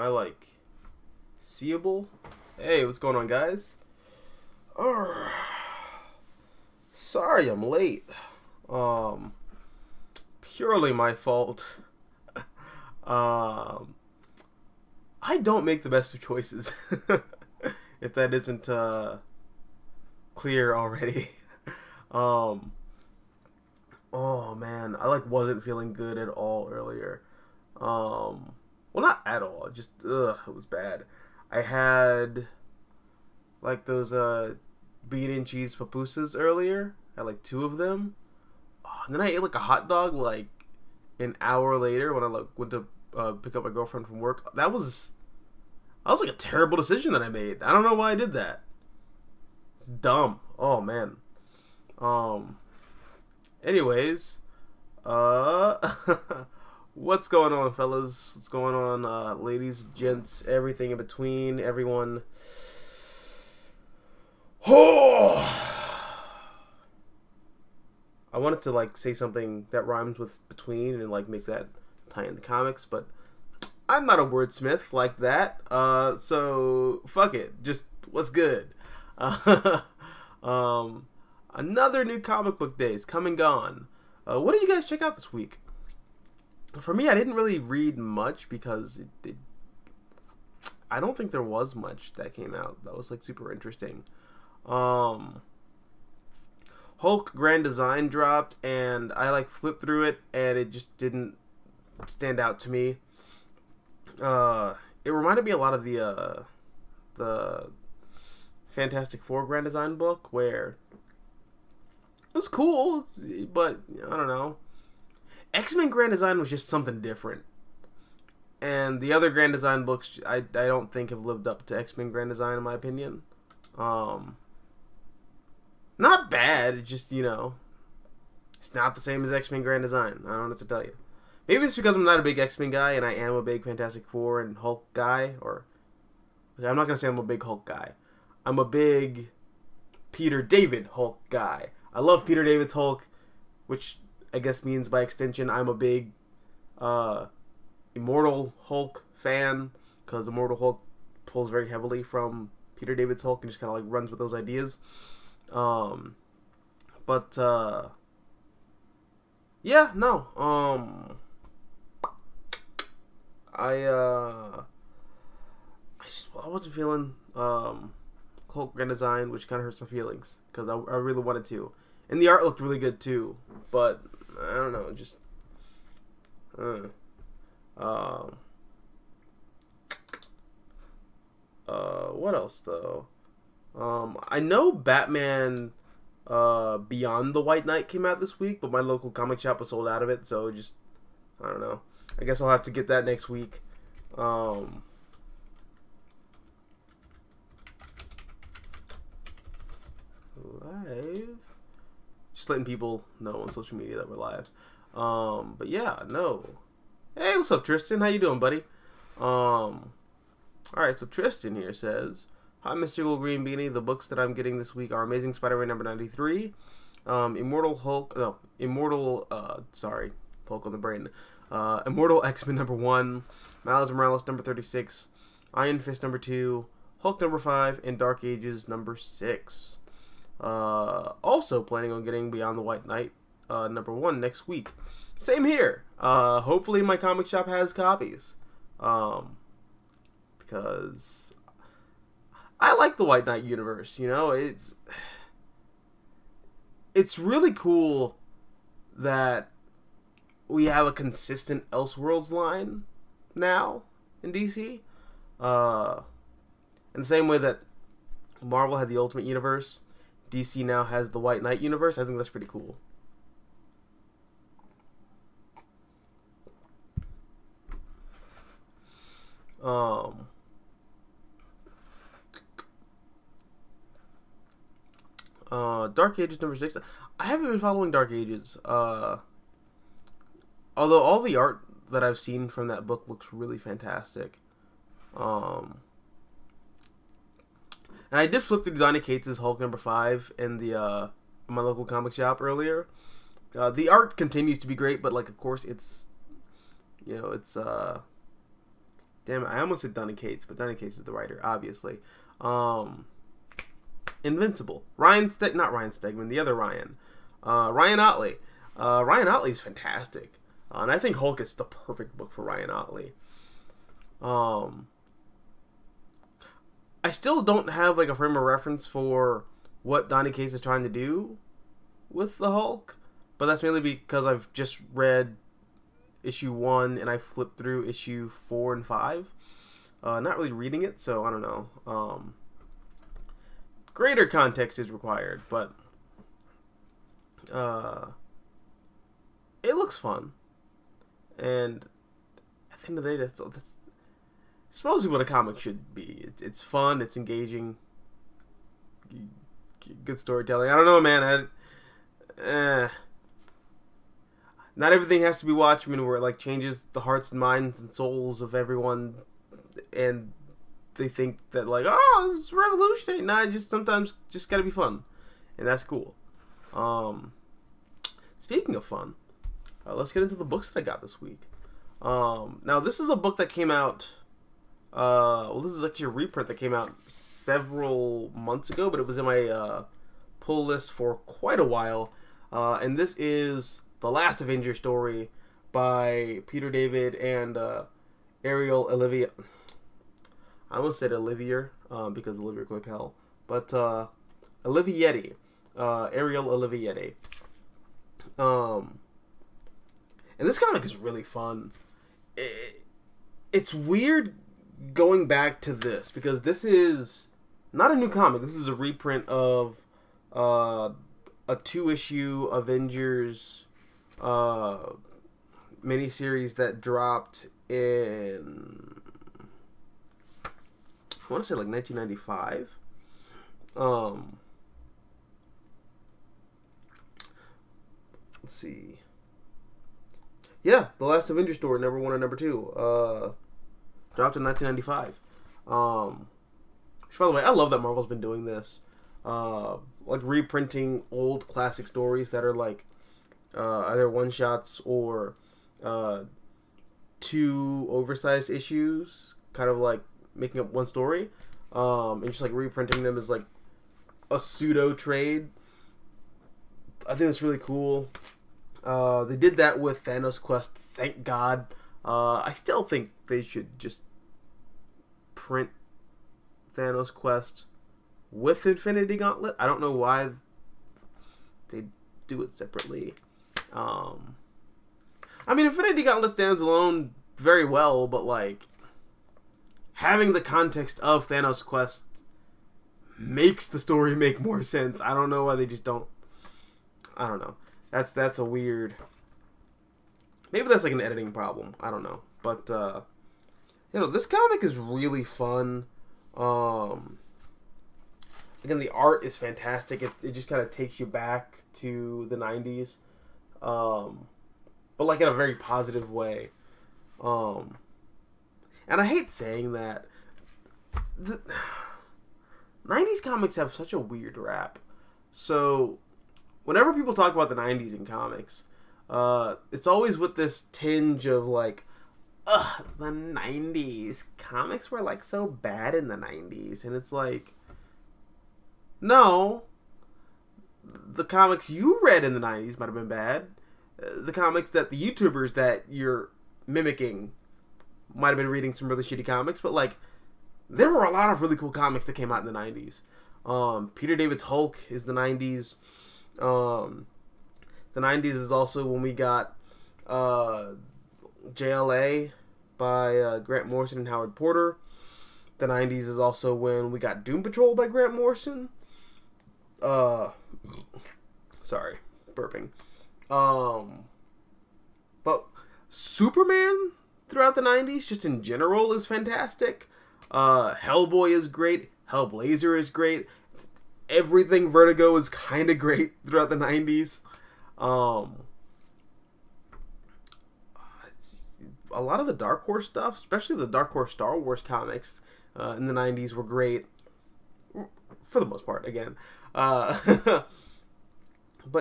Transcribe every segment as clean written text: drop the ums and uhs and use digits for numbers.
I like seeable. Hey, what's going on, guys? Sorry I'm late. Purely my fault. I don't make the best of choices. If that isn't clear already. Oh man, I wasn't feeling good at all earlier. Well, not at all. Just it was bad. I had those bean and cheese pupusas earlier. I had 2 of them. Oh, and then I ate a hot dog an hour later when I went to pick up my girlfriend from work. That was a terrible decision that I made. I don't know why I did that. Dumb. Oh man. Anyways, what's going on, fellas? What's going on, ladies, gents, everything in between, everyone? Oh! I wanted to say something that rhymes with between and make that tie into comics, but I'm not a wordsmith like that. So fuck it. Just what's good. Another new comic book day is come and gone. What did you guys check out this week? For me, I didn't really read much because I don't think there was much that came out that was super interesting. Hulk Grand Design dropped, and I flipped through it, and it just didn't stand out to me. It reminded me a lot of the Fantastic Four Grand Design book, where it was cool, but I don't know. X-Men Grand Design was just something different. And the other Grand Design books, I don't think have lived up to X-Men Grand Design, in my opinion. Not bad, it just, it's not the same as X-Men Grand Design. I don't know what to tell you. Maybe it's because I'm not a big X-Men guy, and I am a big Fantastic Four and Hulk guy, or... I'm not going to say I'm a big Hulk guy. I'm a big Peter David Hulk guy. I love Peter David's Hulk, which I guess means by extension I'm a big Immortal Hulk fan, because Immortal Hulk pulls very heavily from Peter David's Hulk and just kind of runs with those ideas. Yeah, no. I wasn't feeling Hulk Grand Design, which kind of hurts my feelings because I really wanted to, and the art looked really good too. But I don't know, just what else though? I know Batman Beyond the White Knight came out this week, but my local comic shop was sold out of it, so just I don't know. I guess I'll have to get that next week. Live. Just letting people know on social media that we're live. But yeah, no. Hey, what's up, Tristan? How you doing, buddy? Alright, so Tristan here says, hi, Mystical Green Beanie. The books that I'm getting this week are Amazing Spider-Man number 93, Hulk on the brain. Immortal X-Men number 1, Miles Morales number 36, Iron Fist number 2, Hulk number 5, and Dark Ages number 6. Also planning on getting Beyond the White Knight number 1 next week. Same here. Hopefully my comic shop has copies. Because I like the White Knight universe, it's really cool that we have a consistent Elseworlds line now in DC. In the same way that Marvel had the Ultimate Universe, DC now has the White Knight universe. I think that's pretty cool. Dark Ages number 6. I haven't been following Dark Ages. Although all the art that I've seen from that book looks really fantastic. And I did flip through Donny Cates' Hulk number 5 in the my local comic shop earlier. The art continues to be great, but of course it's damn it, I almost said Donny Cates, but Donny Cates is the writer, obviously. Invincible. Not Ryan Stegman, the other Ryan. Ryan Otley. Ryan Otley's fantastic. And I think Hulk is the perfect book for Ryan Otley. I still don't have like a frame of reference for what Donny Cates is trying to do with the Hulk, but that's mainly because I've just read issue 1 and I flipped through issue 4 and 5. Not really reading it, so I don't know. Greater context is required, but it looks fun. And at the end of the day, that's supposedly what a comic should be. It's fun, it's engaging, good storytelling. I don't know, man. Not everything has to be Watchmen, where it like changes the hearts and minds and souls of everyone, and they think that like, oh, this is revolutionary. Nah, sometimes gotta be fun, and that's cool. Speaking of fun, let's get into the books that I got this week. Now this is a book that came out. This is actually a reprint that came out several months ago, but it was in my pull list for quite a while. And this is The Last Avenger story by Peter David and Ariel Olivier. I almost said Olivier because Olivier Coipel, but Olivieri, Ariel Olivieri. And this comic is really fun. It's weird going back to this because this is not a new comic. This is a reprint of a 2-issue Avengers miniseries that dropped in, I want to say like 1995. Let's see. Yeah, The Last Avenger story, number 1 and number 2. Dropped in 1995. Which, by the way, I love that Marvel's been doing this. Like reprinting old classic stories that are like either one-shots or 2 oversized issues, kind of like making up one story, and just like reprinting them as like a pseudo trade. I think that's really cool. They did that with Thanos Quest, thank God. I still think they should just print Thanos Quest with Infinity Gauntlet. I don't know why they do it separately. I mean, Infinity Gauntlet stands alone very well, but like having the context of Thanos Quest makes the story make more sense. I don't know why they just don't. I don't know. That's a weird. Maybe that's like an editing problem. I don't know, but this comic is really fun. Again, the art is fantastic. It just kind of takes you back to the 90s, but like in a very positive way. And I hate saying that. The 90s comics have such a weird rap. So whenever people talk about the 90s in comics, it's always with this tinge of like, ugh, the 90s. Comics were like so bad in the 90s. And it's like, no. The comics you read in the 90s might have been bad. The comics that the YouTubers that you're mimicking might have been reading some really shitty comics. But like, there were a lot of really cool comics that came out in the 90s. Peter David's Hulk is the 90s. The 90s is also when we got JLA by Grant Morrison and Howard Porter. The 90s is also when we got Doom Patrol by Grant Morrison. Sorry, burping. But Superman throughout the 90s, just in general, is fantastic. Hellboy is great. Hellblazer is great. Everything Vertigo is kind of great throughout the 90s. A lot of the Dark Horse stuff, especially the Dark Horse Star Wars comics in the 90s were great. For the most part, again. But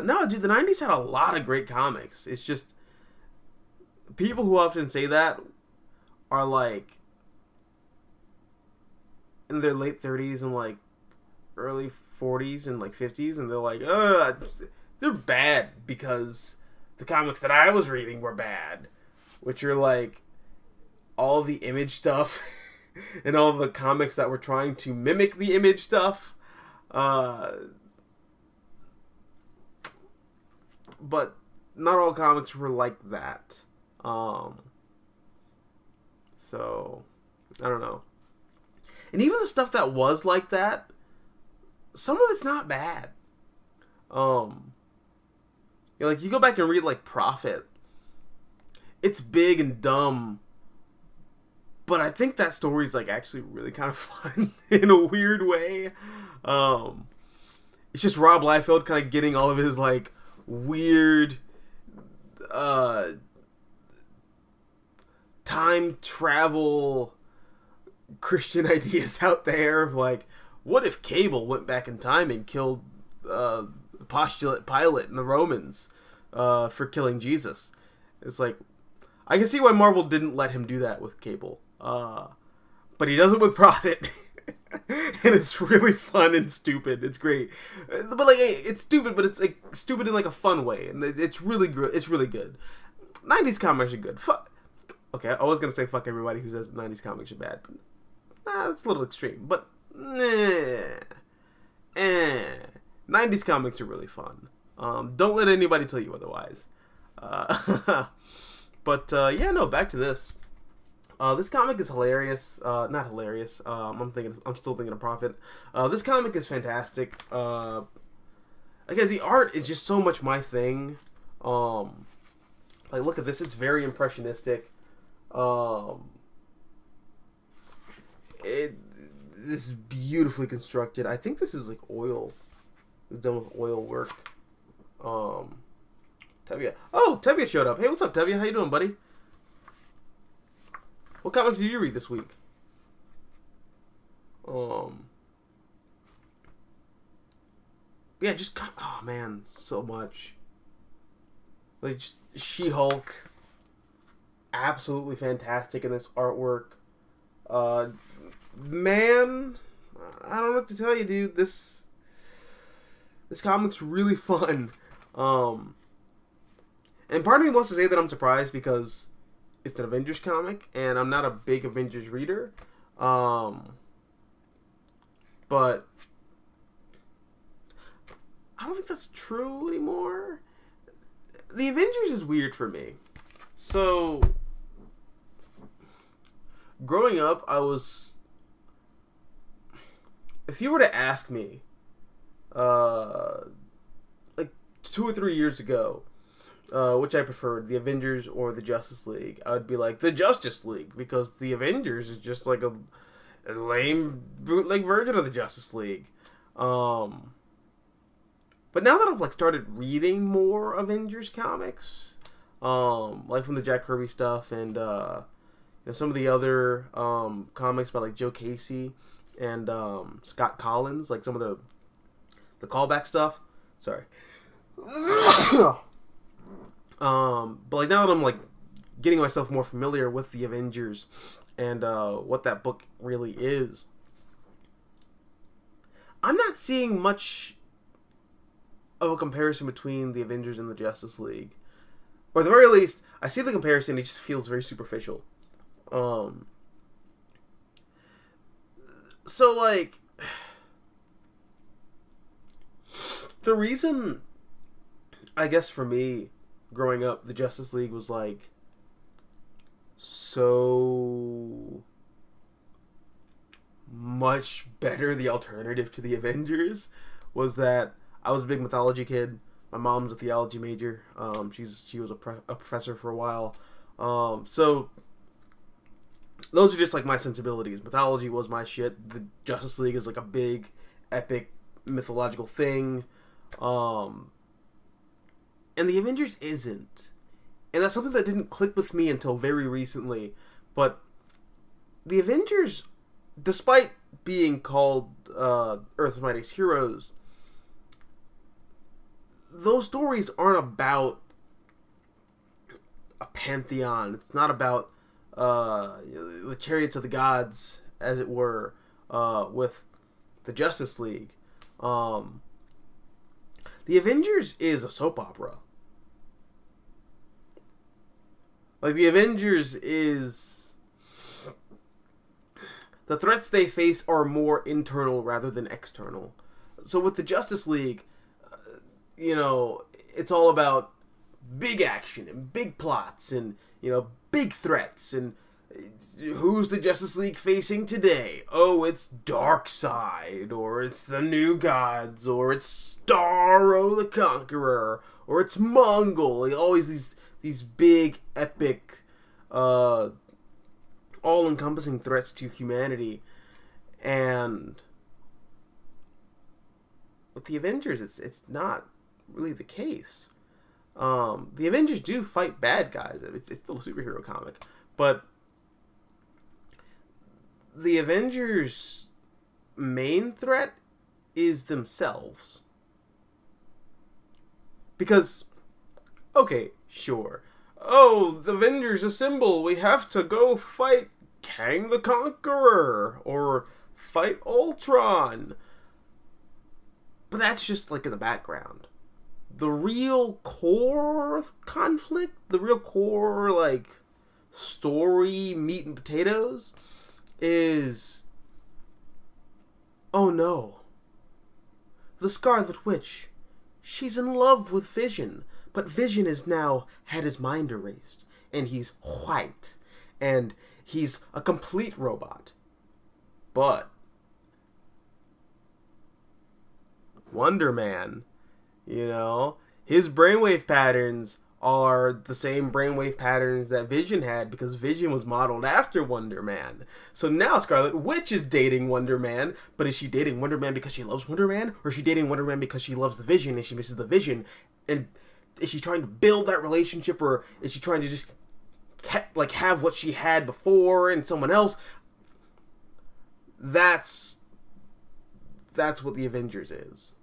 no, dude, the 90s had a lot of great comics. It's just, people who often say that are like, in their late 30s and like early 40s and like 50s, and they're like, they're bad because the comics that I was reading were bad, which are like all the Image stuff and all the comics that were trying to mimic the Image stuff. But not all comics were like that. So, I don't know. And even the stuff that was like that, some of it's not bad. Like, you go back and read, like, Prophet. It's big and dumb. But I think that story's, like, actually really kind of fun in a weird way. It's just Rob Liefeld kind of getting all of his, like, weird, time travel Christian ideas out there of, like, what if Cable went back in time and killed, the postulate Pilate and the Romans, for killing Jesus? It's like, I can see why Marvel didn't let him do that with Cable. But he does it with Prophet. And it's really fun and stupid. It's great. But, like, it's stupid, but it's, like, stupid in, like, a fun way. And it's really good. It's really good. 90s comics are good. Okay, I was going to say fuck everybody who says 90s comics are bad. That's a little extreme. But, 90s comics are really fun. Don't let anybody tell you otherwise. But, yeah, no, back to this. This comic is hilarious. Not hilarious. I'm still thinking of Prophet. This comic is fantastic. Again, the art is just so much my thing. Like, look at this. It's very impressionistic. This is beautifully constructed. I think this is like oil. It's done with oil work. Tevye. Oh, Tevye showed up. Hey, what's up, Tevye? How you doing, buddy? What comics did you read this week? Yeah, just, oh man, so much. Like, She-Hulk, absolutely fantastic in this artwork. Man, I don't know what to tell you, dude. This comic's really fun. And part of me wants to say that I'm surprised because it's an Avengers comic, and I'm not a big Avengers reader. But I don't think that's true anymore. The Avengers is weird for me. So, growing up, if you were to ask me, like 2 or 3 years ago, which I preferred, the Avengers or the Justice League, I would be like, the Justice League, because the Avengers is just like a lame bootleg version of the Justice League. But now that I've like started reading more Avengers comics, like from the Jack Kirby stuff and some of the other comics by like Joe Casey and Scott Collins, like some of the callback stuff. Sorry. But like now that I'm like getting myself more familiar with the Avengers and what that book really is, I'm not seeing much of a comparison between the Avengers and the Justice League. Or at the very least, I see the comparison, it just feels very superficial. So like, the reason, I guess for me, growing up, the Justice League was like so much better, the alternative to the Avengers, was that I was a big mythology kid. My mom's a theology major. She was a professor for a while. So those are just like my sensibilities. Mythology was my shit. The Justice League is like a big, epic, mythological thing. And the Avengers isn't. And that's something that didn't click with me until very recently. But the Avengers, despite being called Earth's Mightiest Heroes, those stories aren't about a pantheon. It's not about the chariots of the gods, as it were. with the Justice League. The Avengers is a soap opera. Like, the Avengers is... The threats they face are more internal rather than external. So with the Justice League, it's all about big action and big plots and, big threats. And who's the Justice League facing today? Oh, it's Darkseid, or it's the New Gods, or it's Starro the Conqueror, or it's Mongol. Like, always these big, epic, all-encompassing threats to humanity. And with the Avengers, it's not really the case. The Avengers do fight bad guys. It's still a superhero comic. But the Avengers' main threat is themselves. Because, okay, sure. Oh, the Avengers assemble. We have to go fight Kang the Conqueror. Or fight Ultron. But that's just, like, in the background. The real core conflict, the real core, like, story, meat and potatoes, is... Oh no. The Scarlet Witch. She's in love with Vision. But Vision has now had his mind erased. And he's white. And he's a complete robot. But Wonder Man, his brainwave patterns are the same brainwave patterns that Vision had, because Vision was modeled after Wonder Man. So now Scarlet Witch is dating Wonder Man, but is she dating Wonder Man because she loves Wonder Man? Or is she dating Wonder Man because she loves the Vision and she misses the Vision? And is she trying to build that relationship, or is she trying to just have what she had before and someone else? That's what the Avengers is,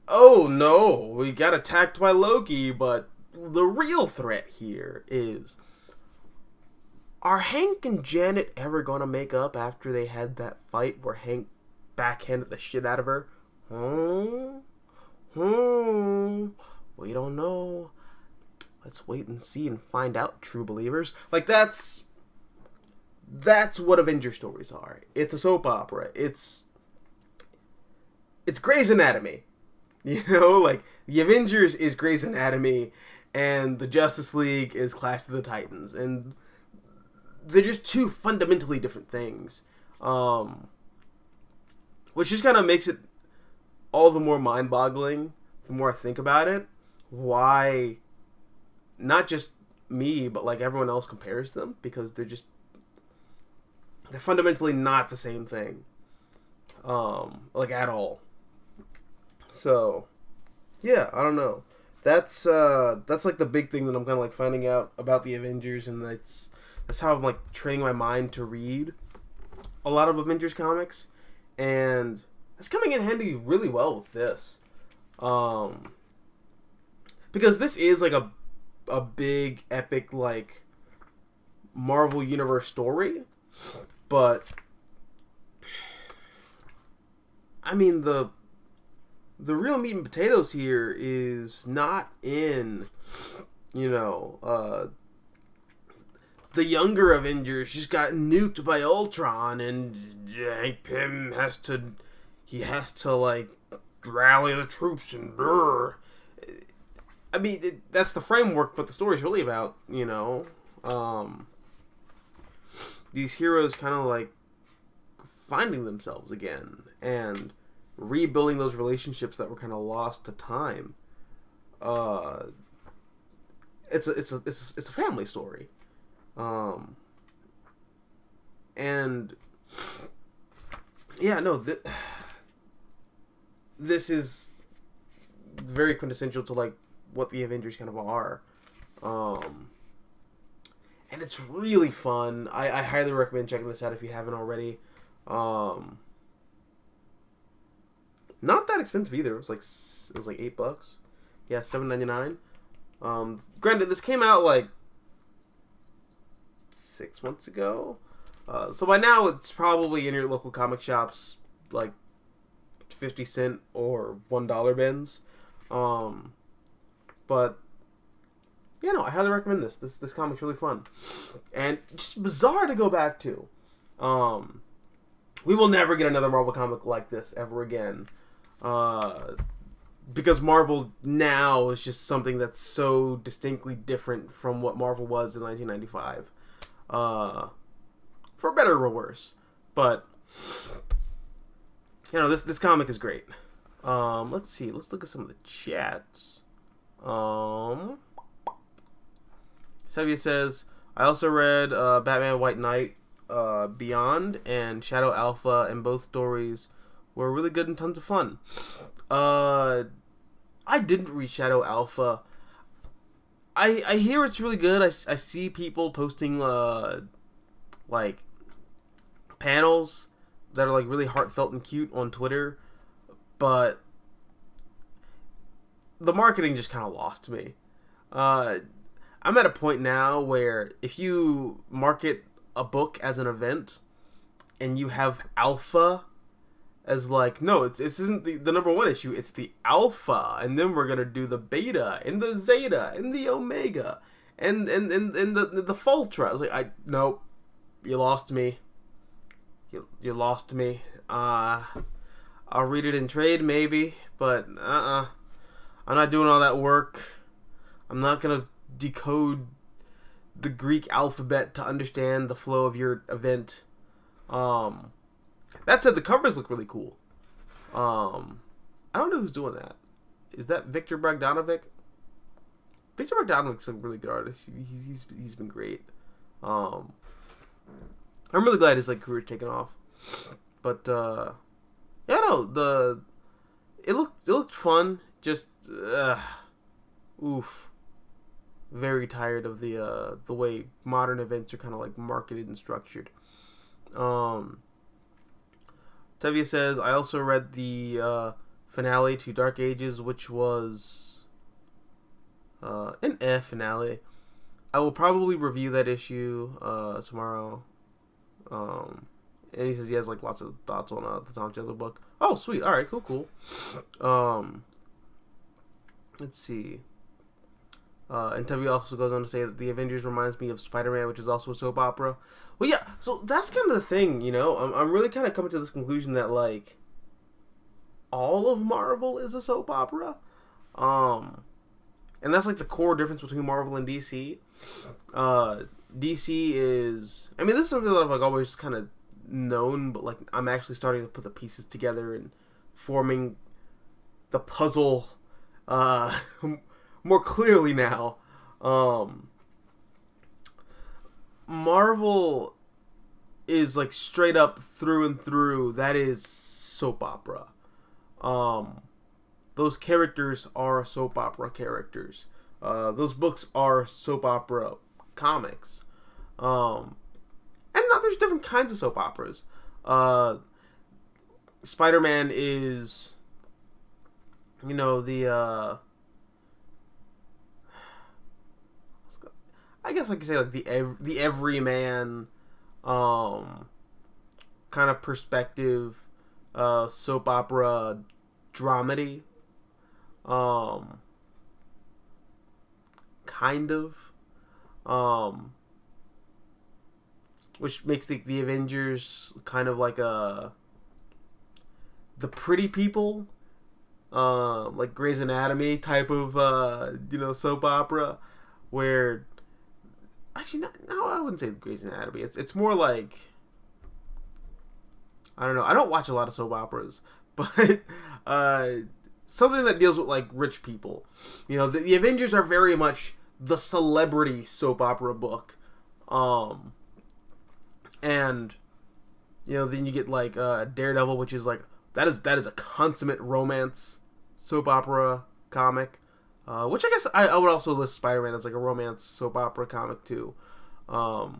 Oh no, we got attacked by Loki, but the real threat here is, are Hank and Janet ever gonna make up after they had that fight where Hank backhanded the shit out of her? We don't know. Let's wait and see and find out, true believers. Like, that's what Avenger stories are. It's a soap opera. It's Grey's Anatomy. Like, the Avengers is Grey's Anatomy, and the Justice League is Clash of the Titans. And they're just two fundamentally different things. Which just kind of makes it all the more mind-boggling the more I think about it. Why not just me, but like everyone else compares them, because they're fundamentally not the same thing. Like, at all. So, yeah, I don't know. That's like the big thing that I'm kind of like finding out about the Avengers, and that's how I'm like training my mind to read a lot of Avengers comics, and that's coming in handy really well with this, because this is like a big epic like Marvel Universe story, but I mean the real meat and potatoes here is not in, the younger Avengers just got nuked by Ultron, and Hank Pym has to like rally the troops and brr. I mean, that's the framework, but the story's really about, these heroes kind of like finding themselves again and rebuilding those relationships that were kind of lost to time. It's a family story, and yeah, no, this is very quintessential to like what the Avengers kind of are, and it's really fun. I highly recommend checking this out if you haven't already. Not that expensive either. It was like $8. Yeah, $7.99. Granted, this came out like 6 months ago. So by now it's probably in your local comic shops, like 50 cent or $1 bins. But I highly recommend this. This comic's really fun and just bizarre to go back to. We will never get another Marvel comic like this ever again. Because Marvel now is just something that's so distinctly different from what Marvel was in 1995. For better or worse. But, this comic is great. Let's see. Let's look at some of the chats. Sevia says, I also read Batman White Knight Beyond and Shadow Alpha, and both stories were really good and tons of fun. I didn't read Shadow Alpha. I hear it's really good. I see people posting like panels that are like really heartfelt and cute on Twitter, but the marketing just kind of lost me. I'm at a point now where if you market a book as an event and you have alpha as like, no, it isn't the number one issue, it's the alpha, and then we're gonna do the beta and the zeta and the omega and the fultra. I was like, nope, you lost me. You lost me. I'll read it in trade maybe, but I'm not doing all that work. I'm not gonna decode the Greek alphabet to understand the flow of your event. That said, the covers look really cool. I don't know who's doing that. Is that Victor Bogdanovic? Victor Bogdanovic's a really good artist. He's been great. I'm really glad his career's taken off. But it looked fun. Just oof. Very tired of the way modern events are kind of like marketed and structured. Tevia says, I also read the finale to Dark Ages, which was an finale. I will probably review that issue tomorrow. And he says he has lots of thoughts on the Tom Taylor book. Oh, sweet. All right, cool. Let's see. And Tevye also goes on to say that the Avengers reminds me of Spider-Man, which is also a soap opera. Well, yeah, so that's kind of the thing, I'm really kind of coming to this conclusion that, all of Marvel is a soap opera. And that's, the core difference between Marvel and DC. DC is... I mean, this is something that I've, always kind of known, but, I'm actually starting to put the pieces together and forming the puzzle, more clearly now. Marvel is straight up through and through. That is soap opera. Those characters are soap opera characters. Those books are soap opera comics. And now there's different kinds of soap operas. Spider-Man is, I guess I could say the everyman kind of perspective soap opera dramedy kind of which makes the Avengers kind of like the pretty people, like Grey's Anatomy type of soap opera, where actually no, I wouldn't say Grey's Anatomy. It's more like, I don't know. I don't watch a lot of soap operas, but something that deals with rich people. The Avengers are very much the celebrity soap opera book, and then you get Daredevil, which is that is a consummate romance soap opera comic. Which I guess I would also list Spider-Man as a romance soap opera comic too. No,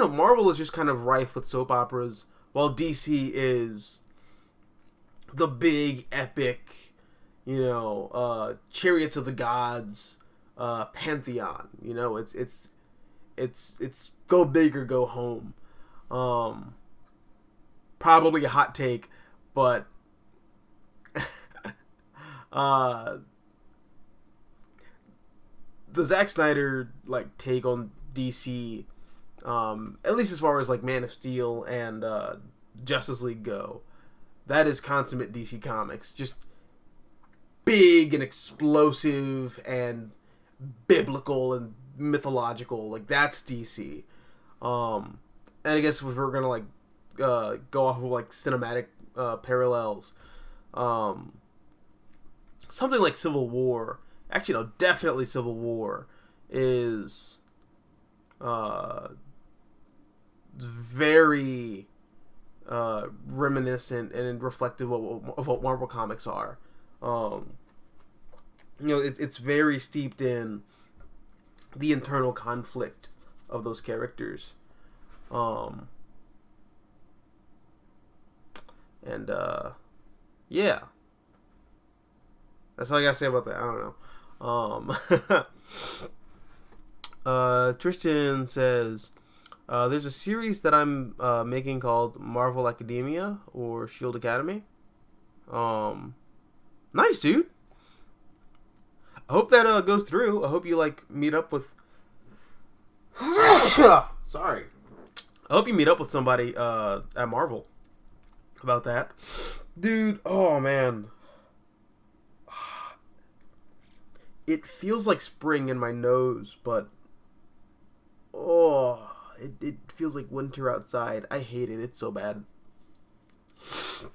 Marvel is just kind of rife with soap operas, while DC is the big epic, Chariots of the Gods pantheon. It's go big or go home. Probably a hot take, but the Zack Snyder like take on DC, at least as far as like Man of Steel and Justice League go, that is consummate DC Comics. Just big and explosive and biblical and mythological. Like, that's DC. And I guess if we're gonna like go off of like cinematic parallels, something like Civil War, actually no, definitely Civil War is very reminiscent and reflective of what Marvel Comics are. It's very steeped in the internal conflict of those characters. Yeah. That's all I gotta say about that. I don't know. Tristan says, there's a series that I'm making called Marvel Academia or Shield Academy. Nice, dude. I hope that goes through. I hope you like meet up with. Sorry. I hope you meet up with somebody at Marvel about that, dude. Oh man, it feels like spring in my nose, but it feels like winter outside. I hate it. It's so bad. If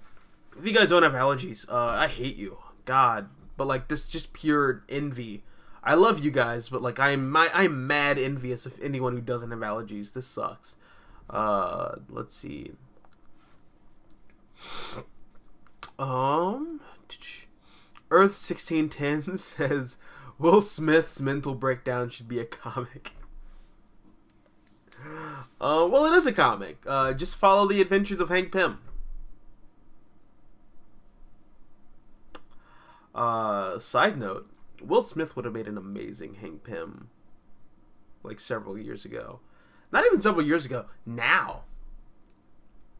you guys don't have allergies, I hate you. God. But like, this is just pure envy. I love you guys, but like, I'm mad envious of anyone who doesn't have allergies. This sucks. Let's see. Earth 1610 says Will Smith's mental breakdown should be a comic. Well, it is a comic. Just follow the adventures of Hank Pym. Side note, Will Smith would have made an amazing Hank Pym like several years ago. Not even several years ago, now.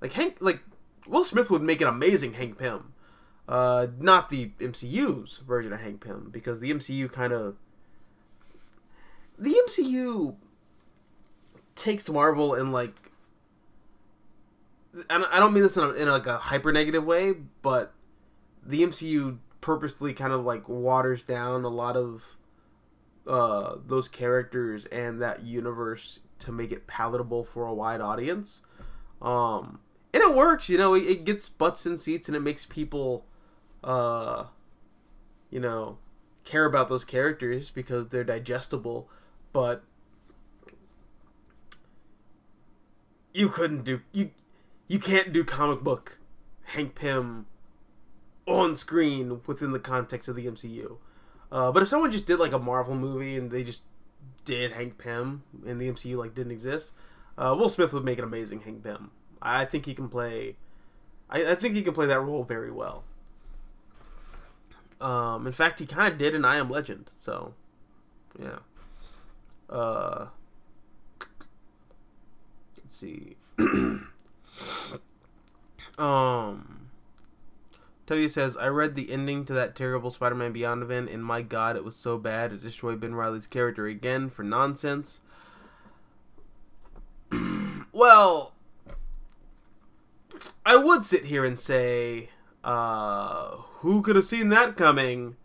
Like Will Smith would make an amazing Hank Pym. Not the MCU's version of Hank Pym, because the MCU takes Marvel and like, I don't mean this in like a hyper negative way, but the MCU purposely kind of like waters down a lot of those characters and that universe to make it palatable for a wide audience. And it works, it gets butts in seats and it makes people care about those characters because they're digestible, but you can't do comic book Hank Pym on screen within the context of the MCU. But if someone just did like a Marvel movie and they just did Hank Pym and the MCU like didn't exist, Will Smith would make an amazing Hank Pym. I think he can play. I think he can play that role very well. In fact, he kind of did in I Am Legend. So, yeah. Let's see. Toby says, I read the ending to that terrible Spider-Man Beyond event, and my god, it was so bad. It destroyed Ben Reilly's character again for nonsense. Well, I would sit here and say, who could have seen that coming?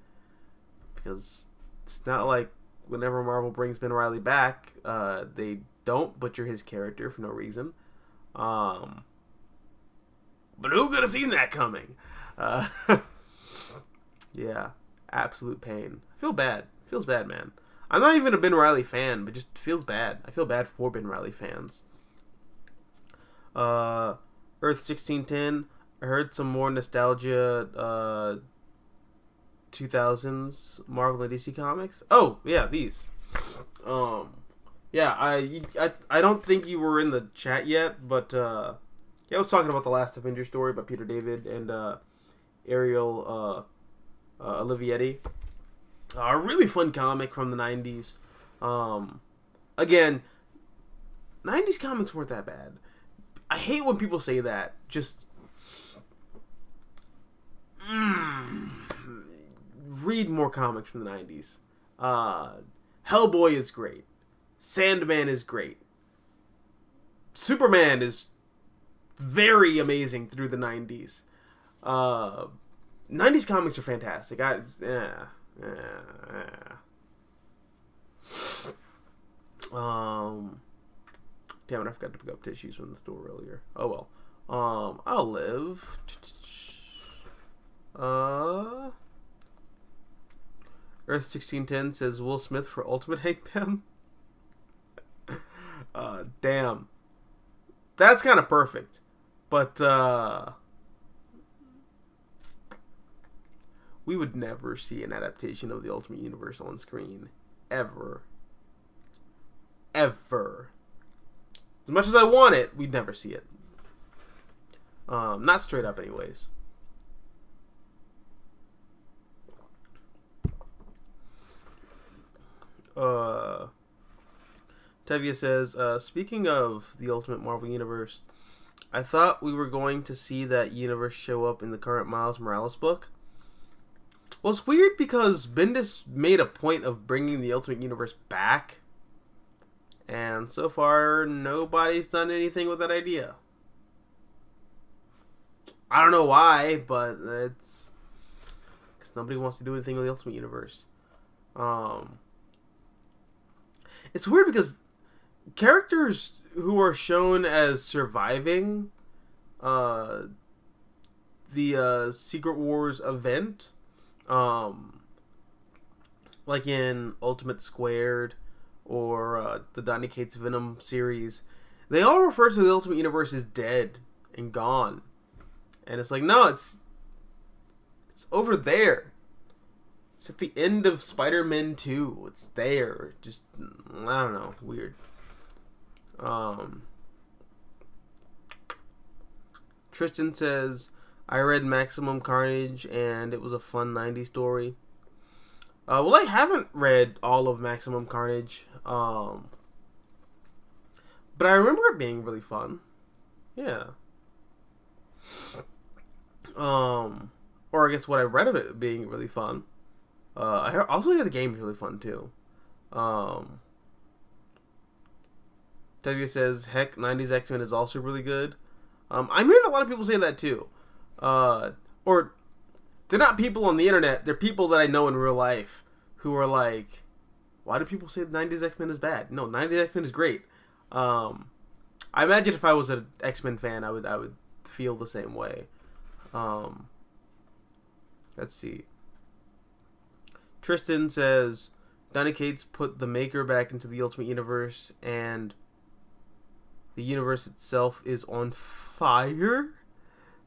Because it's not like whenever Marvel brings Ben Reilly back, they don't butcher his character for no reason. But who could have seen that coming? Yeah, absolute pain. I feel bad. Feels bad, man. I'm not even a Ben Reilly fan, but just feels bad. I feel bad for Ben Reilly fans. Earth 1610. I heard some more nostalgia 2000s Marvel and DC comics. Oh, yeah, these. Yeah, I don't think you were in the chat yet, but yeah, I was talking about the last Avenger story by Peter David and Ariel Olivetti. A really fun comic from the 90s. Again, 90s comics weren't that bad. I hate when people say that. Just read more comics from the 90s. Hellboy is great. Sandman is great. Superman is very amazing through the 90s. 90s comics are fantastic. Damn it, I forgot to pick up tissues from the store earlier. Oh well. I'll live. Earth 1610 says Will Smith for Ultimate Hank Pym. Damn. That's kind of perfect. But, we would never see an adaptation of the Ultimate Universe on screen. Ever. Ever. As much as I want it, we'd never see it. Not straight up anyways. Tevia says, speaking of the Ultimate Marvel Universe, I thought we were going to see that universe show up in the current Miles Morales book. Well, it's weird because Bendis made a point of bringing the Ultimate Universe back, and so far, nobody's done anything with that idea. I don't know why, but it's because nobody wants to do anything with the Ultimate Universe. It's weird because characters who are shown as surviving the Secret Wars event, like in Ultimate Squared or the Donny Cates Venom series, they all refer to the Ultimate Universe as dead and gone. And it's like, no, it's over there. It's at the end of Spider-Man 2. It's there. Just, I don't know. Weird. Tristan says, I read Maximum Carnage and it was a fun 90s story. Well, I haven't read all of Maximum Carnage. But I remember it being really fun. Yeah. Or I guess what I read of it being really fun. I also hear the game is really fun too. Tevia says, heck, 90s X-Men is also really good. I'm hearing a lot of people say that too. Or they're not people on the internet, they're people that I know in real life who are like, why do people say the 90s X-Men is bad? No, 90s X-Men is great. I imagine if I was an X-Men fan, I would feel the same way. Let's see. Tristan says, Donny Cates put the Maker back into the Ultimate Universe, and the universe itself is on fire?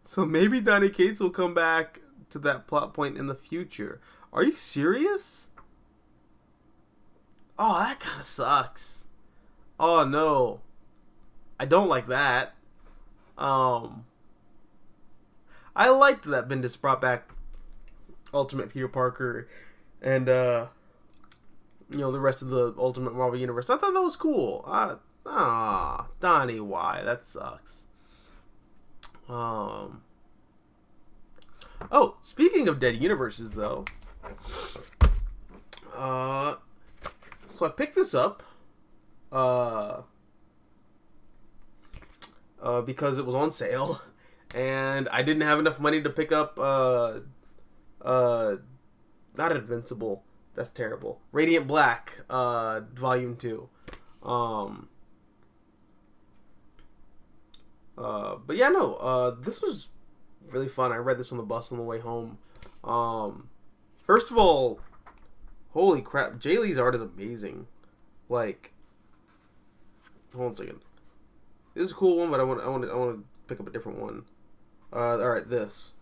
So maybe Donny Cates will come back to that plot point in the future. Are you serious? Oh, that kind of sucks. Oh, no. I don't like that. I liked that Bendis brought back Ultimate Peter Parker and, the rest of the Ultimate Marvel Universe. I thought that was cool. Donnie, why? That sucks. Oh, speaking of dead universes, though. So I picked this up, because it was on sale, and I didn't have enough money to pick up, not Invincible. That's terrible. Radiant Black, Volume 2. But yeah, no, this was really fun. I read this on the bus on the way home. First of all, holy crap, Jay Lee's art is amazing. Like, hold on a second. This is a cool one, but I want to pick up a different one. Alright, this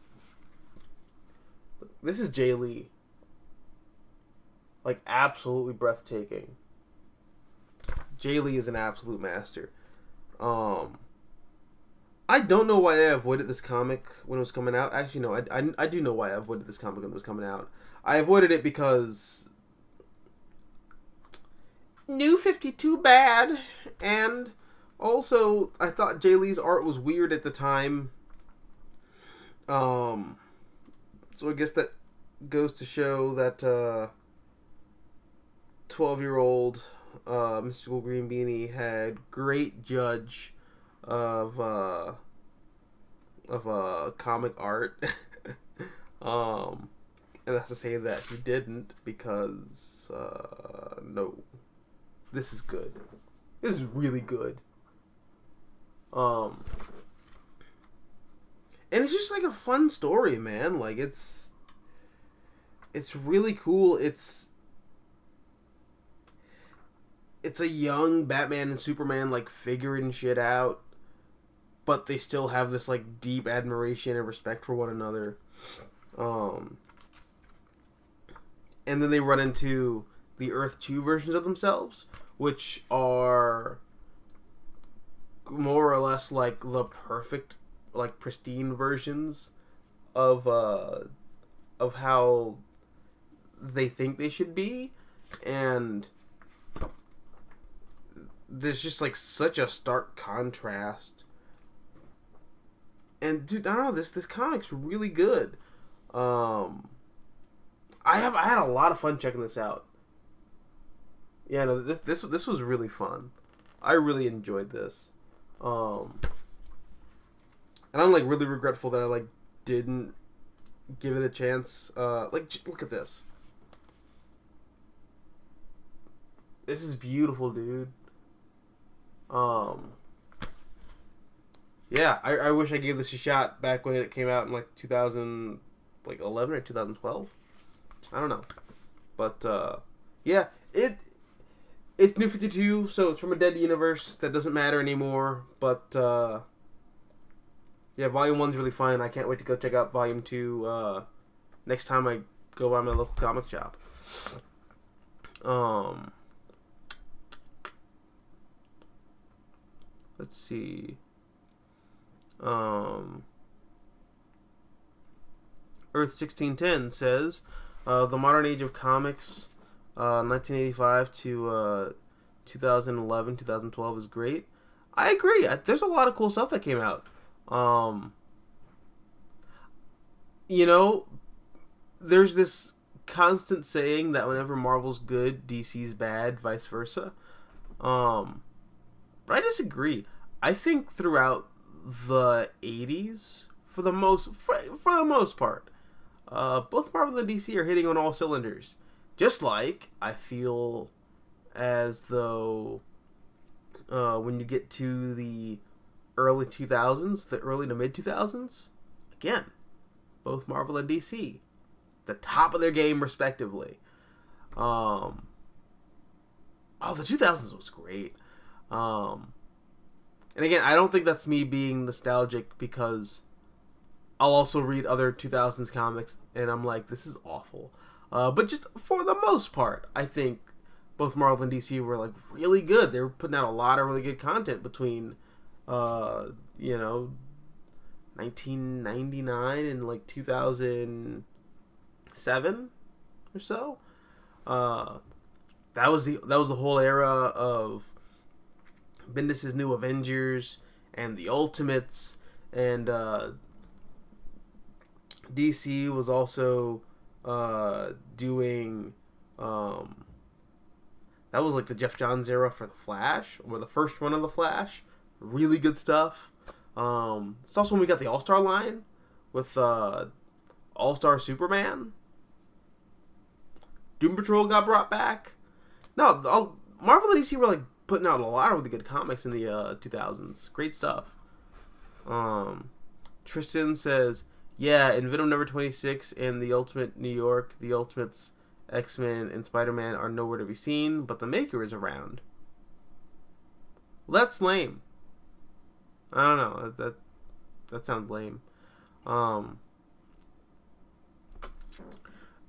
is Jay Lee. Like, absolutely breathtaking. Jay Lee is an absolute master. I don't know why I avoided this comic when it was coming out. Actually, no, I do know why I avoided this comic when it was coming out. I avoided it because New 52 bad, and Also, I thought Jay Lee's art was weird at the time. So I guess that goes to show that 12-year-old Mystical Green Beanie had great judge of comic art. And that's to say that he didn't, because no, this is good. This is really good. And it's just like a fun story, man. Like it's really cool. It's a young Batman and Superman like figuring shit out, but they still have this like deep admiration and respect for one another. And then they run into the Earth 2 versions of themselves, which are more or less like the perfect, like pristine versions of how they think they should be. And there's just like such a stark contrast. And dude, I don't know, this comic's really good. I had a lot of fun checking this out. Yeah, no, this was really fun. I really enjoyed this. And I'm like really regretful that I like didn't give it a chance. Like look at this. This is beautiful, dude. Yeah, I wish I gave this a shot back when it came out in like 2011 or 2012. I don't know, but yeah, it's New 52, so it's from a dead universe that doesn't matter anymore. But yeah, Volume 1's really fun. I can't wait to go check out Volume 2 next time I go by my local comic shop. Let's see. Earth 1610 says, the modern age of comics, 1985 to 2011, 2012 is great. I agree. There's a lot of cool stuff that came out. You know, there's this constant saying that whenever Marvel's good, DC's bad, vice versa. But I disagree. I think throughout the 80s, for the most part, both Marvel and DC are hitting on all cylinders. Just like I feel as though when you get to the early 2000s, the early to mid 2000s, again, both Marvel and DC, the top of their game respectively. The 2000s was great. And again, I don't think that's me being nostalgic, because I'll also read other 2000s comics and I'm like, this is awful. But just for the most part, I think both Marvel and DC were like really good. They were putting out a lot of really good content between, 1999 and like 2007 or so. That was the whole era of Bendis' New Avengers and the Ultimates, and DC was also doing that was like the Jeff Johns era for the Flash, or the first run of the Flash. Really good stuff. It's also when we got the All-Star line with All-Star Superman. Doom Patrol got brought back. No, Marvel and DC were like putting out a lot of really good comics in the 2000s. Great stuff. Tristan says, yeah, in Venom number 26 and the Ultimate New York, the Ultimates, X-Men, and Spider-Man are nowhere to be seen, but the Maker is around. Well, that's lame. I don't know. That sounds lame.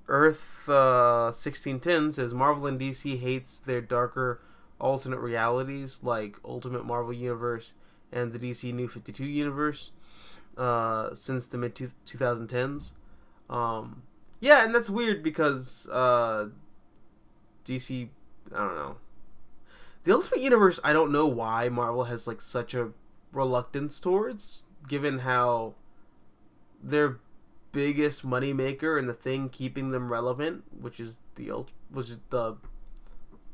Earth 1610 says Marvel and DC hates their darker alternate realities like Ultimate Marvel Universe and the DC New 52 universe since the mid 2010s. Yeah, and that's weird because DC, I don't know. The Ultimate Universe, I don't know why Marvel has like such a reluctance towards, given how their biggest moneymaker and the thing keeping them relevant, which is the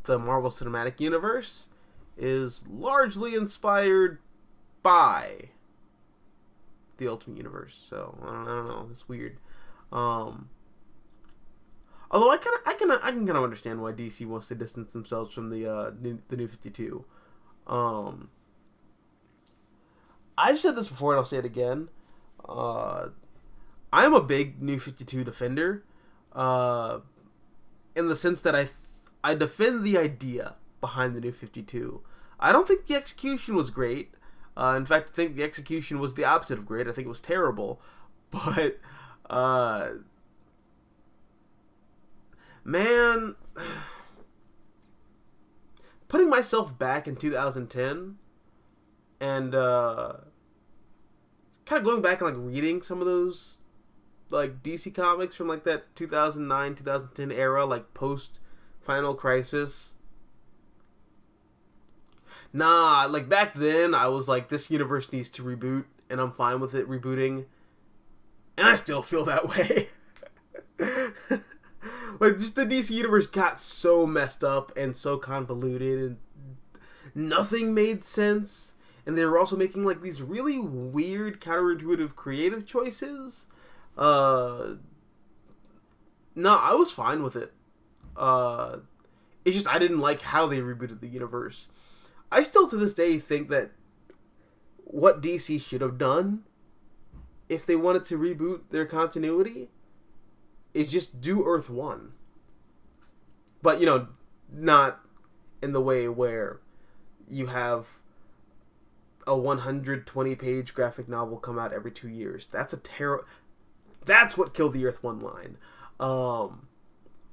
Marvel Cinematic Universe, is largely inspired by the Ultimate Universe. So I don't know. It's weird. Although I can kind of understand why DC wants to distance themselves from the New 52. I've said this before and I'll say it again. I'm a big New 52 defender, in the sense that I defend the idea behind the New 52. I don't think the execution was great. In fact, I think the execution was the opposite of great. I think it was terrible. But, man, putting myself back in 2010 and kind of going back and like reading some of those like DC comics from like that 2009 2010 era, like post Final Crisis. Nah, like back then I was like, this universe needs to reboot, and I'm fine with it rebooting, and I still feel that way. Like, just the DC universe got so messed up and so convoluted, and nothing made sense. And they were also making like these really weird, counterintuitive, creative choices. No, I was fine with it. It's just I didn't like how they rebooted the universe. I still to this day think that what DC should have done, if they wanted to reboot their continuity, is just do Earth 1. But, you know, not in the way where you have a 120-page graphic novel come out every 2 years. That's That's what killed the Earth 1 line. But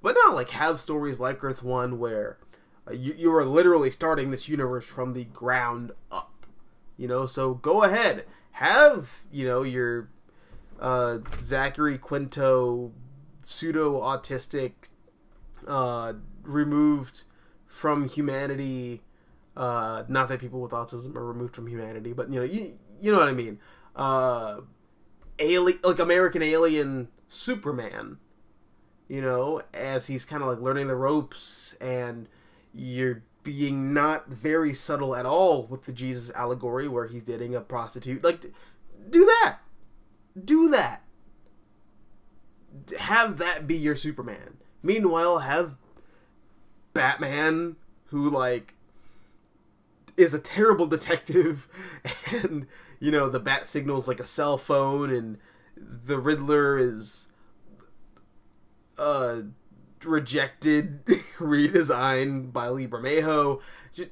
not like have stories like Earth 1 where you are literally starting this universe from the ground up. You know, so go ahead. Have, you know, your Zachary Quinto pseudo-autistic, removed from humanity. Not that people with autism are removed from humanity, but you know what I mean. Like American alien Superman, you know, as he's kind of like learning the ropes, and you're being not very subtle at all with the Jesus allegory where he's dating a prostitute. Like, do that. Have that be your Superman. Meanwhile, have Batman, who like is a terrible detective, and you know the bat signal's like a cell phone, and the Riddler is rejected, redesigned by Lee Bermejo. Just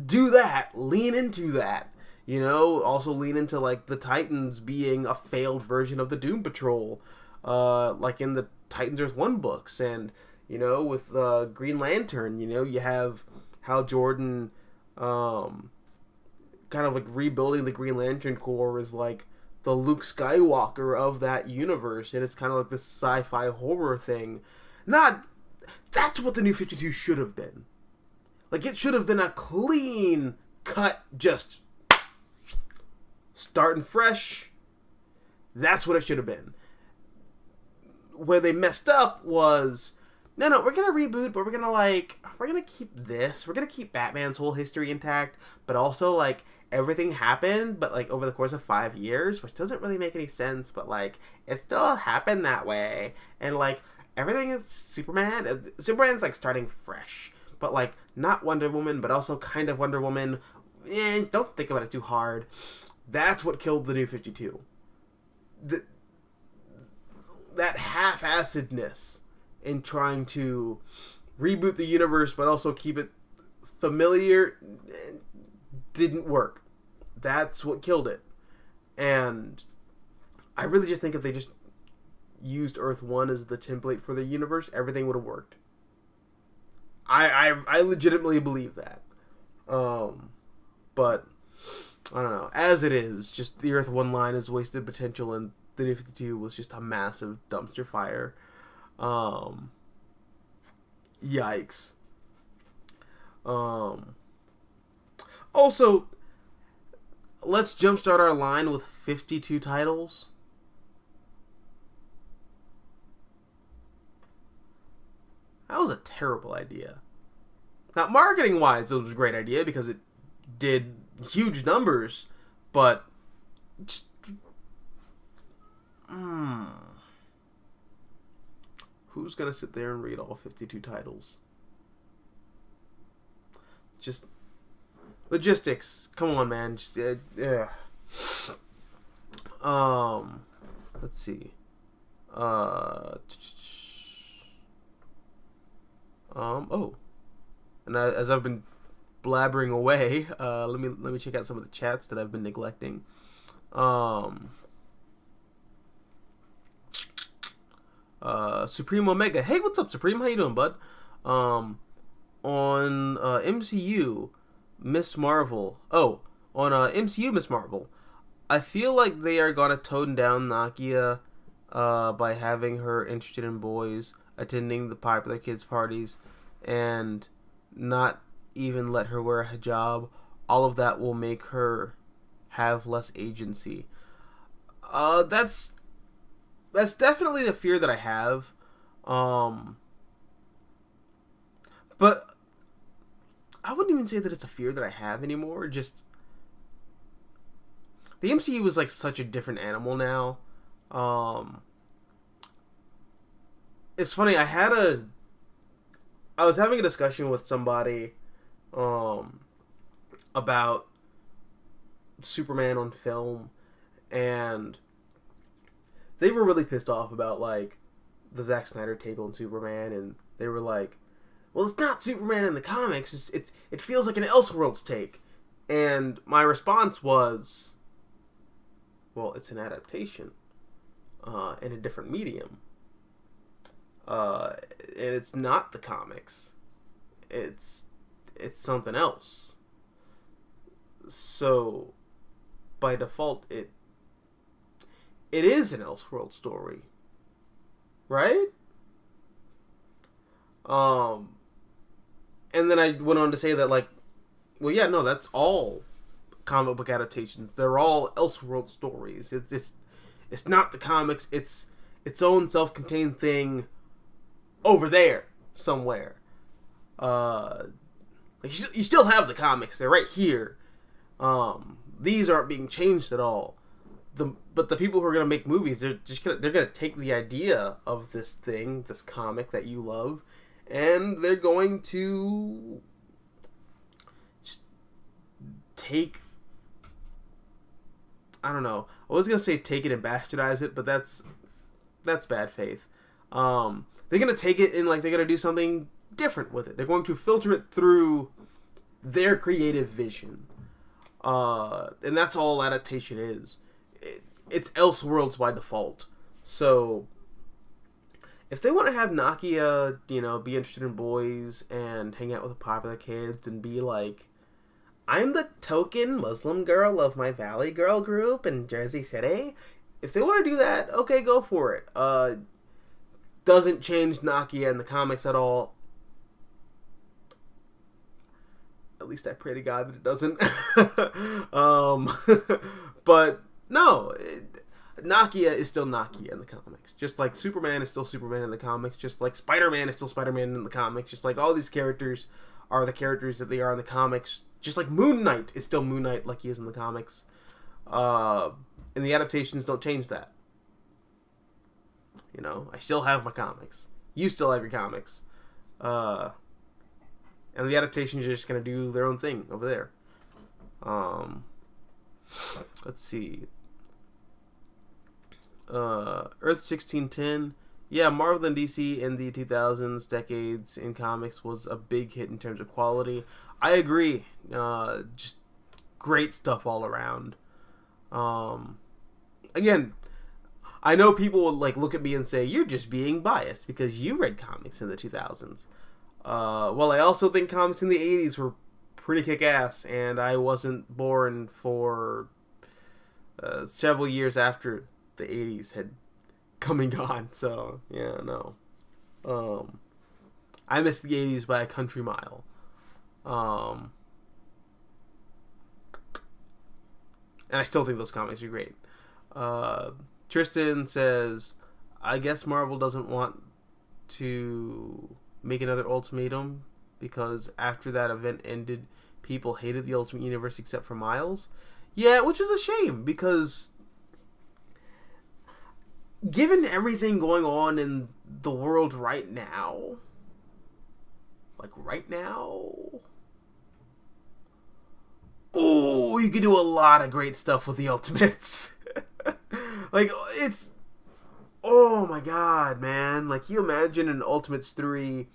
do that. Lean into that. You know, also lean into like the Titans being a failed version of the Doom Patrol, like in the Titans Earth 1 books, and you know with Green Lantern, you know you have Hal Jordan. Kind of like rebuilding the Green Lantern Corps is like the Luke Skywalker of that universe, and it's kind of like this sci-fi horror thing. That's what the New 52 should have been. Like, it should have been a clean cut, just starting fresh. That's what it should have been. Where they messed up was, no, we're gonna reboot, but we're gonna keep this. We're gonna keep Batman's whole history intact, but also, like, everything happened, but, like, over the course of 5 years, which doesn't really make any sense, but, like, it still happened that way. And, like, everything is Superman's, like, starting fresh. But, like, not Wonder Woman, but also kind of Wonder Woman. Don't think about it too hard. That's what killed the New 52. That half-assedness in trying to reboot the universe, but also keep it familiar, didn't work. That's what killed it. And I really just think if they just used Earth 1 as the template for the universe, everything would have worked. I legitimately believe that. But I don't know. As it is, just the Earth 1 line is wasted potential, and the New 52 was just a massive dumpster fire. Yikes. Also, let's jumpstart our line with 52 titles. That was a terrible idea. Now, marketing-wise, it was a great idea because it did huge numbers, but just, who's gonna sit there and read all 52 titles? Just logistics. Come on, man. Just yeah. Let's see. Oh, and as I've been blabbering away, let me check out some of the chats that I've been neglecting. Supreme Omega. Hey, what's up, Supreme? How you doing, bud? On MCU, Miss Marvel. Oh, on MCU, Miss Marvel. I feel like they are gonna tone down Nakia by having her interested in boys, attending the popular kids parties, and not even let her wear a hijab. All of that will make her have less agency. That's definitely the fear that I have. But I wouldn't even say that it's a fear that I have anymore. Just the MCU is like such a different animal now. It's funny. I was having a discussion with somebody about Superman on film, and they were really pissed off about like the Zack Snyder take on Superman, and they were like, "Well, it's not Superman in the comics. It feels like an Elseworlds take." And my response was, "Well, it's an adaptation in a different medium, and it's not the comics. It's something else. So, by default, it is an Elseworld story, right?" And then I went on to say that, like, well, yeah, no, that's all comic book adaptations. They're all Elseworld stories. It's not the comics. It's its own self-contained thing over there somewhere. Like you still have the comics. They're right here. These aren't being changed at all. But the people who are gonna make movies, they're gonna take the idea of this thing, this comic that you love, and they're going to just take, I don't know. I was gonna say take it and bastardize it, but that's bad faith. They're gonna take it and like they're gonna do something different with it. They're going to filter it through their creative vision, and that's all adaptation is. It's Elseworlds by default. So if they want to have Nakia, be interested in boys and hang out with the popular kids and be like, I'm the token Muslim girl of my Valley Girl group in Jersey City. If they want to do that, okay, go for it. Doesn't change Nakia in the comics at all. At least I pray to God that it doesn't. But no, Nakia is still Nakia in the comics. Just like Superman is still Superman in the comics. Just like Spider-Man is still Spider-Man in the comics. Just like all these characters are the characters that they are in the comics. Just like Moon Knight is still Moon Knight like he is in the comics. And the adaptations don't change that. I still have my comics. You still have your comics. And the adaptations are just going to do their own thing over there. Let's see. Earth 1610. Yeah, Marvel and DC in the 2000s decades in comics was a big hit in terms of quality. I agree. Just great stuff all around. Again, I know people will look at me and say, you're just being biased because you read comics in the 2000s. Well, I also think comics in the 80s were pretty kick-ass, and I wasn't born for several years after the 80s had come and gone, so, yeah, no. I missed the 80s by a country mile. And I still think those comics are great. Tristan says, I guess Marvel doesn't want to make another Ultimatum because after that event ended, people hated the Ultimate Universe except for Miles. Yeah, which is a shame because given everything going on in the world right now, oh, you could do a lot of great stuff with the Ultimates. Like, it's... Oh my god, man. Like, you imagine an Ultimates 3...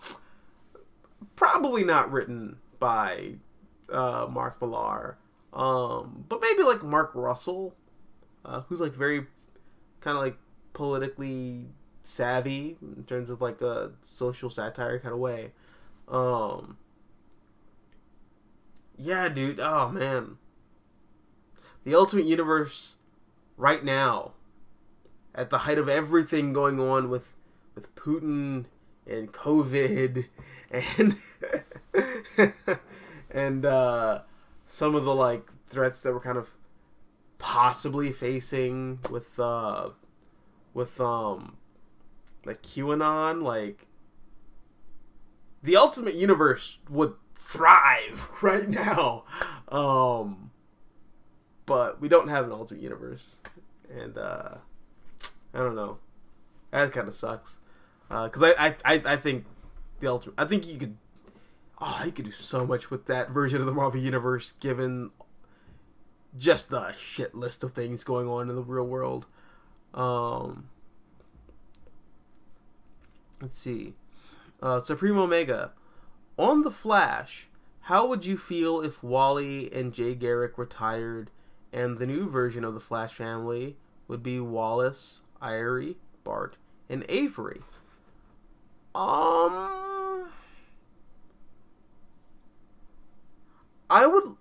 Probably not written by Mark Millar. But maybe, like, Mark Russell. Who's, like, very... Kind of, like, politically savvy. In terms of, like, a social satire kind of way. Yeah, dude. Oh, man. The Ultimate Universe right now, at the height of everything going on with Putin and COVID and and some of the like threats that we're kind of possibly facing with like QAnon, like the Ultimate Universe would thrive right now. But we don't have an Ultimate Universe. And, I don't know. That kind of sucks. Because I think the Ultimate... I think you could... Oh, you could do so much with that version of the Marvel Universe, given just the shit list of things going on in the real world. Let's see. Supreme Omega. On The Flash, how would you feel if Wally and Jay Garrick retired and the new version of the Flash family would be Wallace, Irie, Bart, and Avery? I would...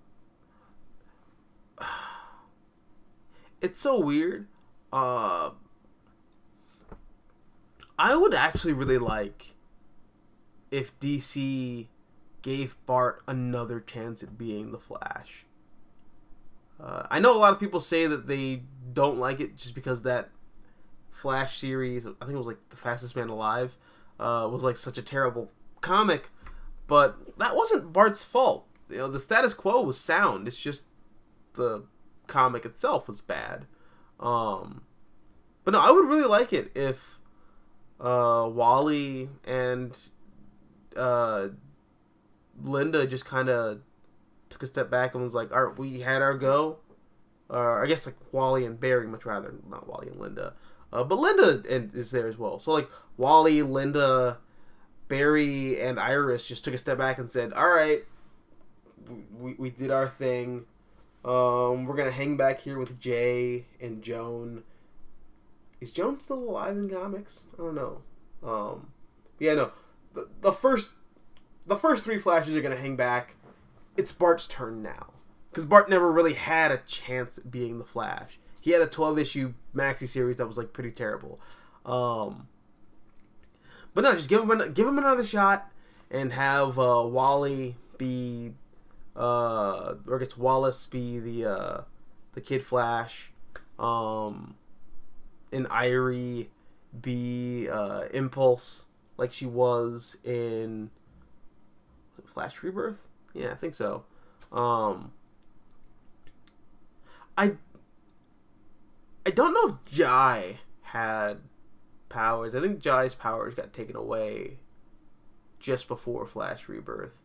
It's so weird. I would actually really like if DC gave Bart another chance at being the Flash. I know a lot of people say that they don't like it just because that Flash series, I think it was like The Fastest Man Alive, was like such a terrible comic, but that wasn't Bart's fault. You know, the status quo was sound. It's just the comic itself was bad. But no, I would really like it if Wally and Linda just kind of took a step back and was like, all right, we had our go. I guess like Wally and Barry, much rather, not Wally and Linda. But Linda is there as well. So like Wally, Linda, Barry, and Iris just took a step back and said, all right, we did our thing. We're going to hang back here with Jay and Joan. Is Joan still alive in comics? I don't know. Yeah, no. The first three Flashes are going to hang back. It's Bart's turn now. Because Bart never really had a chance at being the Flash. He had a 12-issue maxi series that was like pretty terrible. But no, just give him another shot and have Wally be, or I guess Wallace be the Kid Flash, and Irie be Impulse like she was in Flash Rebirth. Yeah, I think so. I don't know if Jai had powers. I think Jai's powers got taken away just before Flash Rebirth.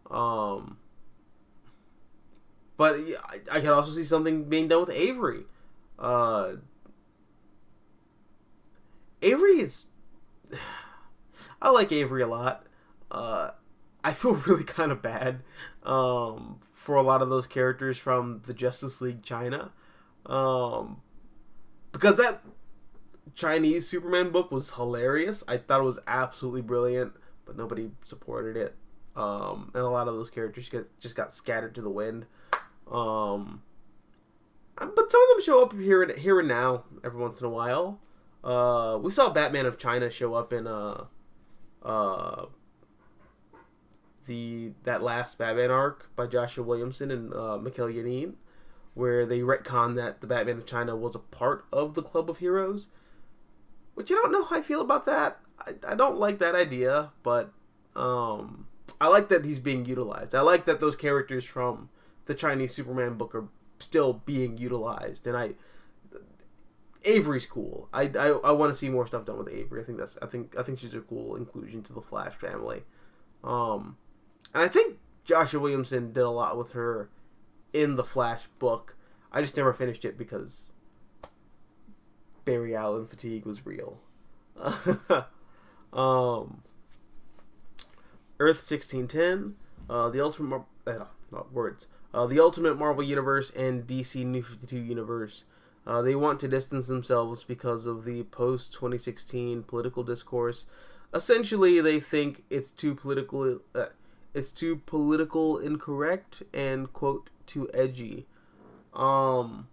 But I could also see something being done with Avery. Avery is... I like Avery a lot. I feel really kind of bad for a lot of those characters from the Justice League China. Because that Chinese Superman book was hilarious. I thought it was absolutely brilliant, but nobody supported it. And a lot of those characters just got scattered to the wind. But some of them show up here and now every once in a while. We saw Batman of China show up in that last Batman arc by Joshua Williamson and Mikhail Yanin, where they retcon that the Batman of China was a part of the Club of Heroes, which I don't know how I feel about that. I don't like that idea, but I like that he's being utilized. I like that those characters from the Chinese Superman book are still being utilized, and Avery's cool. I want to see more stuff done with Avery. I think she's a cool inclusion to the Flash family. And I think Joshua Williamson did a lot with her in the Flash book. I just never finished it because Barry Allen fatigue was real. Earth 1610, the Ultimate the Ultimate Marvel Universe and DC New 52 Universe. They want to distance themselves because of the post-2016 political discourse. Essentially, they think it's too political incorrect and, quote, too edgy. Well,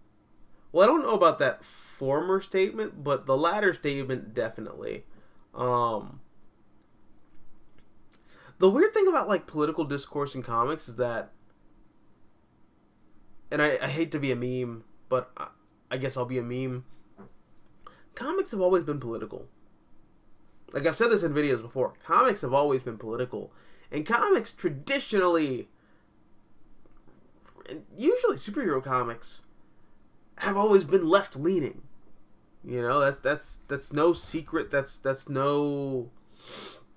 I don't know about that former statement, but the latter statement definitely. The weird thing about, like, political discourse in comics is that, and I hate to be a meme, but I guess I'll be a meme. Comics have always been political. Like, I've said this in videos before. Comics have always been political. And comics traditionally, and usually superhero comics, have always been left-leaning. You know, that's no secret. That's no,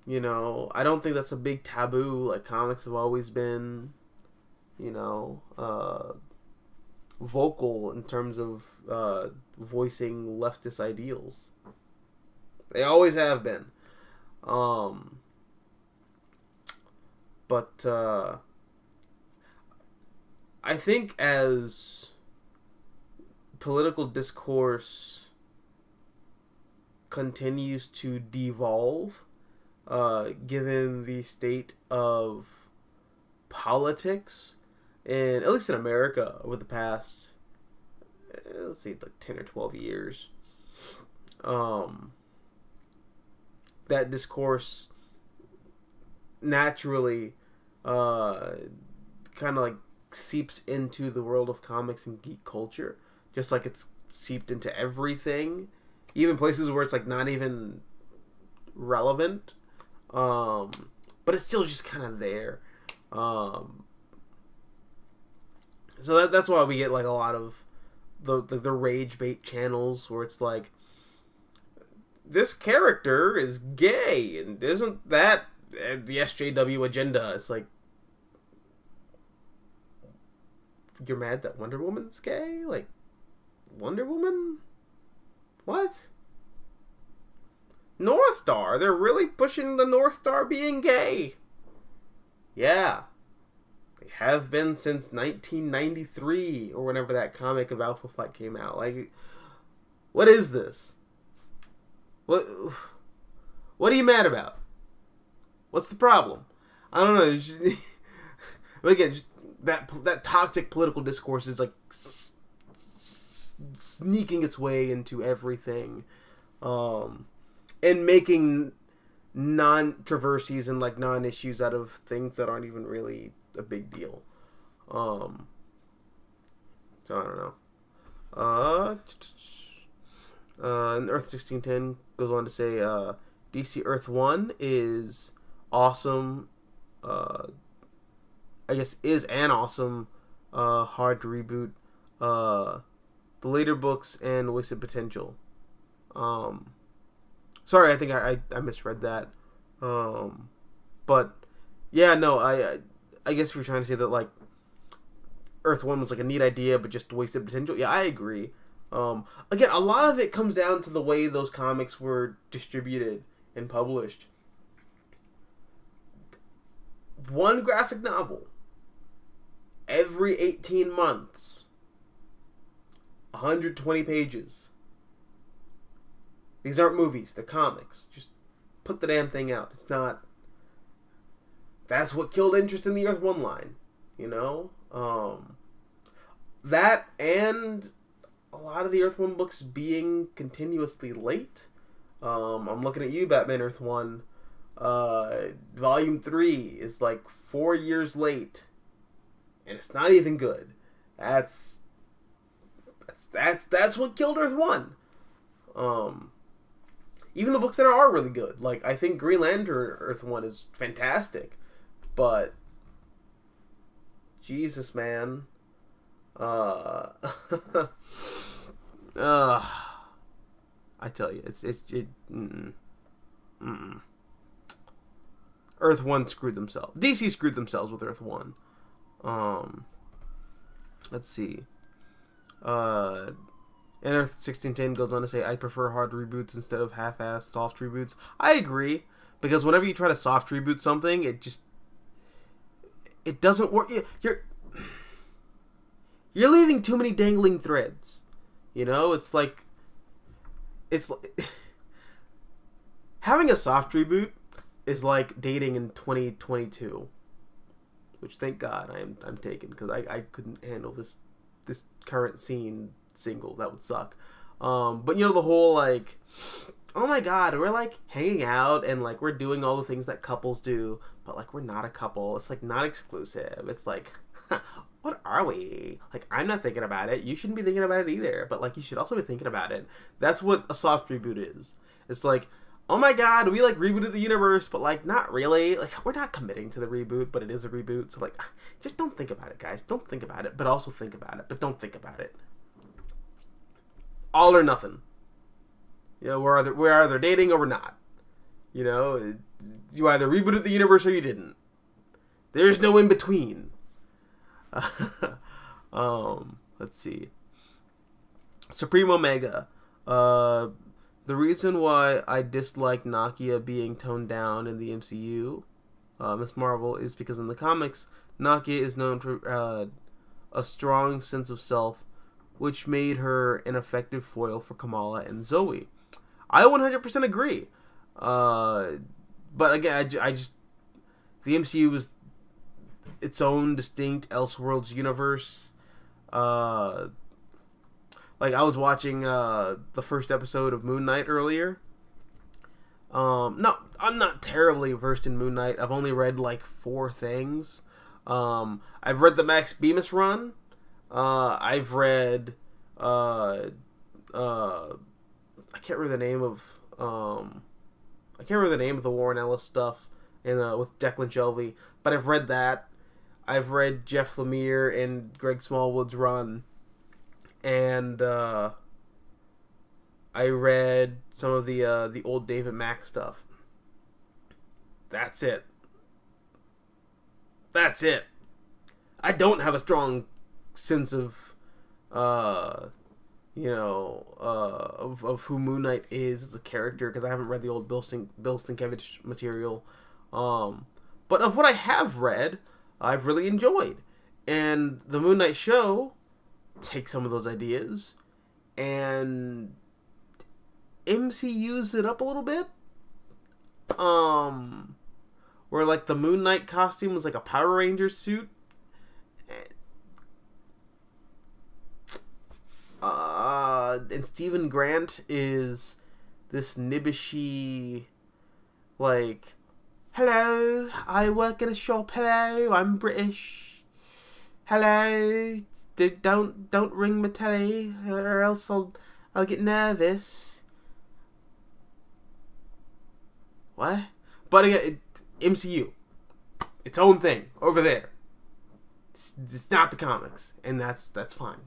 you know, I don't think that's a big taboo. Like, comics have always been, you know, vocal in terms of voicing leftist ideals. They always have been. But I think as political discourse continues to devolve, given the state of politics, and at least in America over the past, let's see, like 10 or 12 years, that discourse naturally kind of like seeps into the world of comics and geek culture, just like it's seeped into everything, even places where it's like not even relevant, but it's still just kind of there. So that's why we get like a lot of the rage bait channels where it's like, this character is gay, and isn't that the SJW agenda? It's like, you're mad that Wonder Woman's gay? Like, Wonder Woman? What? North Star? They're really pushing the North Star being gay. Yeah. They have been since 1993, or whenever that comic of Alpha Flight came out. Like, what is this? What are you mad about? What's the problem? I don't know. But again, just that toxic political discourse is like sneaking its way into everything, and making non-controversies and like non-issues out of things that aren't even really a big deal. So I don't know. And Earth 1610 goes on to say, DC Earth 1 is awesome. I guess is an awesome, hard to reboot. The later books and wasted potential. Sorry, I think I misread that. But yeah, no, I guess if we're trying to say that like Earth 1 was like a neat idea, but just wasted potential. Yeah, I agree. Again, a lot of it comes down to the way those comics were distributed and published. One graphic novel every 18 months, 120 pages. These aren't movies, they're comics. Just put the damn thing out. It's not... That's what killed interest in the Earth 1 line, you know? That and a lot of the Earth 1 books being continuously late. I'm looking at you, Batman Earth 1. Volume 3 is like 4 years late. And it's not even good. That's That's what killed Earth 1. Even the books that are really good. Like, I think Green Lantern Earth 1 is fantastic. But, Jesus, man. I tell you, Earth 1 screwed themselves. DC screwed themselves with Earth 1. Let's see. And Earth 1610 goes on to say, I prefer hard reboots instead of half-assed soft reboots. I agree, because whenever you try to soft reboot something, it doesn't work. You're leaving too many dangling threads. You know, it's like having a soft reboot is like dating in 2022, which thank God I'm taken, because I couldn't handle this current scene single. That would suck. But you know, the whole like, oh my God, we're like hanging out and like we're doing all the things that couples do, but like we're not a couple. It's like not exclusive. It's like, what are we? Like, I'm not thinking about it. You shouldn't be thinking about it either. But like, you should also be thinking about it. That's what a soft reboot is. It's like, oh my God, we like rebooted the universe, but like not really. Like, we're not committing to the reboot, but it is a reboot. So like, just don't think about it, guys. Don't think about it, but also think about it. But don't think about it. All or nothing. You know, we're either dating or we're not. You know, you either rebooted the universe or you didn't. There's no in between. Let's see. Supreme Omega. The reason why I dislike Nakia being toned down in the MCU, Miss Marvel, is because in the comics, Nakia is known for a strong sense of self, which made her an effective foil for Kamala and Zoe. I 100% agree. But again, I just... The MCU was its own distinct Elseworlds universe. Like, I was watching the first episode of Moon Knight earlier. No, I'm not terribly versed in Moon Knight. I've only read like 4 things. I've read the Max Bemis run. I've read I can't remember the name of the Warren Ellis stuff with Declan Shelby, but I've read that. I've read Jeff Lemire and Greg Smallwood's run, and I read some of the old David Mack stuff. That's it. I don't have a strong sense of of who Moon Knight is as a character, because I haven't read the old Bill Sienkiewicz material. But of what I have read, I've really enjoyed. And the Moon Knight show takes some of those ideas and MCUs it up a little bit. Where like the Moon Knight costume was like a Power Rangers suit. And Stephen Grant is this nibbishy, like, hello, I work in a shop, hello, I'm British, hello, don't ring my telly, or else I'll get nervous. What? But again, MCU, its own thing, over there. It's not the comics, and that's fine.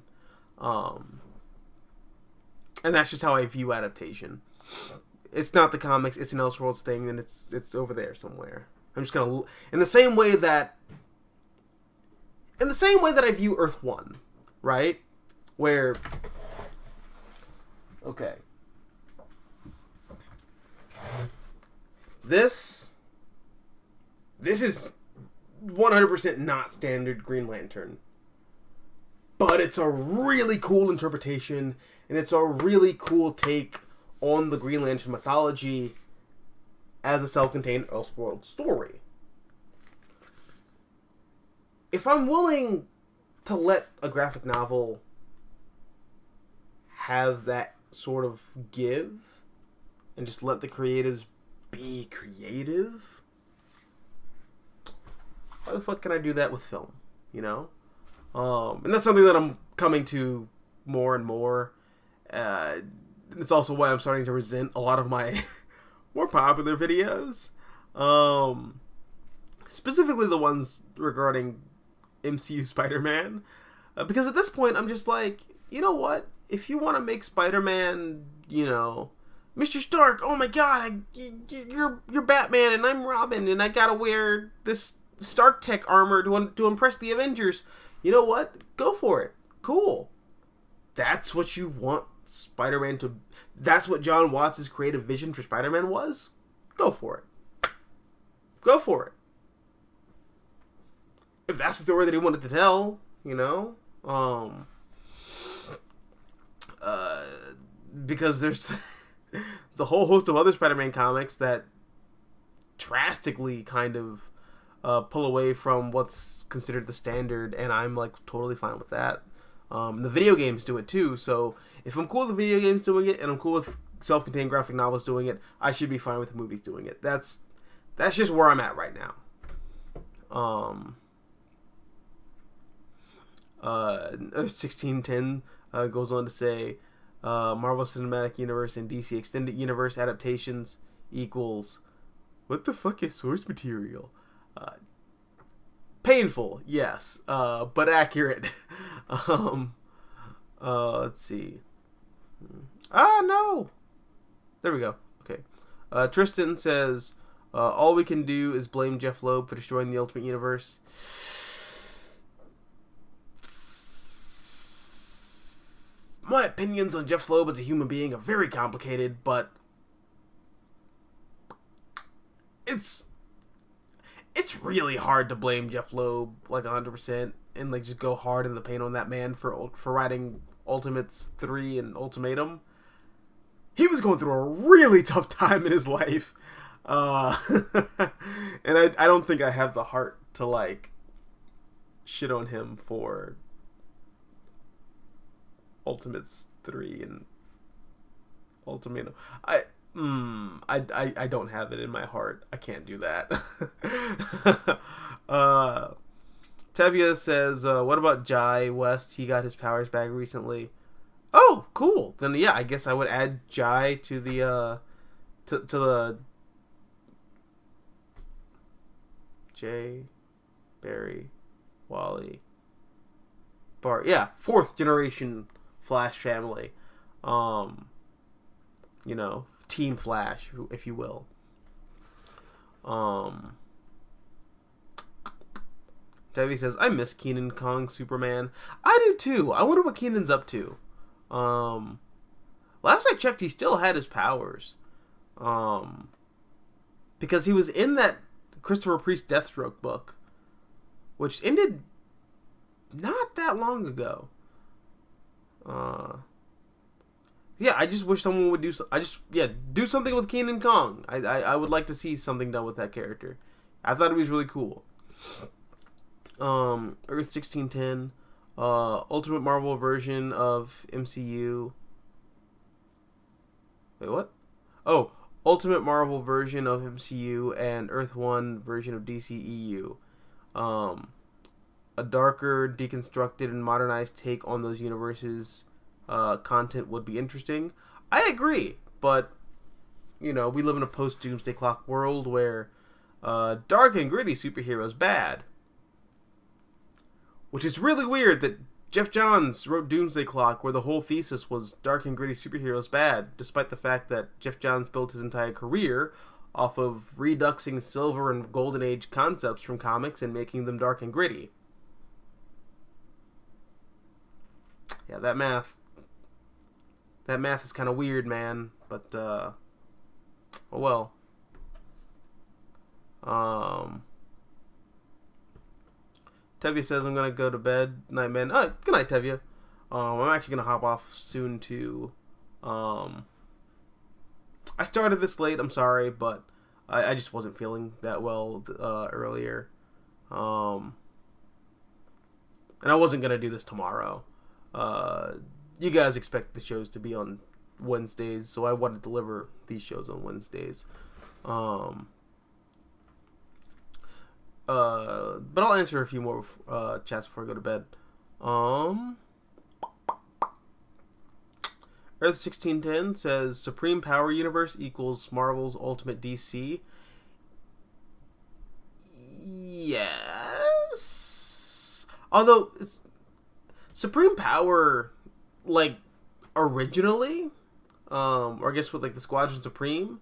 And that's just how I view adaptation. It's not the comics, it's an Elseworlds thing, and it's over there somewhere. I'm just gonna... In the same way that I view Earth 1, right? Where... Okay. This is 100% not standard Green Lantern. But it's a really cool interpretation, and it's a really cool take on the Green Lantern mythology as a self-contained Elseworld story. If I'm willing to let a graphic novel have that sort of give, and just let the creatives be creative, why the fuck can I do that with film, you know? And that's something that I'm coming to more and more. It's also why I'm starting to resent a lot of my more popular videos. Specifically the ones regarding MCU Spider-Man. Because at this point, I'm just like, you know what? If you want to make Spider-Man, you know, Mr. Stark, oh my god, you're Batman and I'm Robin and I gotta wear this Stark Tech armor to impress the Avengers. You know what? Go for it. Cool. That's what you want Spider-Man to... That's what John Watts' creative vision for Spider-Man was? Go for it. Go for it. If that's the story that he wanted to tell, you know? Because there's a whole host of other Spider-Man comics that drastically kind of pull away from what's considered the standard, and I'm like totally fine with that. The video games do it too, so if I'm cool with the video games doing it, and I'm cool with self-contained graphic novels doing it, I should be fine with the movies doing it. That's just where I'm at right now. 1610 goes on to say, Marvel Cinematic Universe and DC Extended Universe adaptations equals, what the fuck is source material? Painful, yes, but accurate. Let's see. No. There we go. Okay. Tristan says, all we can do is blame Jeff Loeb for destroying the Ultimate Universe. My opinions on Jeff Loeb as a human being are very complicated, but it's really hard to blame Jeff Loeb like 100% and like just go hard in the paint on that man for writing Ultimates 3 and Ultimatum. He was going through a really tough time in his life, and I don't think I have the heart to like shit on him for Ultimates 3 and Ultimatum. I don't have it in my heart. I can't do that. Tevia says, what about Jai West? He got his powers back recently. Oh, cool. Then yeah, I guess I would add Jai to the to the Jay, Barry, Wally, Bart. Yeah, 4th generation Flash family. You know, Team Flash, if you will. Debbie says, I miss Kenan Kong Superman. I do too. I wonder what Kenan's up to. Last I checked, he still had his powers. Because he was in that Christopher Priest Deathstroke book, which ended not that long ago. Yeah, I just wish someone would do do something with Kenan Kong. I would like to see something done with that character. I thought it was really cool. Earth 1610, Ultimate Marvel version of MCU. Wait, what? Oh, Ultimate Marvel version of MCU and Earth 1 version of DCEU. A darker, deconstructed, and modernized take on those universes. Content would be interesting. I agree, but you know, we live in a post-Doomsday Clock world where dark and gritty superheroes bad, which is really weird that Jeff Johns wrote Doomsday Clock where the whole thesis was dark and gritty superheroes bad, despite the fact that Jeff Johns built his entire career off of reduxing Silver and Golden Age concepts from comics and making them dark and gritty. Yeah, that math is kind of weird, man. But, oh well. Tevya says I'm gonna go to bed. Night, man. Oh, good night, Tevya. I'm actually gonna hop off soon too. I started this late. I'm sorry, but I just wasn't feeling that well earlier. And I wasn't gonna do this tomorrow. You guys expect the shows to be on Wednesdays, so I want to deliver these shows on Wednesdays. But I'll answer a few more chats before I go to bed. Earth 1610 says Supreme Power Universe equals Marvel's Ultimate DC. Yes. Although it's Supreme Power, like originally, or I guess with like the Squadron Supreme,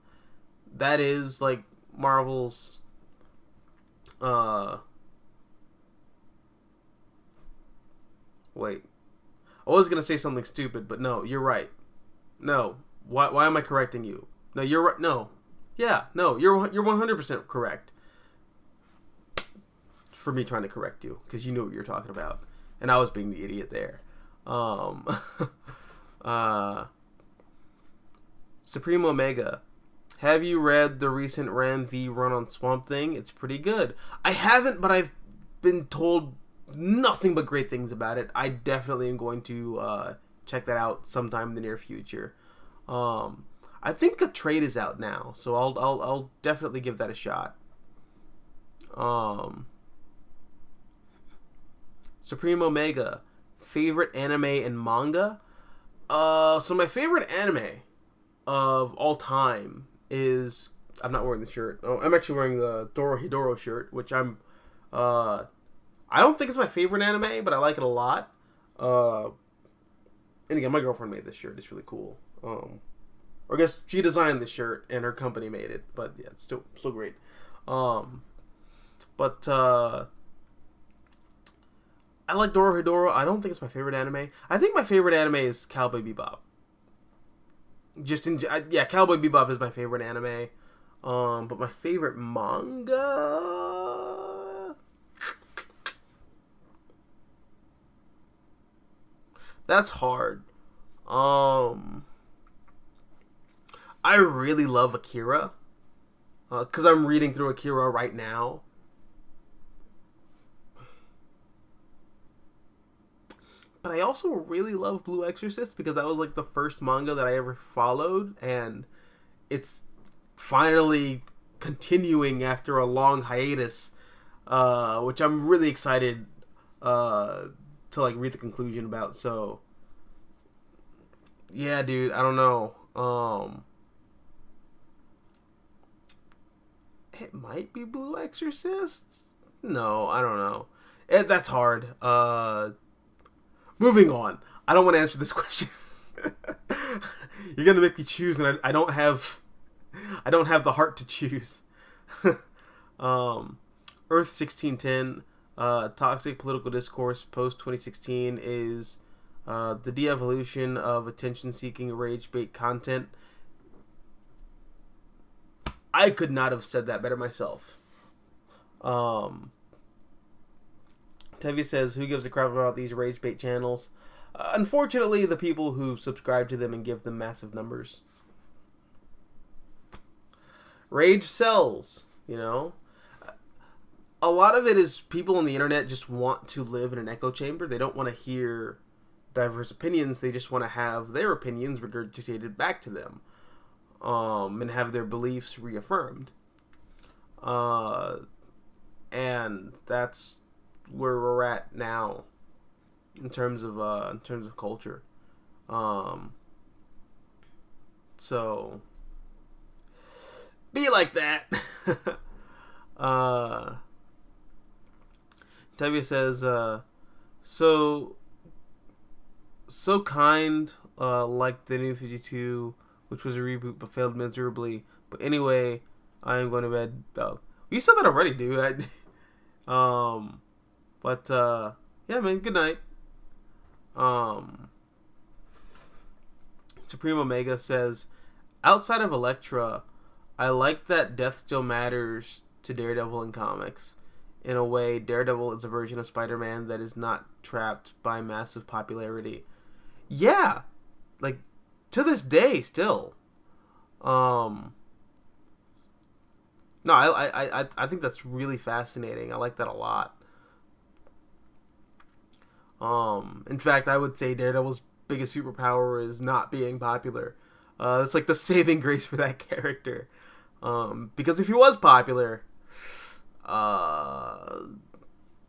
that is like Marvel's. Wait. I was gonna say something stupid, but no, you're right. No, why am I correcting you? No, you're right. No, yeah, no, you're 100% correct. For me trying to correct you, because you knew what you were talking about, and I was being the idiot there. Supreme Omega, have you read the recent Ran V run on Swamp Thing? It's pretty good. I haven't, but I've been told nothing but great things about it. I definitely am going to check that out sometime in the near future. I think a trade is out now, so I'll definitely give that a shot. Supreme Omega, favorite anime and manga? So my favorite anime of all time is, I'm not wearing the shirt. Oh, I'm actually wearing the Dorohedoro shirt, which I don't think it's my favorite anime, but I like it a lot. And again, my girlfriend made this shirt. It's really cool. Or I guess she designed the shirt and her company made it, but yeah, it's still great. But I like Dorohedoro. I don't think it's my favorite anime. I think my favorite anime is Cowboy Bebop. Cowboy Bebop is my favorite anime. But my favorite manga, that's hard. I really love Akira, because I'm reading through Akira right now. But I also really love Blue Exorcist, because that was like the first manga that I ever followed, and it's finally continuing after a long hiatus, which I'm really excited to like read the conclusion about. So yeah, dude, I don't know. It might be Blue Exorcist. No, I don't know. That's hard. Moving on. I don't want to answer this question. You're gonna make me choose, and I don't have the heart to choose. Earth 1610, toxic political discourse post 2016 is the de-evolution of attention-seeking rage bait content. I could not have said that better myself. Tevi says, who gives a crap about these rage bait channels? Unfortunately, the people who subscribe to them and give them massive numbers. Rage sells, you know? A lot of it is people on the internet just want to live in an echo chamber. They don't want to hear diverse opinions. They just want to have their opinions regurgitated back to them. And have their beliefs reaffirmed. And that's where we're at now in terms of culture. So be like that. Tevia says, so kind, like the New 52, which was a reboot but failed miserably. But anyway, I am going to bed. Oh, you said that already, dude. Yeah, man, good night. Supreme Omega says, outside of Elektra, I like that death still matters to Daredevil in comics. In a way, Daredevil is a version of Spider-Man that is not trapped by massive popularity. Yeah, like, to this day, still. No, I think that's really fascinating. I like that a lot. In fact, I would say Daredevil's biggest superpower is not being popular. That's like the saving grace for that character. Because if he was popular,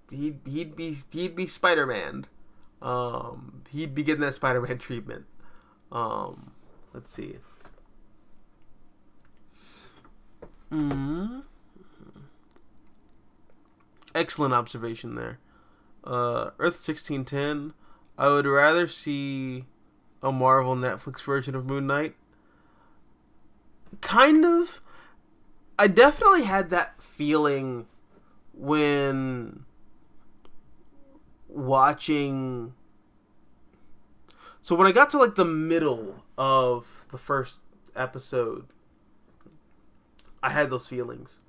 he'd be Spider-Man. He'd be getting that Spider-Man treatment. Let's see. Mm-hmm. Excellent observation there. Earth 1610. I would rather see a Marvel Netflix version of Moon Knight. Kind of. I definitely had that feeling when watching. So when I got to like the middle of the first episode, I had those feelings.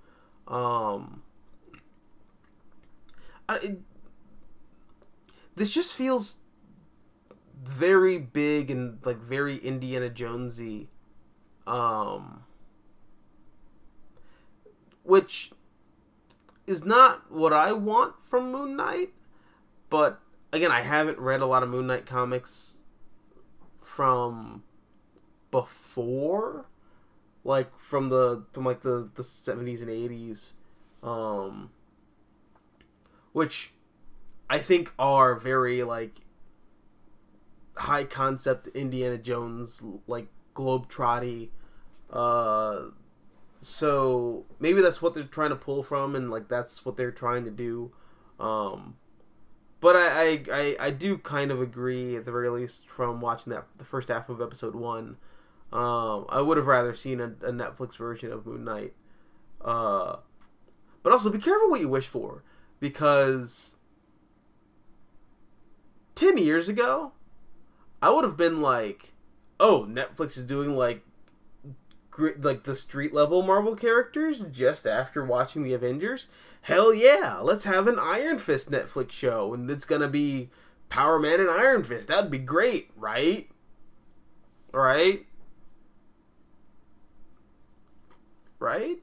This just feels very big and like very Indiana Jonesy, which is not what I want from Moon Knight. But again, I haven't read a lot of Moon Knight comics from before, like from the 70s and 80s, which I think are very like high concept Indiana Jones, like globetrotty. So maybe that's what they're trying to pull from, and like that's what they're trying to do. But I do kind of agree, at the very least, from watching the first half of episode 1. I would have rather seen a Netflix version of Moon Knight. But also, be careful what you wish for, because 10 years ago, I would have been like, oh, Netflix is doing like the street level Marvel characters just after watching the Avengers. Hell yeah, let's have an Iron Fist Netflix show, and it's gonna be Power Man and Iron Fist. That'd be great, right? Right? Right?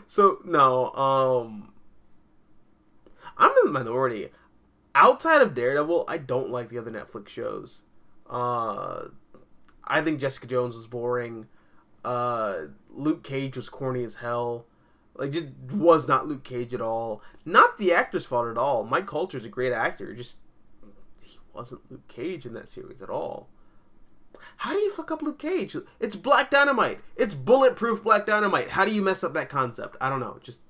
So no, I'm in the minority. Outside of Daredevil, I don't like the other Netflix shows. I think Jessica Jones was boring. Luke Cage was corny as hell. Like, just was not Luke Cage at all. Not the actor's fault at all. Mike Coulter's a great actor. Just, he wasn't Luke Cage in that series at all. How do you fuck up Luke Cage? It's Black Dynamite. It's bulletproof Black Dynamite. How do you mess up that concept? I don't know. Just,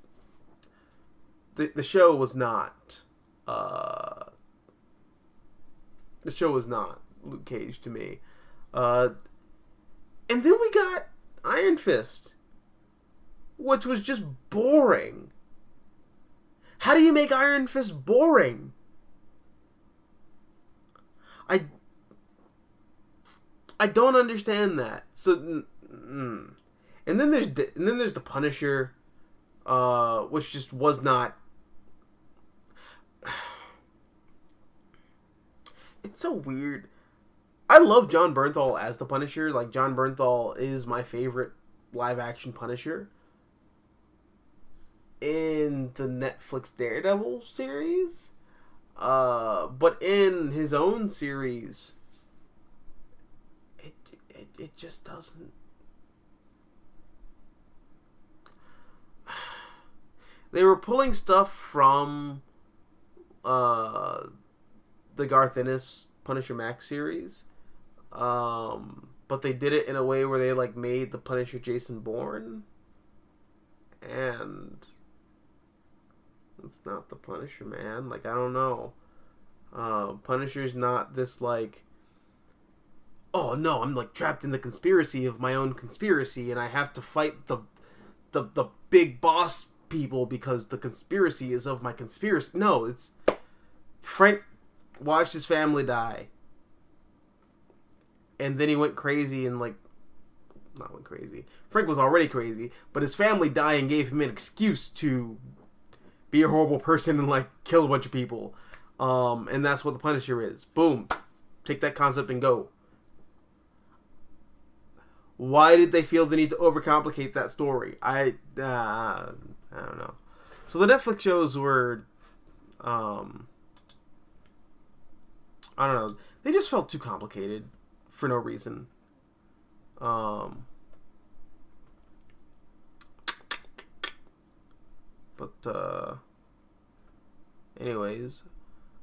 the show was not, the show was not Luke Cage to me. And then we got Iron Fist, which was just boring. How do you make Iron Fist boring? I don't understand that. So, and then there's the Punisher, which just was not. It's so weird. I love John Bernthal as the Punisher. Like, John Bernthal is my favorite live-action Punisher in the Netflix Daredevil series. But in his own series, it just doesn't. They were pulling stuff from the Garth Ennis Punisher Max series. But they did it in a way where they like made the Punisher Jason Bourne, and it's not the Punisher, man. Like, I don't know. Punisher's not this like, oh no, I'm like trapped in the conspiracy of my own conspiracy, and I have to fight the big boss people because the conspiracy is of my conspiracy. No, it's Frank watched his family die. And then he went crazy and like, not went crazy. Frank was already crazy, but his family dying gave him an excuse to be a horrible person and like kill a bunch of people. And that's what the Punisher is. Boom. Take that concept and go. Why did they feel the need to overcomplicate that story? I don't know. So the Netflix shows were, I don't know. They just felt too complicated. For no reason. But anyways,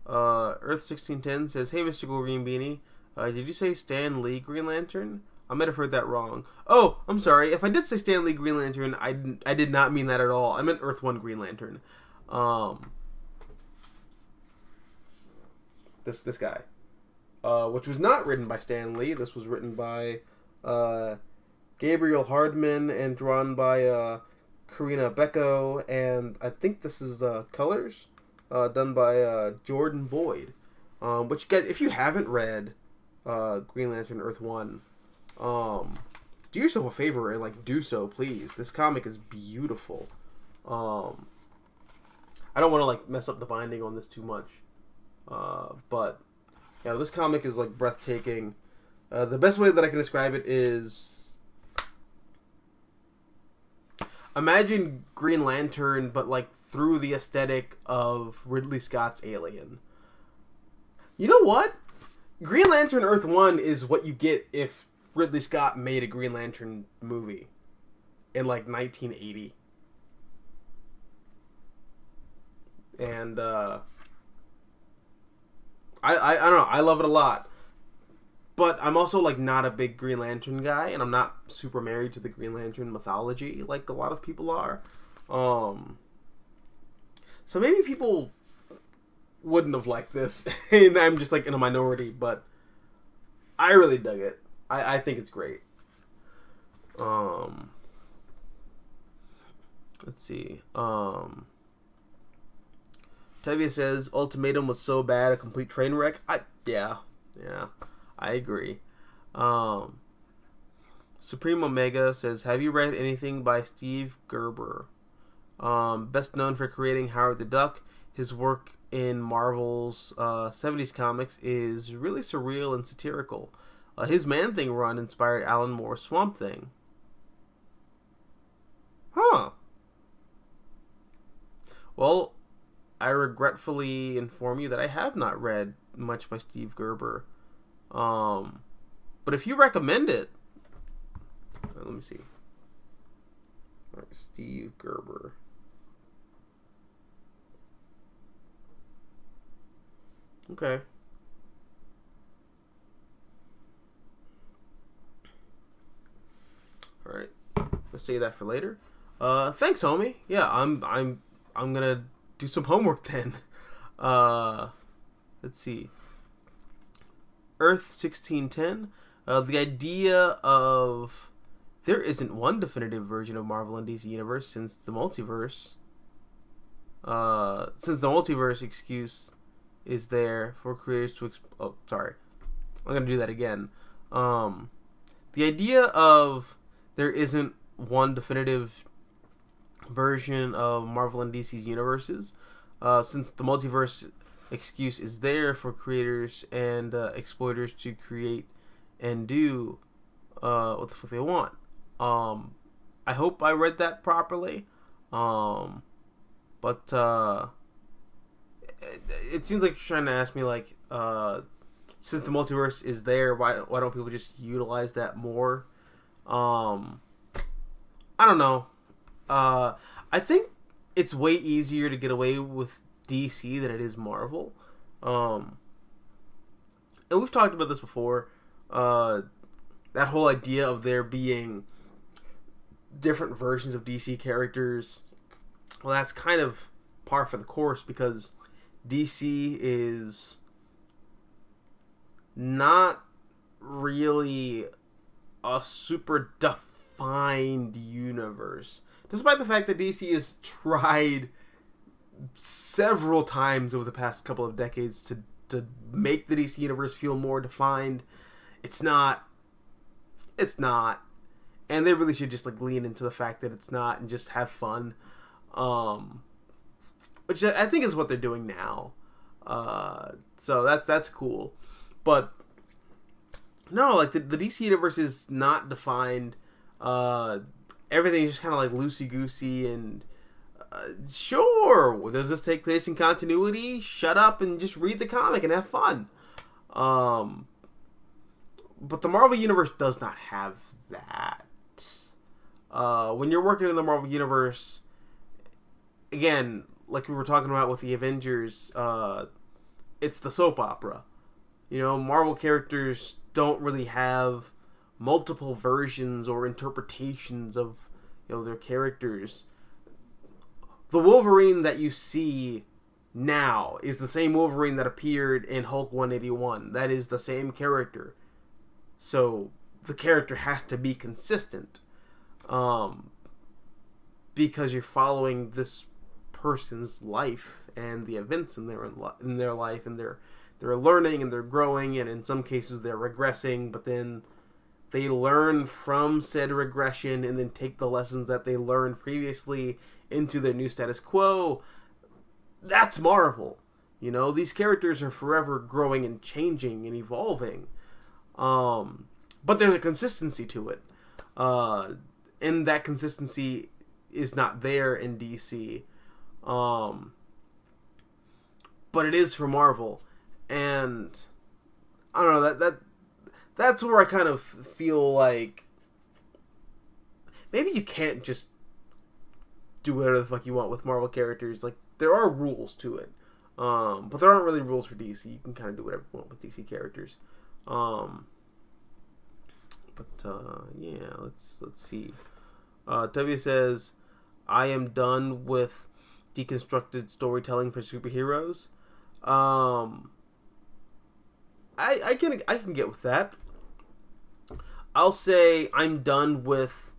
Earth 1610 says, "Hey, Mystical Green Beanie, did you say Stan Lee Green Lantern? I might have heard that wrong. Oh, I'm sorry. If I did say Stan Lee Green Lantern, I did not mean that at all. I meant Earth 1 Green Lantern. This guy, which was not written by Stan Lee. This was written by Gabriel Hardman and drawn by Karina Becco, and I think this is colors done by Jordan Boyd. Which, guys, if you haven't read Green Lantern Earth 1, do yourself a favor and do so, please. This comic is beautiful. I don't want to mess up the binding on this too much, but yeah, this comic is breathtaking. The best way that I can describe it is, imagine Green Lantern, but through the aesthetic of Ridley Scott's Alien. You know what? Green Lantern Earth 1 is what you get if Ridley Scott made a Green Lantern movie in 1980. And I don't know, I love it a lot. But I'm also not a big Green Lantern guy, and I'm not super married to the Green Lantern mythology like a lot of people are. So maybe people wouldn't have liked this, and I'm just in a minority, but I really dug it. I think it's great. Let's see. Tevia says Ultimatum was so bad, a complete train wreck. Yeah, I agree. Supreme Omega says, have you read anything by Steve Gerber? Best known for creating Howard the Duck, his work in Marvel's 70s comics is really surreal and satirical. His Man-Thing run inspired Alan Moore's Swamp Thing. Huh. Well, I regretfully inform you that I have not read much by Steve Gerber. But if you recommend it... let me see. All right, Steve Gerber. Okay. All right. Let's save that for later. Thanks, homie. Yeah, I'm gonna do some homework then. Let's see. Earth 1610. The idea of there isn't one definitive version of Marvel and DC Universe since the multiverse. Excuse is there for creators to I'm gonna do that again. The idea of there isn't one definitive version of Marvel and DC's universes, since the multiverse excuse is there for creators and exploiters to create and do what the fuck they want. I hope I read that properly, but it seems like you're trying to ask me since the multiverse is there, why don't people just utilize that more? I don't know. I think it's way easier to get away with DC than it is Marvel. And we've talked about this before. That whole idea of there being different versions of DC characters. Well, that's kind of par for the course because DC is not really a super defined universe. Despite the fact that DC has tried several times over the past couple of decades to make the DC universe feel more defined, it's not. And they really should just lean into the fact that it's not and just have fun. Which I think is what they're doing now. So that's cool. But no, the DC universe is not defined. Everything's just kind of loosey-goosey and sure, does this take place in continuity? Shut up and just read the comic and have fun. But the Marvel Universe does not have that. When you're working in the Marvel Universe, again, like we were talking about with the Avengers, it's the soap opera. You know, Marvel characters don't really have multiple versions or interpretations of, you know, their characters. The Wolverine that you see now is the same Wolverine that appeared in Hulk 181. That is the same character. So the character has to be consistent. Because you're following this person's life and the events in their life, and they're learning and they're growing, and in some cases they're regressing, but then they learn from said regression and then take the lessons that they learned previously into their new status quo. That's Marvel. You know, these characters are forever growing and changing and evolving. But there's a consistency to it. And that consistency is not there in DC. But it is for Marvel. And I don't know, that's where I kind of feel like maybe you can't just do whatever the fuck you want with Marvel characters. Like, there are rules to it. But there aren't really rules for DC. You can kind of do whatever you want with DC characters. Yeah, let's see. W says, I am done with deconstructed storytelling for superheroes. I can get with that. I'll say I'm done with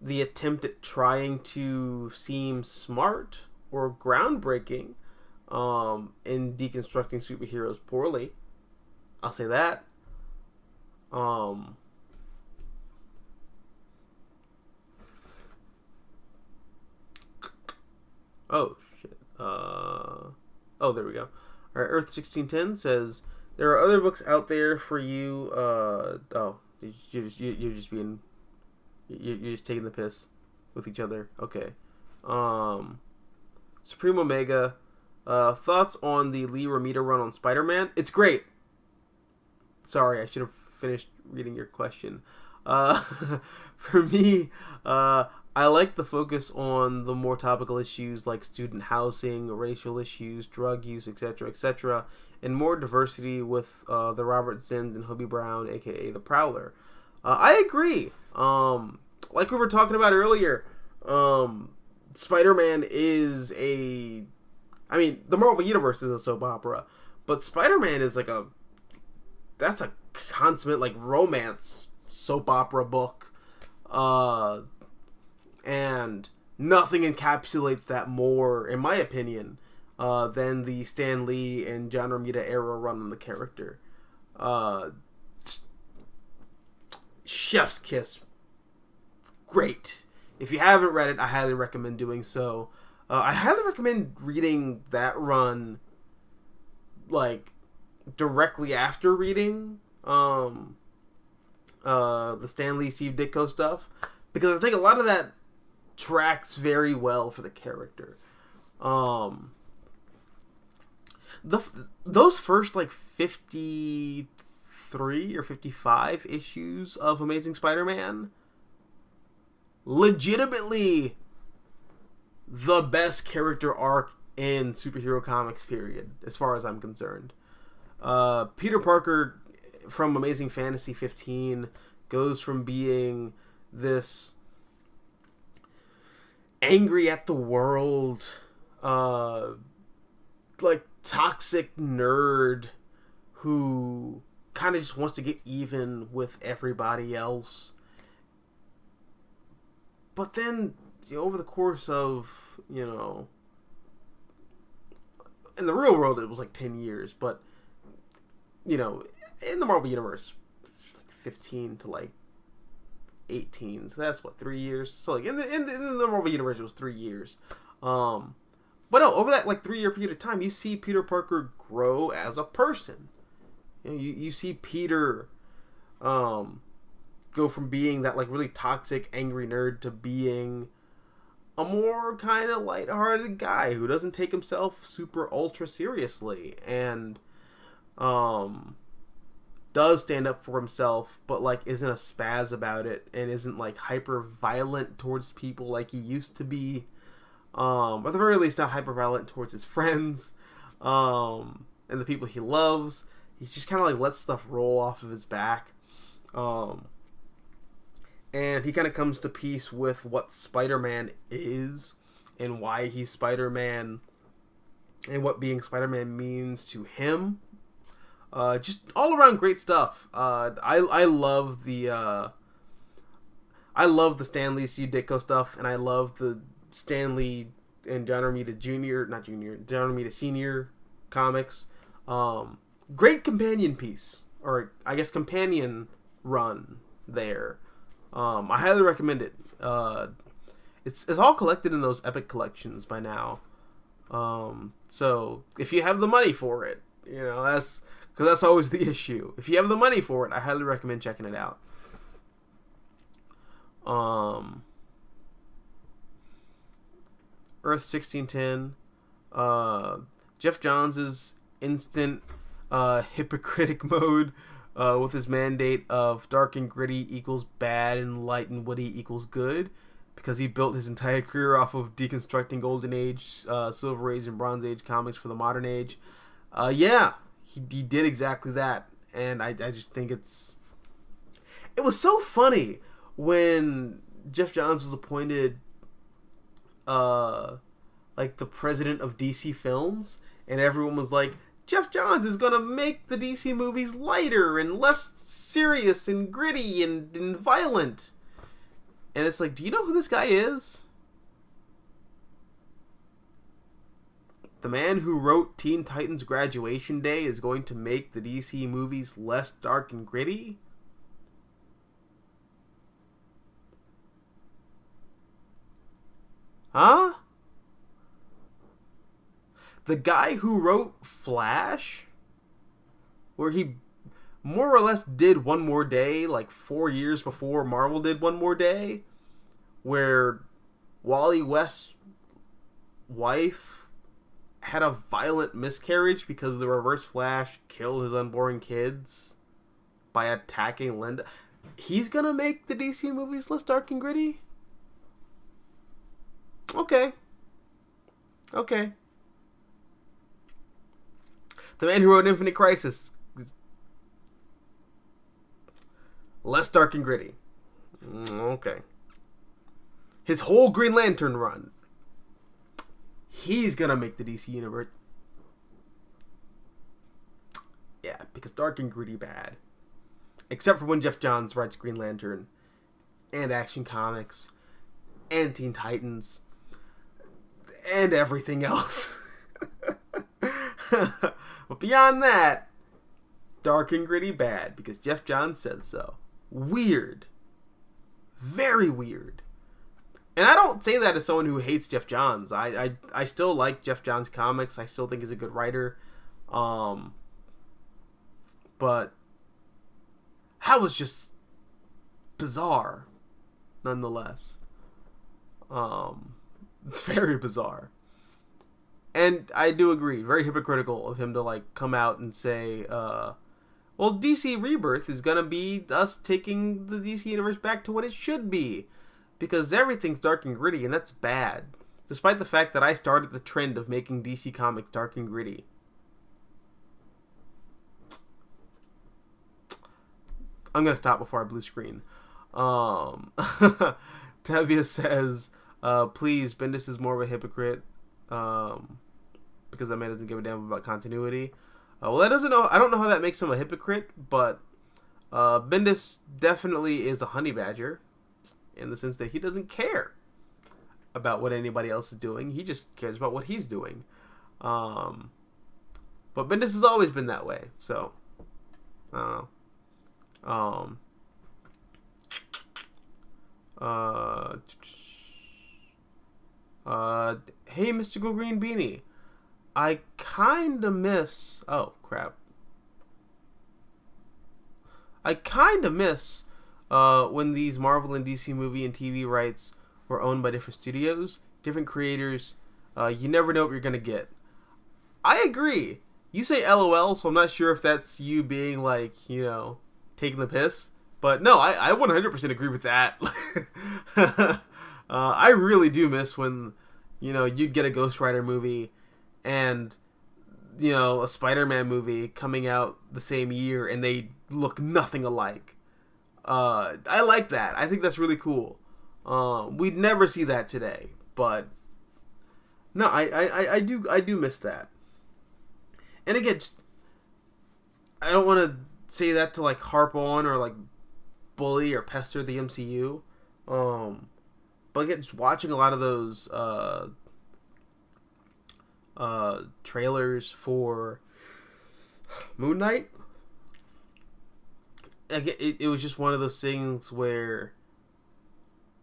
the attempt at trying to seem smart or groundbreaking in deconstructing superheroes poorly. I'll say that. Oh shit. There we go. All right, Earth 1610 says there are other books out there for you. You're just being, you're just taking the piss with each other. Okay. Supreme Omega. Thoughts on the Lee Romita run on Spider-Man? It's great. Sorry, I should have finished reading your question. For me, I like the focus on the more topical issues like student housing, racial issues, drug use, etc., and more diversity with the Robert Zinn and Hobie Brown, aka the Prowler. I agree. Like we were talking about earlier, Spider-Man is the Marvel Universe is a soap opera, but Spider-Man is that's a consummate romance soap opera book. And nothing encapsulates that more, in my opinion, than the Stan Lee and John Romita era run on the character. Chef's kiss. Great. If you haven't read it, I highly recommend doing so. I highly recommend reading that run, directly after reading the Stan Lee, Steve Ditko stuff, because I think a lot of that tracks very well for the character. Those first 53 or 55 issues of Amazing Spider-Man, legitimately the best character arc in superhero comics, period, as far as I'm concerned. Peter Parker from Amazing Fantasy 15 goes from being this angry at the world, toxic nerd who kind of just wants to get even with everybody else. But then, over the course of, in the real world it was 10 years, but, in the Marvel Universe, 15 to 18, so that's 3 years. So in the Marvel Universe it was 3 years. But no, over that 3-year period of time, you see Peter Parker grow as a person. You see Peter go from being that really toxic, angry nerd to being a more kind of lighthearted guy who doesn't take himself super ultra seriously and does stand up for himself, but isn't a spaz about it and isn't hyper violent towards people like he used to be. At the very least, not hyper violent towards his friends. And and the people he loves. He just kind of like lets stuff roll off of his back. And he kind of comes to peace with what Spider-Man is and why he's Spider-Man and what being Spider-Man means to him. Just all around great stuff. I love the Stan Lee Steve Ditko stuff, and I love the Stan Lee and John Romita John Romita Sr. comics. Great companion piece, or I guess companion run there. I highly recommend it. It's all collected in those Epic collections by now. So if you have the money for it, that's always the issue. If you have the money for it, I highly recommend checking it out. Earth 1610. Jeff Johns' instant hypocritic mode with his mandate of dark and gritty equals bad and light and witty equals good, because he built his entire career off of deconstructing Golden Age, Silver Age, and Bronze Age comics for the modern age. He did exactly that, and I just think it was so funny when Jeff Johns was appointed like the president of DC Films, and everyone was like, Jeff Johns is gonna make the DC movies lighter and less serious and gritty and violent. And it's like, do you know who this guy is? The man who wrote Teen Titans Graduation Day is going to make the DC movies less dark and gritty? Huh? The guy who wrote Flash, where he more or less did One More Day like 4 years before Marvel did One More Day, where Wally West's wife had a violent miscarriage because the Reverse Flash killed his unborn kids by attacking Linda. He's gonna make the DC movies less dark and gritty? Okay. The man who wrote Infinite Crisis is less dark and gritty. Okay. His whole Green Lantern run, he's gonna make the DC universe. Yeah, because dark and gritty bad. Except for when Jeff Johns writes Green Lantern and Action Comics and Teen Titans and everything else. But beyond that, dark and gritty bad, because Jeff Johns said so. Weird. Very weird. And I don't say that as someone who hates Jeff Johns. I still like Jeff Johns comics. I still think he's a good writer. But that was just bizarre, nonetheless. It's very bizarre. And I do agree, very hypocritical of him to like come out and say, well, DC Rebirth is going to be us taking the DC universe back to what it should be, because everything's dark and gritty, and that's bad, despite the fact that I started the trend of making DC Comics dark and gritty. I'm going to stop before I blue screen. Tevia says, please, Bendis is more of a hypocrite. Because that man doesn't give a damn about continuity. Well, I don't know how that makes him a hypocrite, but Bendis definitely is a honey badger in the sense that he doesn't care about what anybody else is doing. He just cares about what he's doing. But Bendis has always been that way, so I don't know. Hey, Mystical Green Beanie. I kinda miss... Oh, crap. I kinda miss when these Marvel and DC movie and TV rights were owned by different studios, different creators. You never know what you're gonna get. I agree. You say LOL, so I'm not sure if that's you being like, taking the piss. But no, I 100% agree with that. I really do miss when, you'd get a Ghost Rider movie and a Spider-Man movie coming out the same year and they look nothing alike. I like that. I think that's really cool. We'd never see that today, but no, I do miss that. And again, I don't want to say that to like harp on or like bully or pester the MCU. But again, just watching a lot of those trailers for Moon Knight, again, it was just one of those things where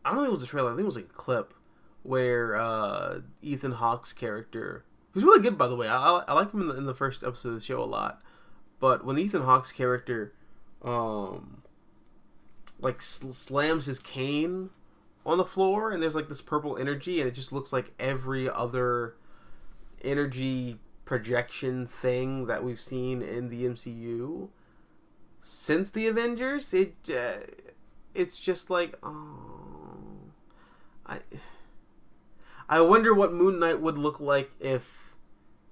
I don't think it was a trailer. I think it was like a clip where Ethan Hawke's character, who's really good by the way, I like him in the first episode of the show a lot. But when Ethan Hawke's character like slams his cane on the floor and there's like this purple energy and it just looks like every other energy projection thing that we've seen in the MCU since the Avengers, it's just like, I wonder what Moon Knight would look like if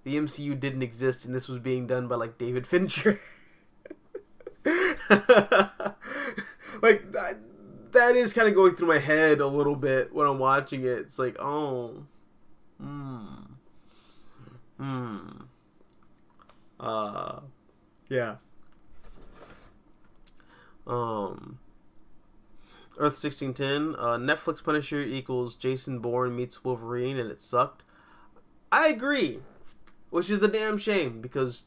the MCU didn't exist and this was being done by like David Fincher. Like that is kind of going through my head a little bit when I'm watching it. It's like, yeah. Earth 1610, Netflix Punisher equals Jason Bourne meets Wolverine and it sucked. I agree, which is a damn shame because,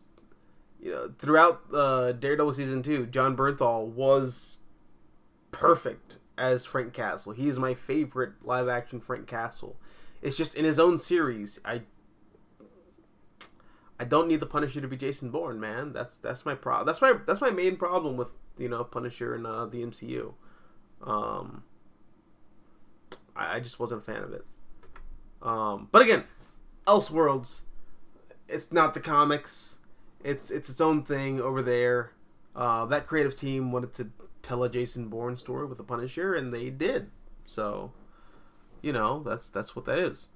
throughout Daredevil Season 2, Jon Bernthal was perfect as Frank Castle. He is my favorite live-action Frank Castle. It's just in his own series, I don't need the Punisher to be Jason Bourne, man. That's my problem. That's my main problem with Punisher and the MCU. I just wasn't a fan of it. But again, Elseworlds, it's not the comics. It's its own thing over there. That creative team wanted to tell a Jason Bourne story with the Punisher, and they did. So, that's what that is.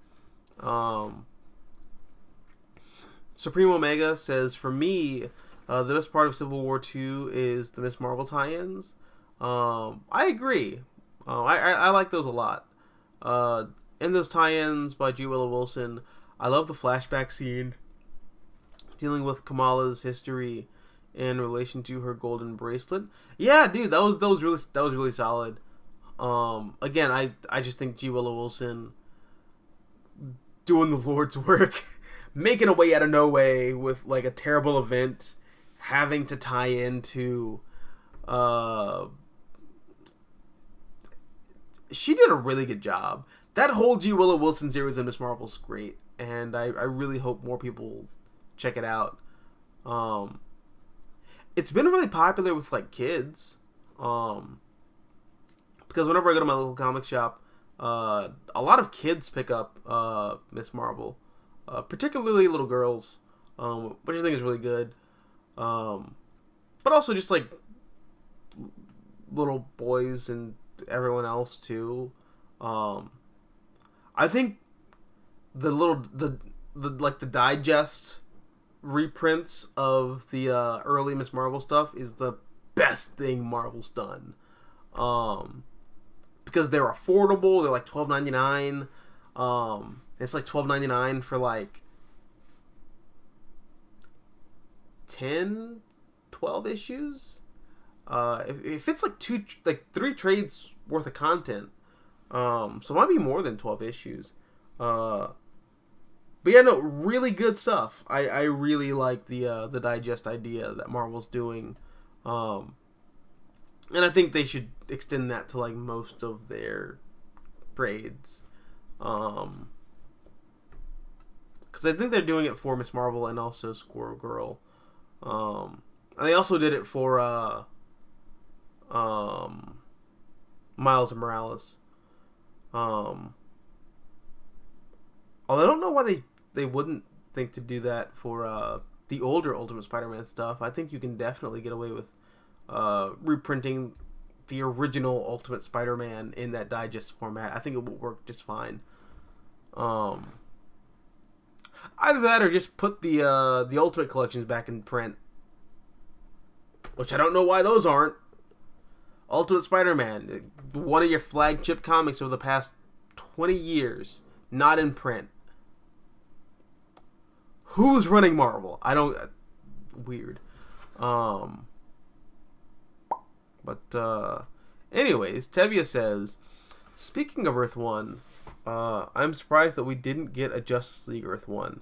Supreme Omega says, for me, the best part of Civil War 2 is the Miss Marvel tie-ins. I agree. I like those a lot. In those tie-ins by G. Willow Wilson, I love the flashback scene dealing with Kamala's history in relation to her golden bracelet. Yeah, dude, that was really solid. Again, I just think G. Willow Wilson doing the Lord's work, making a way out of no way with like a terrible event, having to tie into she did a really good job. That whole G. Willow Wilson series in Miss Marvel's great, and I really hope more people check it out. It's been really popular with like kids, because whenever I go to my local comic shop, a lot of kids pick up Miss Marvel, particularly little girls, which I think is really good. But also just like little boys and everyone else too. I think the digest reprints of the early Miss Marvel stuff is the best thing Marvel's done. Because they're affordable. They're like $12.99. It's like $12.99 for like 10, 12 issues. If it's like 3 trades worth of content, so it might be more than 12 issues. But yeah, no, really good stuff. I really like the digest idea that Marvel's doing, and I think they should extend that to like most of their trades, because I think they're doing it for Miss Marvel and also Squirrel Girl, and they also did it for Miles Morales. Although I don't know why they wouldn't think to do that for the older Ultimate Spider-Man stuff. I think you can definitely get away with reprinting the original Ultimate Spider-Man in that digest format. I think it will work just fine. Either that or just put the Ultimate collections back in print. Which I don't know why those aren't. Ultimate Spider-Man, one of your flagship comics over the past 20 years, not in print. Who's running Marvel? I don't... Weird. Anyways, Tevia says, speaking of Earth 1, I'm surprised that we didn't get a Justice League Earth 1.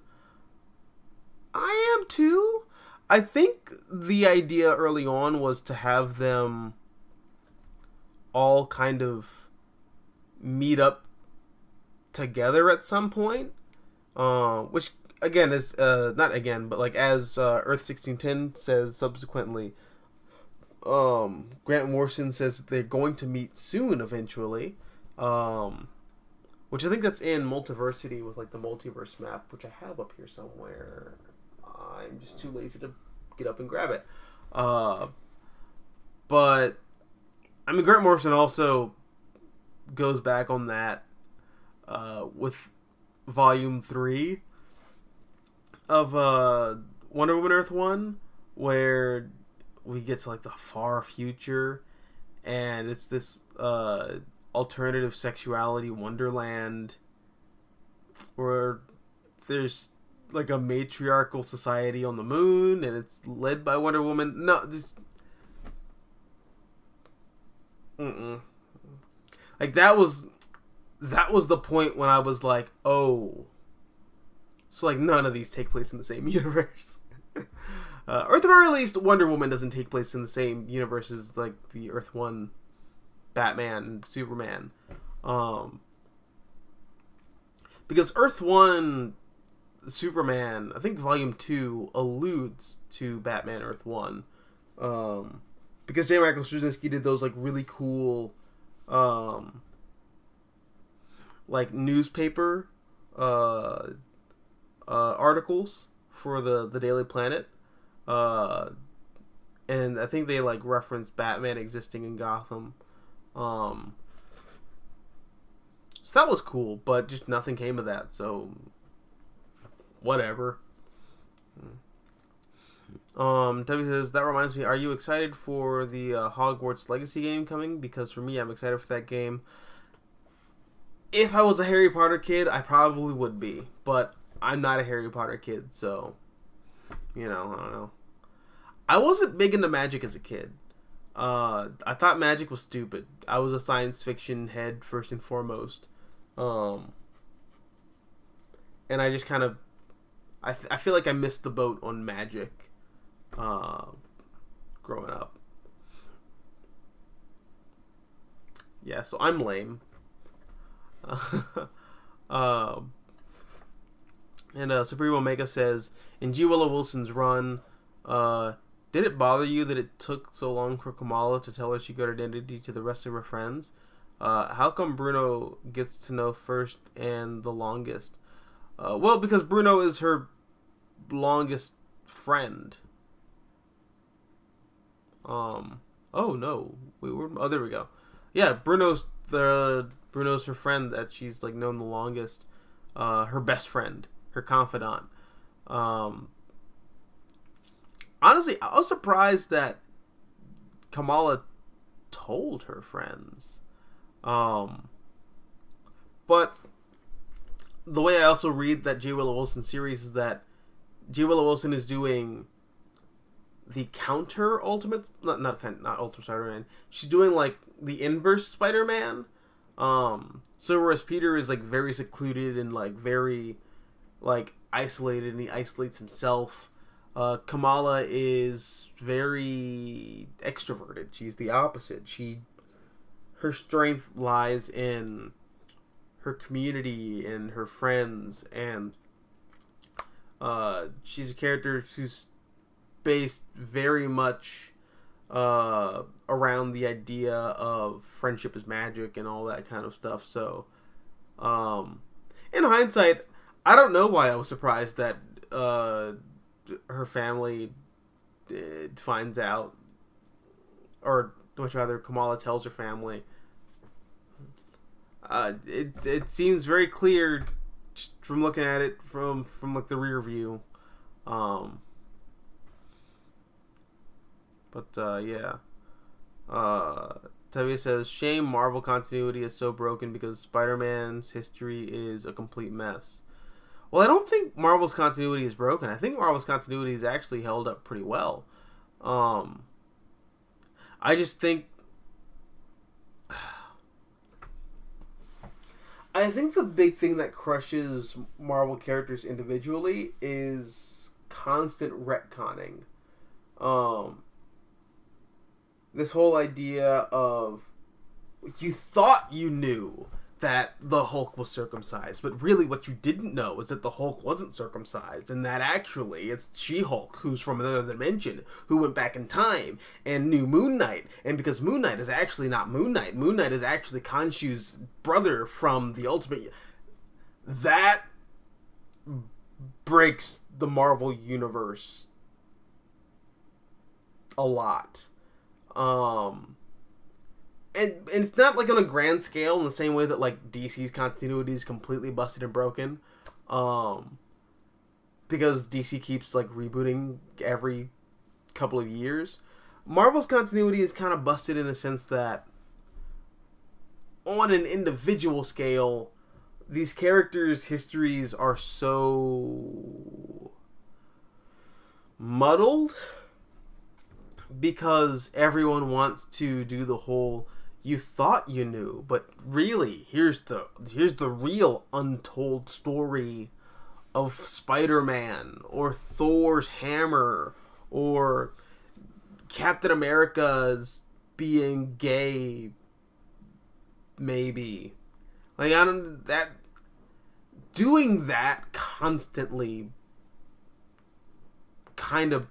I am too. I think the idea early on was to have them all kind of meet up together at some point, which again is not again, but like as Earth 1610 says subsequently, Grant Morrison says that they're going to meet soon eventually, which I think that's in Multiversity with like the multiverse map, which I have up here somewhere. I'm just too lazy to get up and grab it. But I mean, Grant Morrison also goes back on that with Volume 3 of Wonder Woman Earth 1, where we get to like the far future, and it's this alternative sexuality wonderland where there's like a matriarchal society on the moon, and it's led by Wonder Woman. No, just... Like, that was the point when I was like, oh. So, like, none of these take place in the same universe. Or at the very least, Wonder Woman doesn't take place in the same universe as, like, the Earth 1 Batman and Superman. Because Earth 1... Superman, I think Volume 2 alludes to Batman Earth 1. Because J. Michael Straczynski did those like really cool like newspaper articles for the Daily Planet. And I think they like reference Batman existing in Gotham. So that was cool, but just nothing came of that, so whatever. Debbie says, that reminds me, are you excited for the Hogwarts Legacy game coming? Because for me, I'm excited for that game. If I was a Harry Potter kid, I probably would be. But I'm not a Harry Potter kid, so... You know, I don't know. I wasn't big into magic as a kid. I thought magic was stupid. I was a science fiction head, first and foremost. And I just kind of... I feel like I missed the boat on magic growing up. Yeah, so I'm lame. And Supreme Omega says, in G. Willow Wilson's run, did it bother you that it took so long for Kamala to tell her secret identity to the rest of her friends? How come Bruno gets to know first and the longest? Well, because Bruno is her longest friend. Oh no, oh, there we go. Yeah, Bruno's her friend that she's like known the longest. Her best friend, her confidant. Honestly, I was surprised that Kamala told her friends. But the way I also read that J. Willow Wilson series is that J. Willow Wilson is doing the counter Ultimate, not Ultimate Spider-Man. She's doing like the inverse Spider-Man. So whereas Peter is like very secluded and like very like isolated, and he isolates himself, Kamala is very extroverted. She's the opposite. Her strength lies in her community and her friends, and she's a character who's based very much around the idea of friendship is magic and all that kind of stuff. So, in hindsight, I don't know why I was surprised that her family finds out, or much rather, Kamala tells her family. It seems very clear from looking at it from like the rear view. Yeah. Tevye says, shame Marvel continuity is so broken because Spider-Man's history is a complete mess. Well, I don't think Marvel's continuity is broken. I think Marvel's continuity is actually held up pretty well. I just think... I think the big thing that crushes Marvel characters individually is constant retconning. This whole idea of you thought you knew that the Hulk was circumcised, but really what you didn't know is that the Hulk wasn't circumcised, and that actually it's She-Hulk, who's from another dimension, who went back in time and knew Moon Knight, and because Moon Knight is actually not Moon Knight is actually Khonshu's brother from the Ultimate... That breaks the Marvel Universe a lot. And it's not like on a grand scale in the same way that like DC's continuity is completely busted and broken, because DC keeps like rebooting every couple of years. Marvel's continuity is kind of busted in a sense that on an individual scale, these characters' histories are so muddled because everyone wants to do the whole you thought you knew, but really here's the real untold story of Spider-Man or Thor's hammer or Captain America's being gay, maybe. Like, I don't... That... Doing that constantly kind of...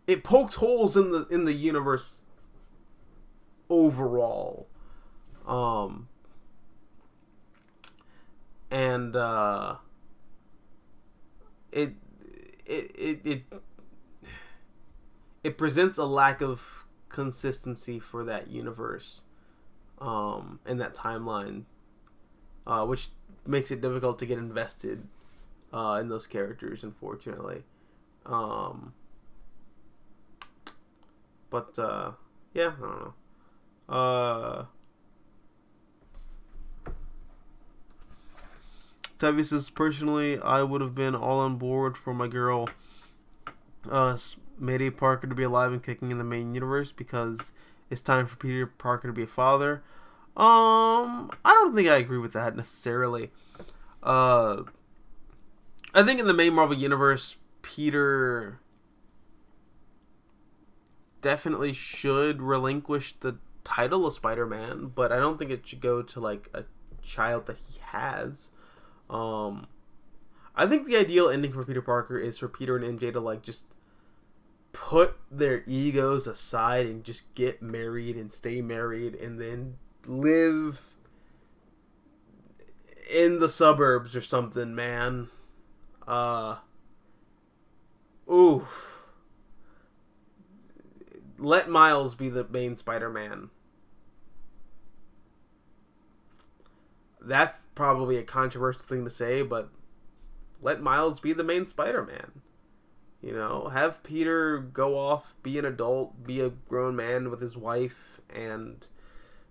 It pokes holes in the universe overall. It presents a lack of consistency for that universe, and that timeline, which makes it difficult to get invested in those characters, unfortunately. Yeah, I don't know. Tevye says, personally, I would have been all on board for my girl Mayday Parker to be alive and kicking in the main universe because it's time for Peter Parker to be a father. I don't think I agree with that necessarily. I think in the main Marvel universe, Peter definitely should relinquish the title of Spider-Man, but I don't think it should go to like a child that he has. I think the ideal ending for Peter Parker is for Peter and MJ to like just put their egos aside and just get married and stay married and then live in the suburbs or something, man. Oof. Let Miles be the main Spider-Man. That's probably a controversial thing to say, but let Miles be the main Spider-Man. You know, have Peter go off, be an adult, be a grown man with his wife, and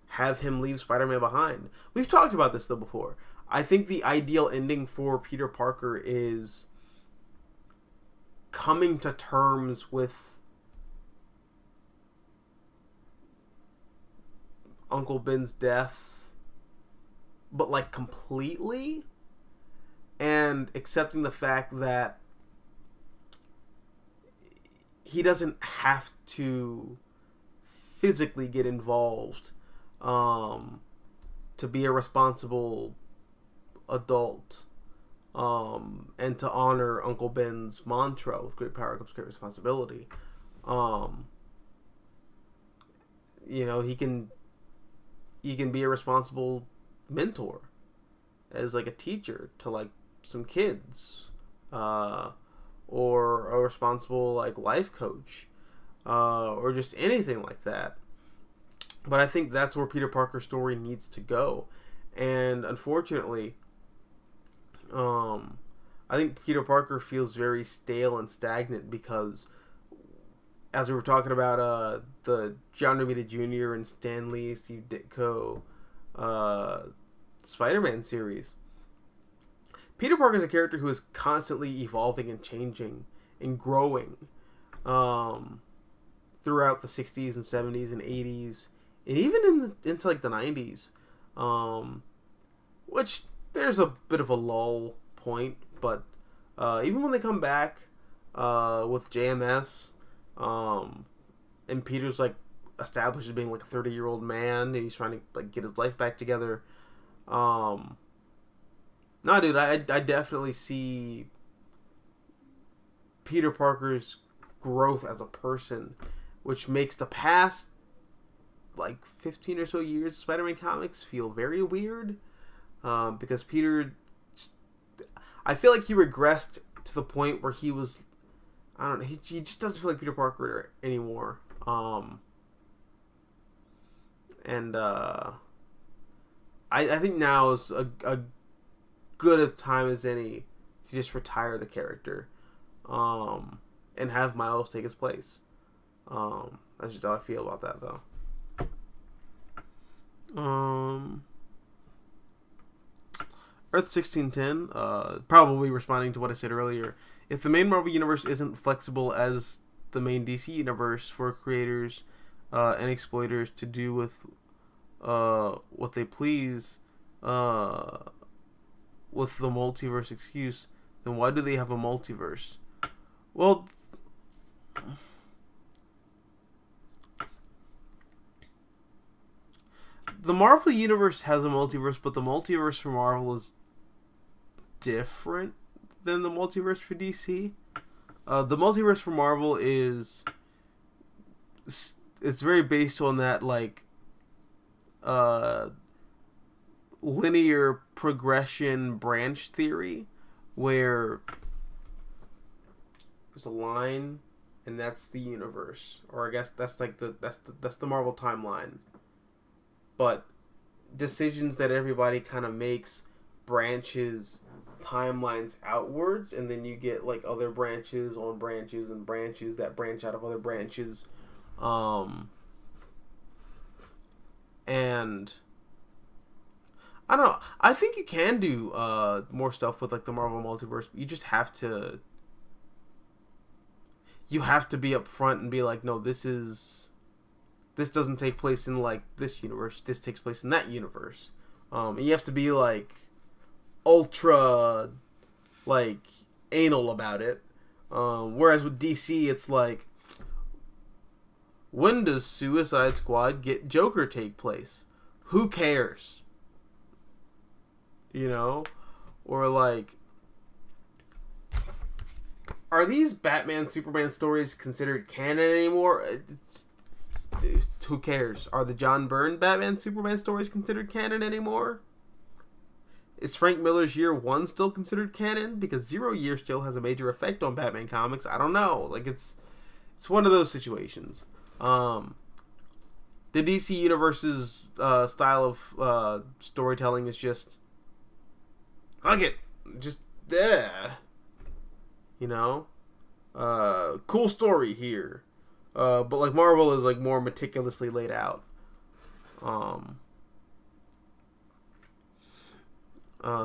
have him leave Spider-Man behind. We've talked about this, though, before. I think the ideal ending for Peter Parker is coming to terms with Uncle Ben's death, but like completely, and accepting the fact that he doesn't have to physically get involved to be a responsible adult, and to honor Uncle Ben's mantra, with great power comes great responsibility. You know, he can be a responsible mentor as like a teacher to like some kids, or a responsible like life coach, or just anything like that. But I think that's where Peter Parker's story needs to go. And unfortunately, I think Peter Parker feels very stale and stagnant because, as we were talking about the John Romita Jr. and Stan Lee, Steve Ditko Spider-Man series, Peter Parker is a character who is constantly evolving and changing and growing throughout the 60s and 70s and 80s and even into like the 90s, which there's a bit of a lull point, but even when they come back with JMS, and Peter's like established as being like a 30-year-old man and he's trying to like get his life back together, no, dude, I definitely see Peter Parker's growth as a person, which makes the past like 15 or so years of Spider-Man comics feel very weird, because Peter, I feel like he regressed to the point where he was, I don't know, he just doesn't feel like Peter Parker anymore. I think now is a good a time as any to just retire the character, and have Miles take his place. That's just how I feel about that, though. Earth 1610, probably responding to what I said earlier. If the main Marvel universe isn't flexible as the main DC universe for creators and exploiters to do with what they please with the multiverse excuse, then why do they have a multiverse? Well, the Marvel universe has a multiverse, but the multiverse for Marvel is different than the multiverse for DC. The multiverse for Marvel it's very based on that like linear progression branch theory, where there's a line and that's the universe, or I guess that's like that's the Marvel timeline. But decisions that everybody kind of makes branches timelines outwards, and then you get like other branches on branches and branches that branch out of other branches, and I don't know. I think you can do more stuff with like the Marvel multiverse. You just have to. You have to be upfront and be like, no, this doesn't take place in like this universe. This takes place in that universe. And you have to be like ultra like anal about it. Whereas with DC, it's like, when does Suicide Squad get Joker take place? Who cares? You know? Or like, are these Batman Superman stories considered canon anymore? Who cares? Are the John Byrne Batman Superman stories considered canon anymore? Is Frank Miller's Year One still considered canon? Because 0 Year still has a major effect on Batman comics. I don't know. Like, it's one of those situations. The DC Universe's style of storytelling is just, fuck it, just you know, cool story here. But like Marvel is like more meticulously laid out.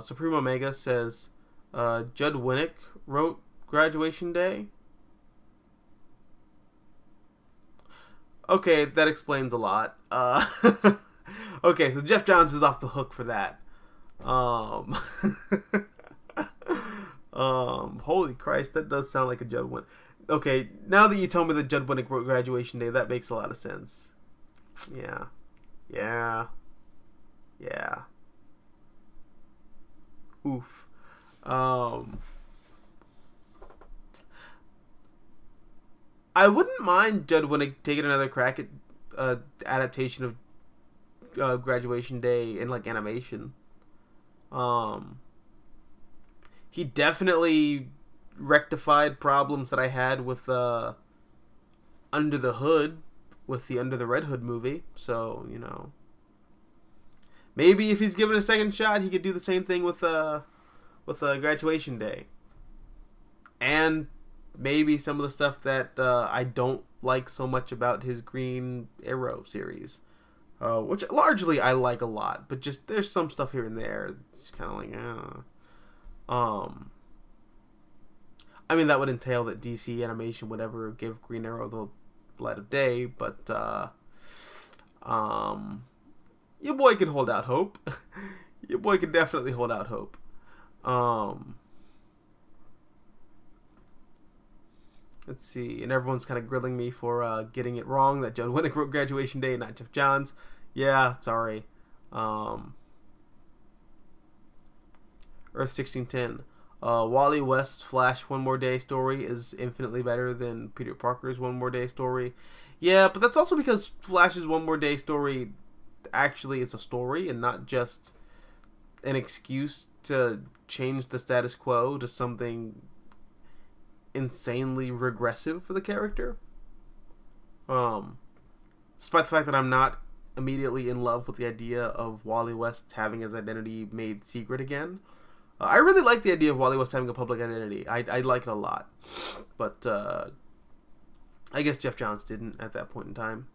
Supreme Omega says Judd Winnick wrote Graduation Day. Okay, that explains a lot. Okay, so Jeff Johns is off the hook for that. Holy Christ, that does sound like a Judd Winnick. Okay, now that you tell me that Judd Winnick wrote Graduation Day, that makes a lot of sense. Yeah. Oof. I wouldn't mind Judd Winnick taking another crack at adaptation of Graduation Day in like animation. He definitely rectified problems that I had with Under the Hood, with the Under the Red Hood movie. So, you know, Maybe if he's given a second shot, he could do the same thing with Graduation Day. And maybe some of the stuff that I don't like so much about his Green Arrow series. Which largely I like a lot. But just there's some stuff here and there. It's kind of like, I mean, that would entail that DC Animation would ever give Green Arrow the light of day. But, your boy can hold out hope. Your boy can definitely hold out hope. Let's see. And everyone's kind of grilling me for getting it wrong that Joe Winnick wrote Graduation Day and not Jeff Johns. Yeah, sorry. Earth 1610. Wally West's Flash One More Day story is infinitely better than Peter Parker's One More Day story. Yeah, but that's also because Flash's One More Day story actually is a story and not just an excuse to change the status quo to something insanely regressive for the character. Despite the fact that I'm not immediately in love with the idea of Wally West having his identity made secret again. I really like the idea of Wally West having a public identity. I like it a lot. But I guess Jeff Johns didn't at that point in time.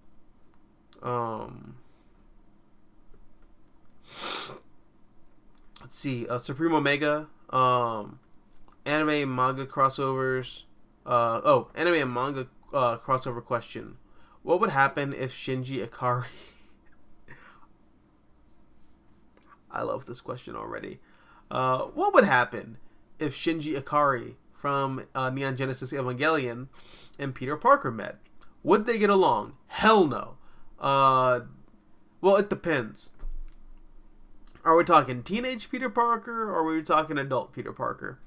Let's see. Supreme Omega. Anime and manga crossovers. Anime and manga crossover question. What would happen if Shinji Ikari... I love this question already. What would happen if Shinji Ikari from Neon Genesis Evangelion and Peter Parker met? Would they get along? Hell no. Well, it depends. Are we talking teenage Peter Parker, or are we talking adult Peter Parker?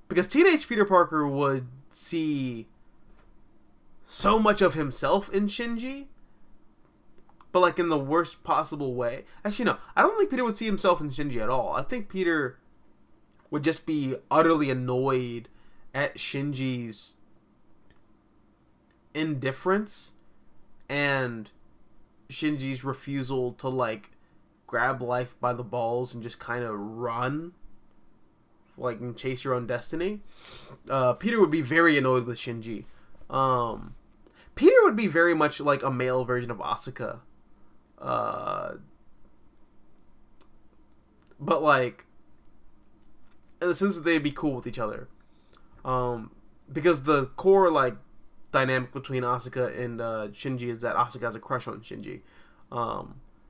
Because teenage Peter Parker would see so much of himself in Shinji, but like in the worst possible way. Actually, no. I don't think Peter would see himself in Shinji at all. I think Peter would just be utterly annoyed at Shinji's indifference and Shinji's refusal to like grab life by the balls and just kind of run, like, and chase your own destiny. Peter would be very annoyed with Shinji. Peter would be very much like a male version of Asuka. But like, in the sense that they'd be cool with each other. Because the core like dynamic between Asuka and Shinji is that Asuka has a crush on Shinji.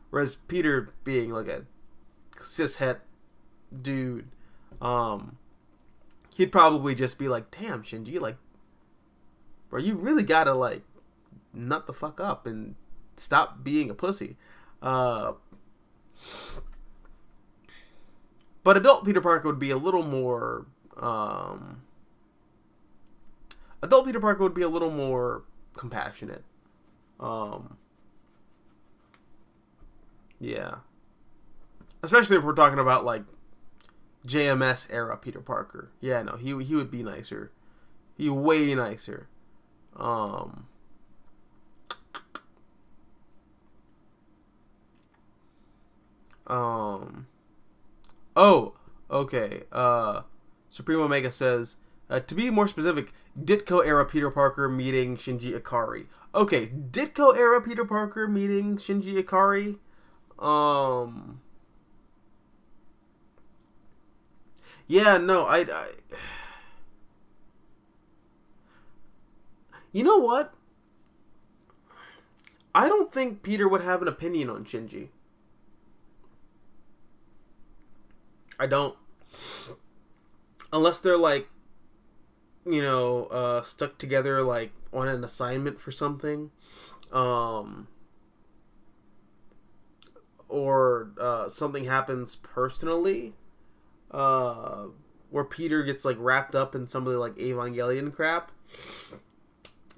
Whereas Peter, being like a cishet dude, he'd probably just be like, damn, Shinji, like, bro, you really gotta like nut the fuck up and stop being a pussy. But adult Peter Parker would be a little more compassionate. Yeah. Especially if we're talking about like JMS era Peter Parker. Yeah, no, he would be nicer. He way nicer. Oh, okay. Supreme Omega says, to be more specific, Ditko era Peter Parker meeting Shinji Ikari. Okay, Ditko era Peter Parker meeting Shinji Ikari. Yeah, no, I you know what? I don't think Peter would have an opinion on Shinji. I don't. Unless they're like, you know, stuck together like on an assignment for something. Or something happens personally. Where Peter gets like wrapped up in some of the like Evangelion crap.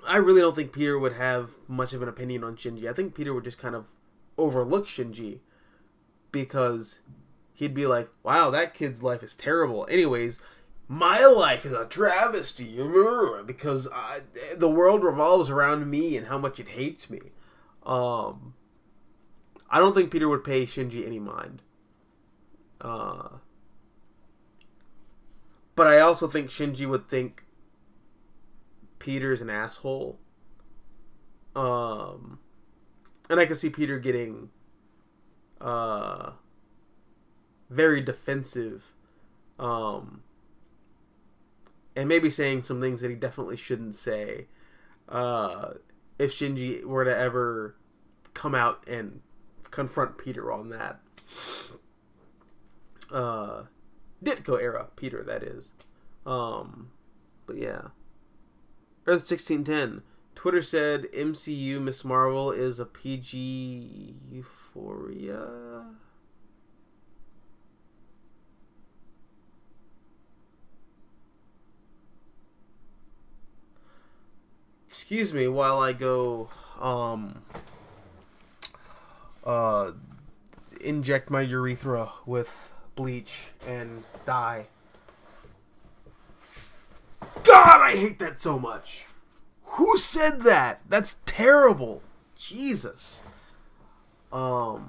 I really don't think Peter would have much of an opinion on Shinji. I think Peter would just kind of overlook Shinji. Because he'd be like, wow, that kid's life is terrible. Anyways, my life is a travesty. Because the world revolves around me and how much it hates me. I I don't think Peter would pay Shinji any mind. But I also think Shinji would think Peter's an asshole. And I could see Peter getting very defensive. And maybe saying some things that he definitely shouldn't say. If Shinji were to ever come out and confront Peter on that. Ditko era Peter, that is. But yeah. Earth 1610. Twitter said MCU Miss Marvel is a PG Euphoria. Excuse me while I go inject my urethra with bleach and dye. God, I hate that so much. Who said that? That's terrible. Jesus. No,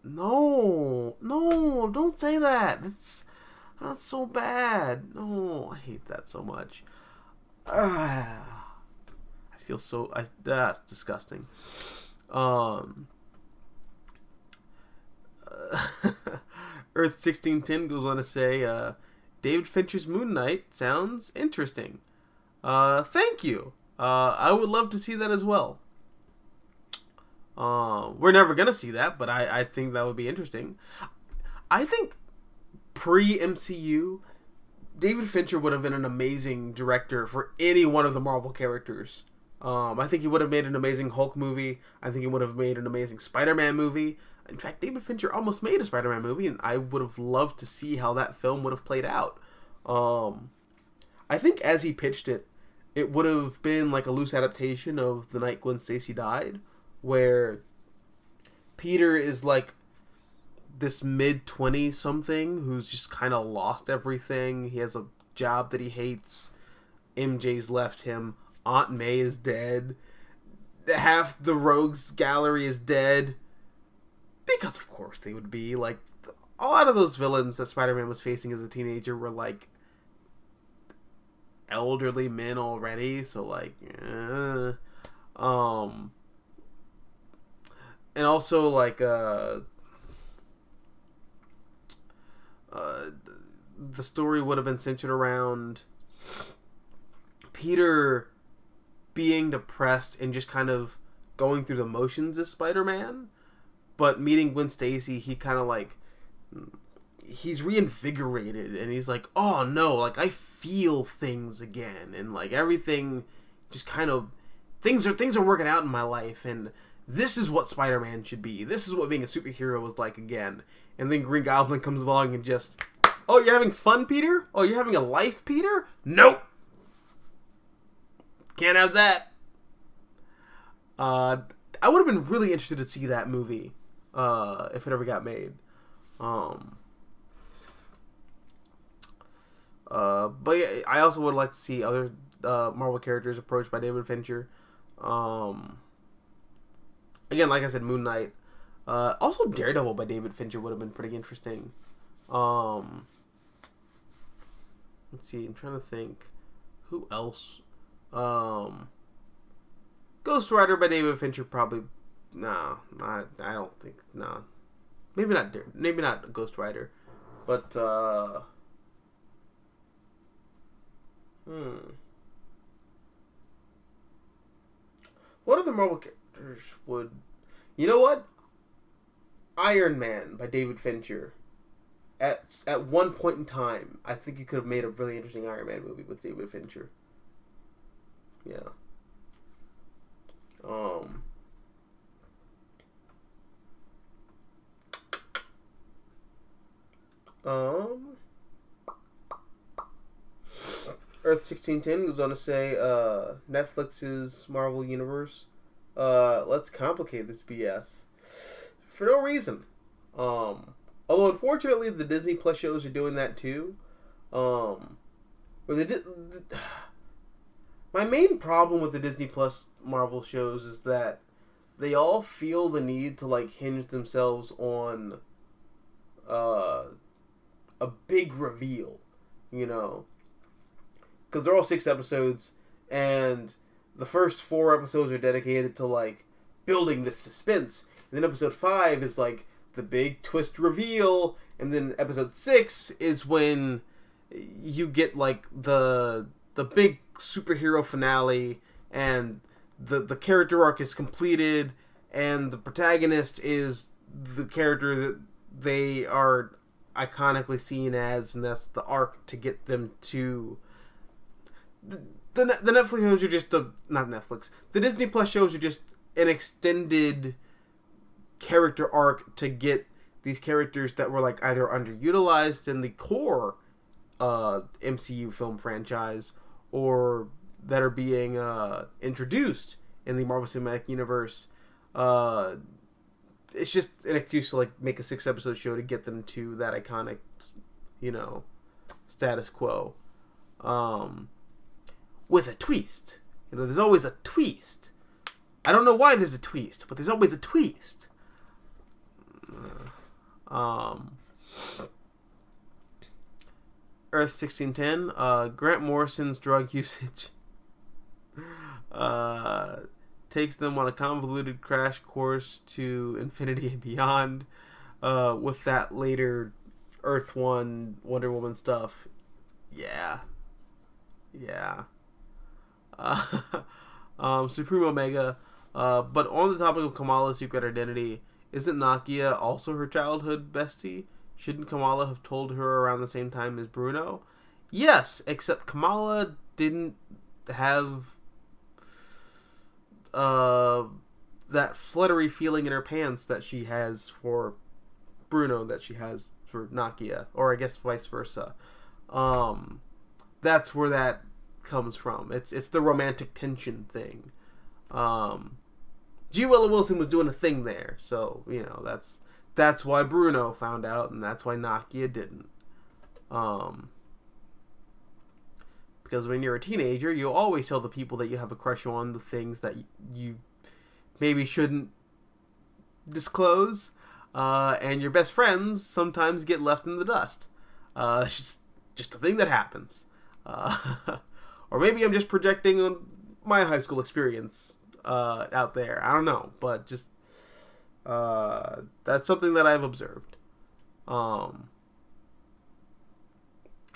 don't say that. That's so bad. No, I hate that so much. I feel so. That's disgusting. Earth 1610 goes on to say, David Fincher's Moon Knight sounds interesting. Thank you. I would love to see that as well. We're never gonna see that, but I think that would be interesting. I think pre-MCU, David Fincher would have been an amazing director for any one of the Marvel characters. I think he would have made an amazing Hulk movie. I think he would have made an amazing Spider-Man movie. In fact, David Fincher almost made a Spider-Man movie, and I would have loved to see how that film would have played out. I think as he pitched it, it would have been like a loose adaptation of The Night Gwen Stacy Died, where Peter is like this mid-20s something who's just kind of lost everything. He has a job that he hates. MJ's left him. Aunt May is dead. Half the Rogues Gallery is dead. Because of course they would be. Like, a lot of those villains that Spider-Man was facing as a teenager were like elderly men already. So like, and also like the story would have been centered around Peter being depressed and just kind of going through the motions as Spider-Man, but meeting Gwen Stacy, he kind of like, he's reinvigorated, and he's like, oh no, like I feel things again, and like everything just kind of, things are working out in my life, and this is what Spider-Man should be. This is what being a superhero was like again. And then Green Goblin comes along and just, oh, you're having fun, Peter? Oh, you're having a life, Peter? Nope. Can't have that. I would have been really interested to see that movie if it ever got made. But yeah, I also would like to see other Marvel characters approached by David Fincher. Again, like I said, Moon Knight. Also, Daredevil by David Fincher would have been pretty interesting. Let's see, I'm trying to think. Who else? Ghost Rider by David Fincher probably. Nah, I don't think. Nah, maybe not Ghost Rider, but what other Marvel characters would? You know what? Iron Man by David Fincher. At one point in time, I think you could have made a really interesting Iron Man movie with David Fincher. Yeah. Earth 1610 goes on to say, Netflix's Marvel Universe. Let's complicate this BS. For no reason. Although, unfortunately, the Disney Plus shows are doing that too. Where my main problem with the Disney Plus Marvel shows is that they all feel the need to like hinge themselves on a big reveal, you know, because they're all 6 episodes, and the first 4 episodes are dedicated to like building this suspense, and then episode 5 is like the big twist reveal, and then episode 6 is when you get like the big superhero finale, and the character arc is completed, and the protagonist is the character that they are iconically seen as, and that's the arc to get them to the Netflix shows are just not Netflix. The Disney Plus shows are just an extended character arc to get these characters that were like either underutilized in the core MCU film franchise, or that are being introduced in the Marvel Cinematic Universe. It's just an excuse to like make a 6-episode show to get them to that iconic, you know, status quo. With a twist. You know, there's always a twist. I don't know why there's a twist, but there's always a twist. Earth 1610, Grant Morrison's drug usage takes them on a convoluted crash course to infinity and beyond, with that later Earth 1 Wonder Woman stuff. Yeah. Supreme Omega, but on the topic of Kamala's secret identity, isn't Nakia also her childhood bestie? Shouldn't Kamala have told her around the same time as Bruno? Yes, except Kamala didn't have that fluttery feeling in her pants that she has for Bruno, that she has for Nakia, or I guess vice versa. That's where that comes from. It's the romantic tension thing. G. Willow Wilson was doing a thing there, so you know that's why Bruno found out, and that's why Nakia didn't. Because when you're a teenager, you always tell the people that you have a crush on the things that you maybe shouldn't disclose, and your best friends sometimes get left in the dust. It's just a thing that happens. Or maybe I'm just projecting on my high school experience out there. I don't know, but just that's something that I've observed from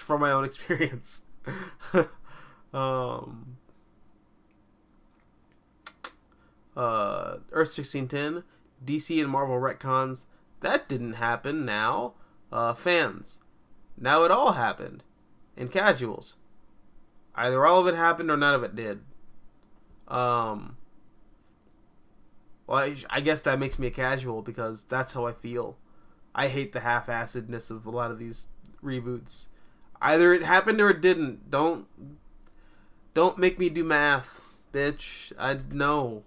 my own experience. Earth 1610, DC and Marvel retcons. That didn't happen now. Fans. Now it all happened. And casuals. Either all of it happened or none of it did. Well, I guess that makes me a casual because that's how I feel. I hate the half-assedness of a lot of these reboots. Either it happened or it didn't. Don't make me do math, bitch. No.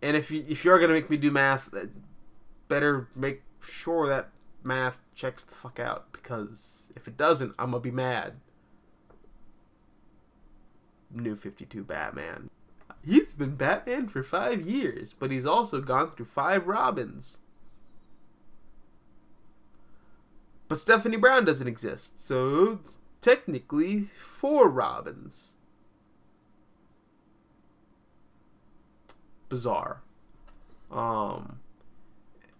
And if you're gonna make me do math, better make sure that math checks the fuck out, because if it doesn't, I'm gonna be mad. New 52 Batman. He's been Batman for 5 years, but he's also gone through 5 Robins. But Stephanie Brown doesn't exist, so it's technically 4 Robins. Bizarre.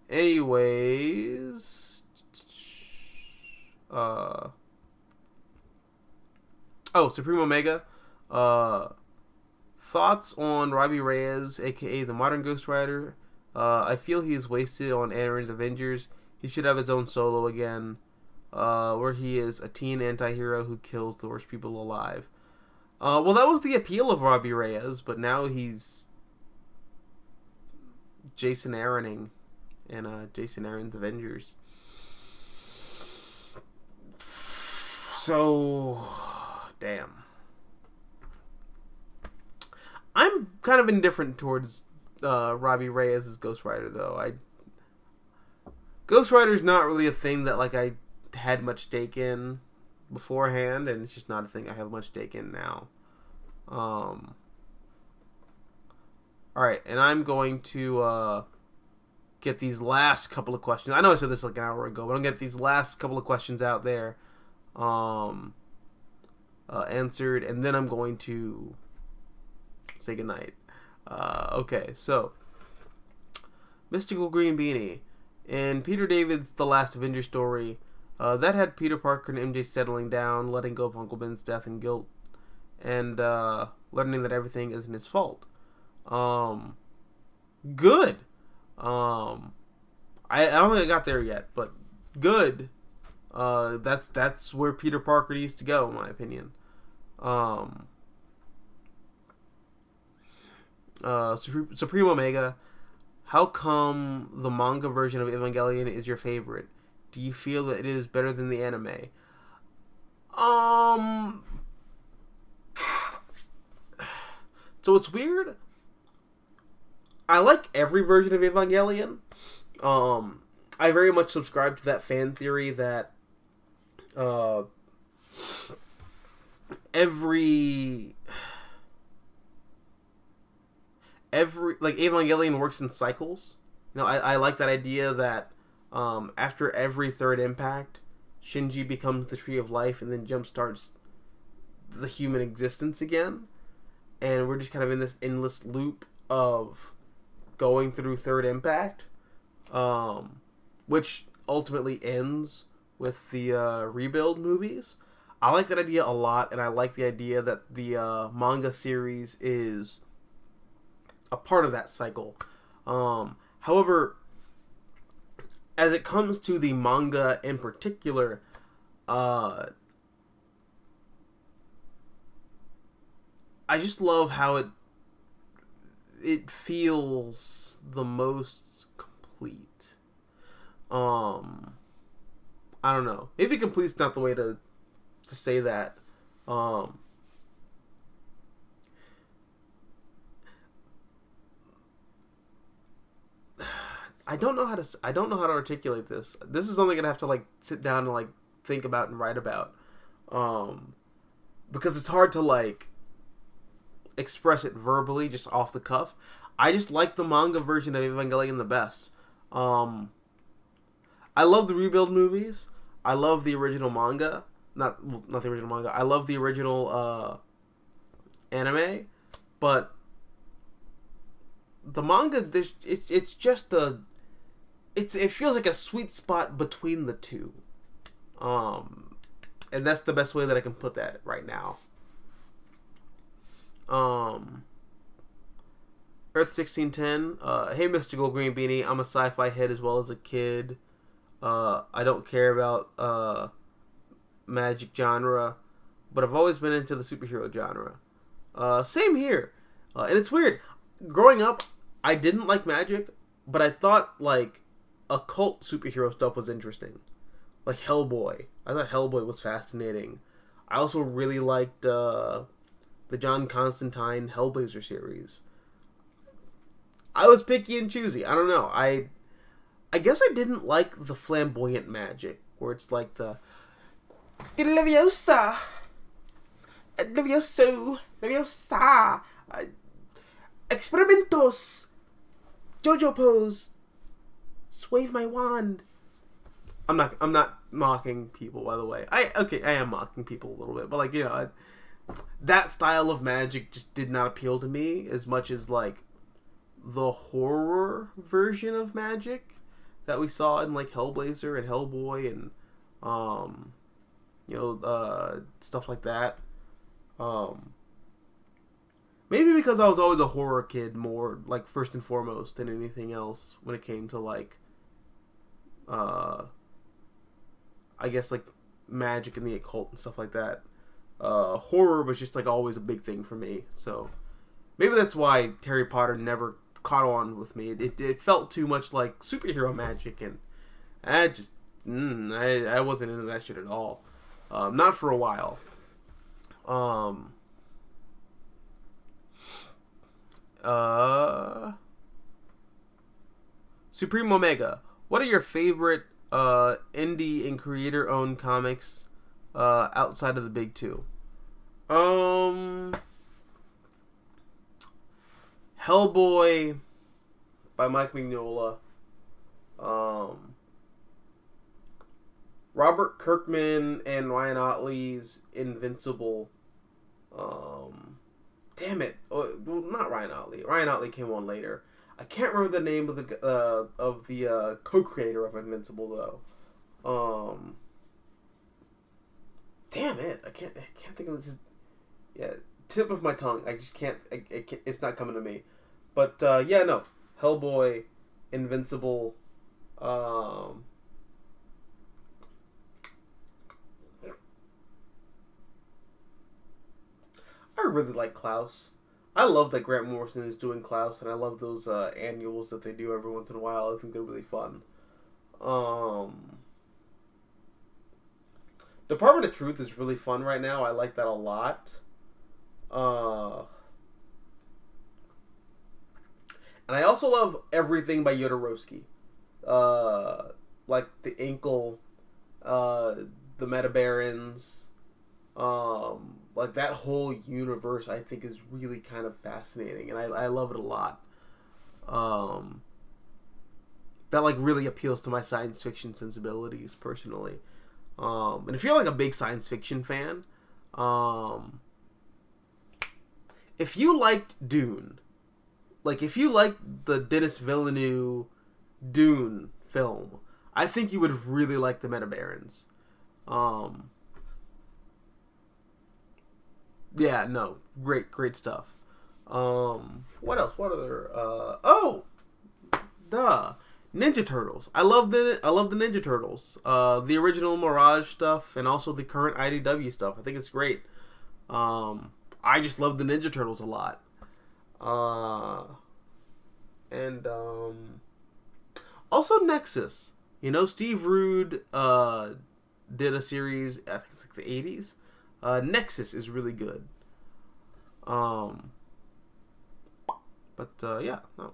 Anyways, Supreme Omega. Thoughts on Robbie Reyes, aka the modern Ghost Rider. I feel he is wasted on Aaron's Avengers. He should have his own solo again, where he is a teen anti-hero who kills the worst people alive. Well, that was the appeal of Robbie Reyes, but now he's Jason Aaroning in Jason Aaron's Avengers. So, damn. I'm kind of indifferent towards Robbie Reyes as Ghost Rider, though. Ghost Rider's not really a thing that I had much stake in beforehand, and it's just not a thing I have much stake in now. All right, and I'm going to get these last couple of questions. I know I said this like an hour ago, but I'm going to get these last couple of questions out there answered, and then I'm going to say goodnight. Okay, so Mystical Green Beanie. In Peter David's The Last Avenger story, that had Peter Parker and MJ settling down, letting go of Uncle Ben's death and guilt, and learning that everything isn't his fault. Good. I don't think I got there yet, but good. That's where Peter Parker needs to go, in my opinion. Supreme Omega. How come the manga version of Evangelion is your favorite? Do you feel that it is better than the anime? So it's weird. I like every version of Evangelion. I very much subscribe to that fan theory that every like Evangelion works in cycles. You know, I like that idea that after every third impact, Shinji becomes the Tree of Life and then jumpstarts the human existence again. And we're just kind of in this endless loop of going through third impact, which ultimately ends with the rebuild movies. I like that idea a lot, and I like the idea that the manga series is a part of that cycle. However, as it comes to the manga in particular, I just love how it feels the most complete. I don't know. Maybe complete's not the way to say that. I don't know how to articulate this. This is something I'm gonna have to like sit down and like think about and write about, because it's hard to like express it verbally just off the cuff. I just like the manga version of Evangelion the best. I love the rebuild movies. I love the original manga. Not the original manga. I love the original anime, but the manga, it's just it feels like a sweet spot between the two, and that's the best way that I can put that right now. Earth 1610. Hey, Mystical Green Beanie. I'm a sci-fi head as well as a kid. I don't care about magic genre, but I've always been into the superhero genre. Same here. And it's weird. Growing up, I didn't like magic, but I thought like occult superhero stuff was interesting. Like Hellboy. I thought Hellboy was fascinating. I also really liked the John Constantine Hellblazer series. I was picky and choosy. I don't know. I guess I didn't like the flamboyant magic, where it's like the Leviosa, Levioso, Leviosa, Experimentos, JoJo pose, swave my wand. I'm not mocking people, by the way. I am mocking people a little bit, but like, you know, that style of magic just did not appeal to me as much as like the horror version of magic that we saw in like Hellblazer and Hellboy and stuff like that. Maybe because I was always a horror kid more, like, first and foremost than anything else when it came to like I guess like magic and the occult and stuff like that. Horror was just like always a big thing for me, so maybe that's why Harry Potter never caught on with me. It felt too much like superhero magic, and I just I wasn't into that shit at all. Not for a while. Supreme Omega. What are your favorite indie and creator-owned comics outside of the big two? Hellboy by Mike Mignola. Robert Kirkman and Ryan Ottley's Invincible. Damn it! Oh, well, not Ryan Ottley. Ryan Ottley came on later. I can't remember the name of the co-creator of Invincible though. Damn it! I can't think of this. Yeah, tip of my tongue. I just can't. It's not coming to me. But yeah, no. Hellboy, Invincible. I really like Klaus. I love that Grant Morrison is doing Klaus, and I love those annuals that they do every once in a while. I think they're really fun. Department of Truth is really fun right now. I like that a lot. And I also love everything by Jodorowsky. Like the Inkle, the Meta Barons, like that whole universe I think is really kind of fascinating, and I love it a lot. That like really appeals to my science fiction sensibilities personally. And if you're like a big science fiction fan, if you liked Dune, like if you liked the Denis Villeneuve Dune film, I think you would really like the Meta Barons. Yeah, no, great stuff. What else? What other? Ninja Turtles. I love the Ninja Turtles. The original Mirage stuff and also the current IDW stuff. I think it's great. I just love the Ninja Turtles a lot. And also Nexus. You know, Steve Rude did a series, I think it's like the 80s. Nexus is really good. Yeah, no.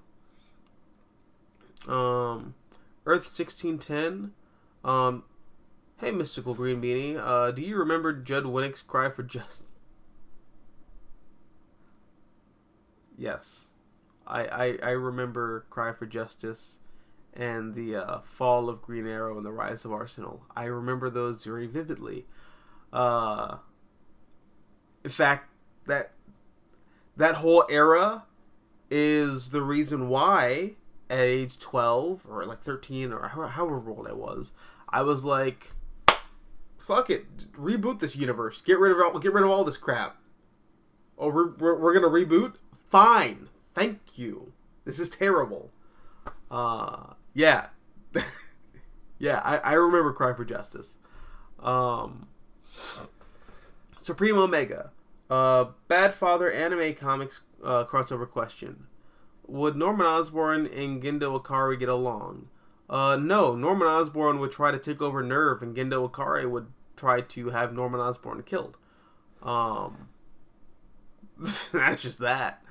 Earth 1610. Hey, Mystical Green Beanie. Do you remember Judd Winnick's Cry for Justice? Yes. I remember Cry for Justice and the fall of Green Arrow and the rise of Arsenal. I remember those very vividly. In fact, that whole era is the reason why at age 12 or like 13 or however old I was like, fuck it, reboot this universe. Get rid of all this crap. Oh, we're gonna reboot? Fine. Thank you. This is terrible. Yeah. Yeah, I remember Cry for Justice. Supreme Omega. Bad Father anime comics crossover question. Would Norman Osborn and Gendo Ikari get along? No. Norman Osborn would try to take over Nerve, and Gendo Ikari would try to have Norman Osborn killed. That's just that.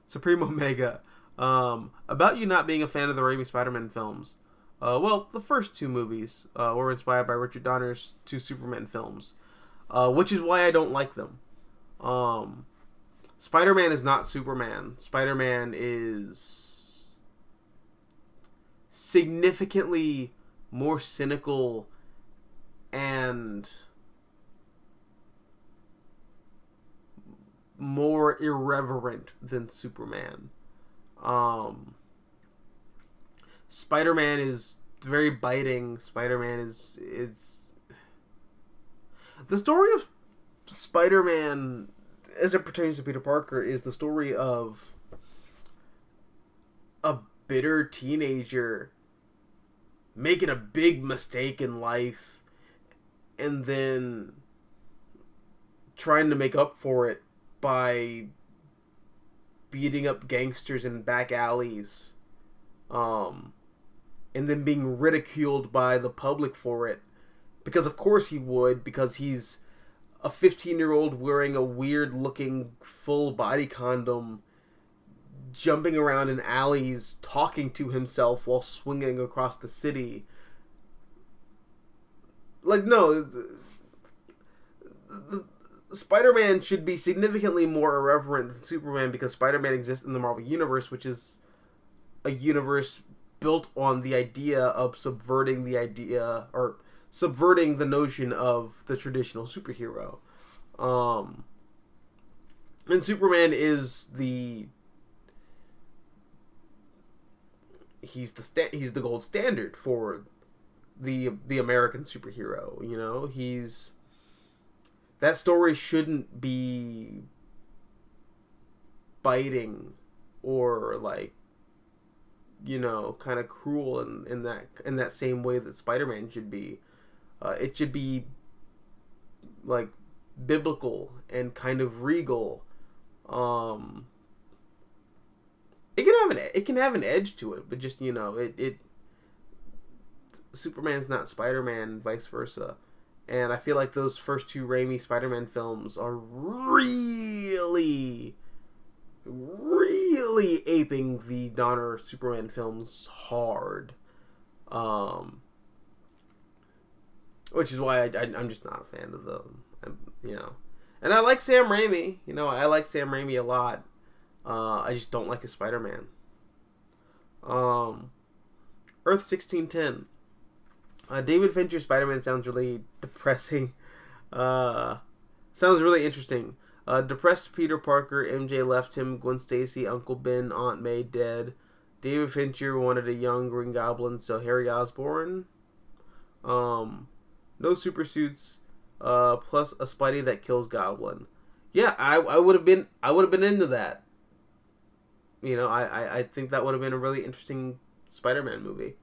Supreme Omega. About you not being a fan of the Raimi Spider-Man films. Well, the first two movies were inspired by Richard Donner's two Superman films, which is why I don't like them. Spider-Man is not Superman. Spider-Man is significantly more cynical and more irreverent than Superman. Spider-Man is very biting. Spider-Man is the story of Spider-Man as it pertains to Peter Parker is the story of a bitter teenager making a big mistake in life and then trying to make up for it by beating up gangsters in back alleys, and then being ridiculed by the public for it, because of course he would, because he's a 15-year-old wearing a weird-looking full-body condom, jumping around in alleys, talking to himself while swinging across the city. Like, no, Spider-Man should be significantly more irreverent than Superman because Spider-Man exists in the Marvel Universe, which is a universe built on the idea of subverting the notion of the traditional superhero. And Superman is he's the gold standard for the American superhero. You know, that story shouldn't be biting or like, you know, kind of cruel in that same way that Spider-Man should be. It should be like biblical and kind of regal. It can have an edge to it, but just, you know, it Superman's not Spider-Man, and vice versa. And I feel like those first two Raimi Spider-Man films are really aping the Donner Superman films hard. Which is why I'm just not a fan of them. You know. And I like Sam Raimi. You know, I like Sam Raimi a lot. I just don't like his Spider-Man. Earth 1610. David Fincher Spider-Man sounds really depressing. Sounds really interesting. Depressed Peter Parker, MJ left him, Gwen Stacy, Uncle Ben, Aunt May dead. David Fincher wanted a young Green Goblin, so Harry Osborn. No super suits, plus a Spidey that kills Goblin. Yeah, I would have been into that. You know, I think that would have been a really interesting Spider-Man movie.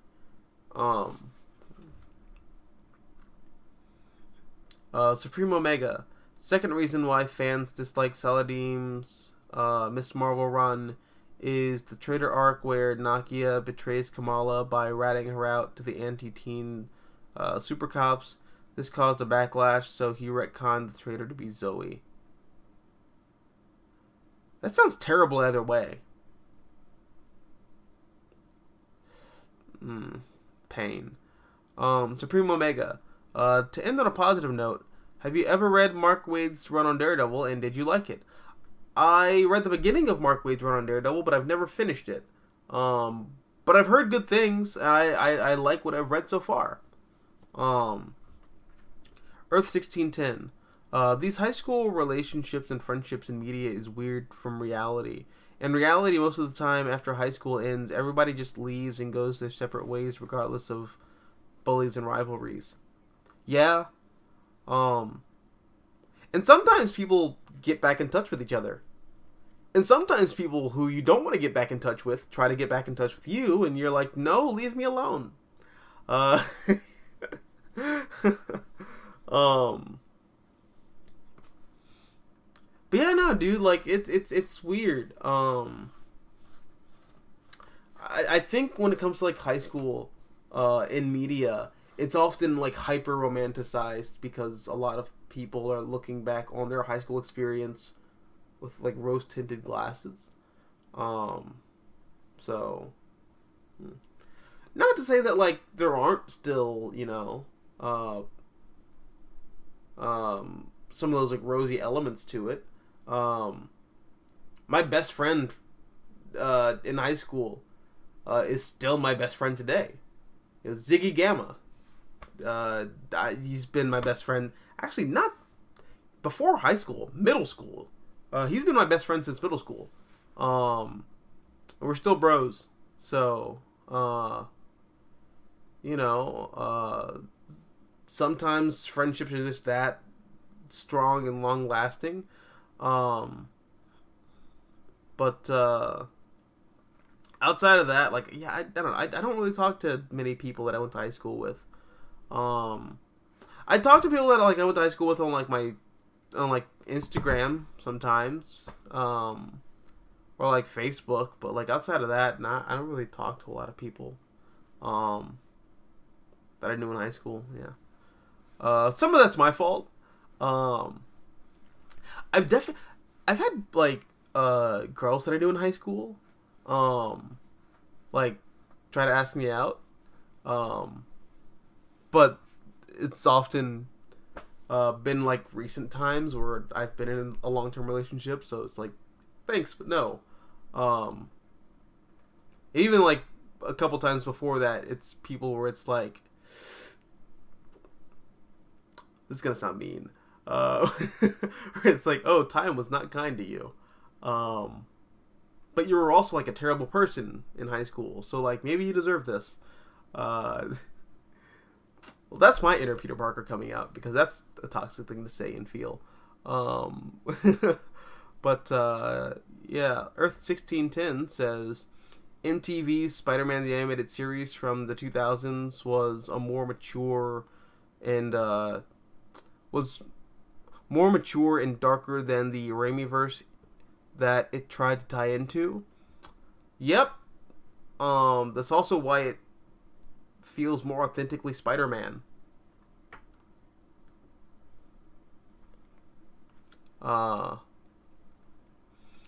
Supreme Omega. Second reason why fans dislike Saladin's Miss Marvel run is the traitor arc where Nakia betrays Kamala by ratting her out to the anti-teen super cops. This caused a backlash, so he retconned the traitor to be Zoe. That sounds terrible either way. Pain. Supreme Omega. To end on a positive note, have you ever read Mark Waid's run on Daredevil, and did you like it? I read the beginning of Mark Waid's run on Daredevil, but I've never finished it. But I've heard good things, and I like what I've read so far. Earth 1610. These high school relationships and friendships in media is weird from reality. In reality, most of the time after high school ends, everybody just leaves and goes their separate ways regardless of bullies and rivalries. Yeah. And sometimes people get back in touch with each other. And sometimes people who you don't want to get back in touch with try to get back in touch with you, and you're like, no, leave me alone. But yeah, no, dude, like it's weird. I think when it comes to like high school, in media, it's often like hyper romanticized because a lot of people are looking back on their high school experience with like rose tinted glasses. So not to say that like there aren't still, you know, some of those like rosy elements to it. My best friend in high school is still my best friend today. It was Ziggy Gamma. He's been my best friend, actually not before high school, middle school. He's been my best friend since middle school. We're still bros. So, you know, sometimes friendships are just that strong and long lasting. But outside of that, like, yeah, I don't know. I don't really talk to many people that I went to high school with. I talk to people that like I went to high school with on like Instagram sometimes, or like Facebook. But like outside of that, I don't really talk to a lot of people, that I knew in high school. Yeah. Some of that's my fault. I've had like girls that I knew in high school, like try to ask me out, but it's often been like recent times where I've been in a long-term relationship, so it's like, thanks, but no. Even like a couple times before that, it's people where it's like, this is gonna sound mean. It's like, oh, time was not kind to you. But you were also like a terrible person in high school, so like maybe you deserve this. Well, that's my inner Peter Parker coming out, because that's a toxic thing to say and feel. But yeah, Earth 1610 says MTV's Spider-Man the Animated Series from the 2000s was a more mature and darker than the Raimi verse that it tried to tie into. Yep. That's also why it feels more authentically Spider-Man.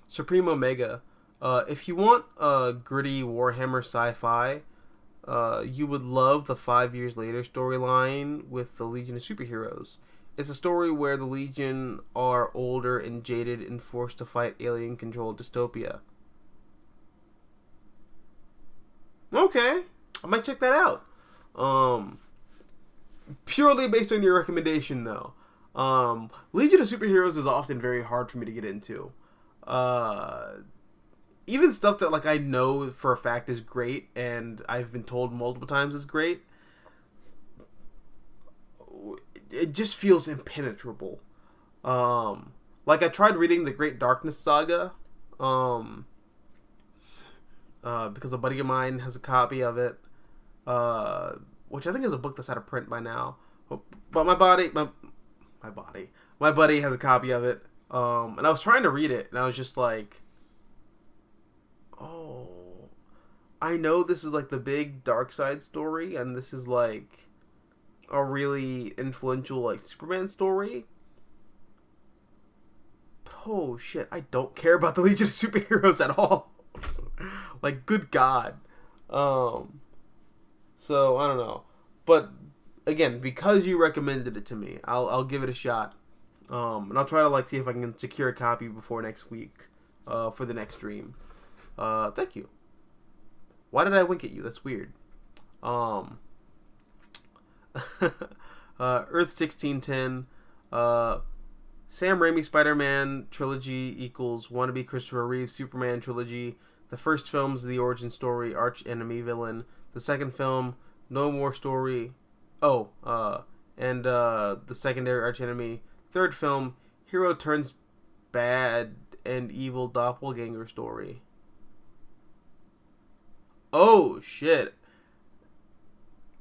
Supreme Omega. If you want a gritty Warhammer sci-fi, you would love the 5 years later storyline with the Legion of Superheroes. It's a story where the Legion are older and jaded and forced to fight alien-controlled dystopia. Okay, I might check that out. Purely based on your recommendation, though. Legion of Superheroes is often very hard for me to get into. Even stuff that like I know for a fact is great and I've been told multiple times is great, it just feels impenetrable. Like I tried reading the Great Darkness Saga, because a buddy of mine has a copy of it, which I think is a book that's out of print by now. But my buddy has a copy of it, and I was trying to read it, and I was just like, oh, I know this is like the big dark side story, and this is like a really influential like Superman story. But oh shit, I don't care about the Legion of Superheroes at all. Like, good God. So I don't know, but again, because you recommended it to me, I'll give it a shot. And I'll try to like see if I can secure a copy before next week, for the next stream. Thank you. Why did I wink at you? That's weird. Earth 1610. Sam Raimi Spider-Man trilogy equals wannabe Christopher Reeve Superman trilogy. The first film's the origin story, arch enemy villain. The second film, no more story. The secondary arch enemy. Third film, hero turns bad and evil doppelganger story. Oh shit.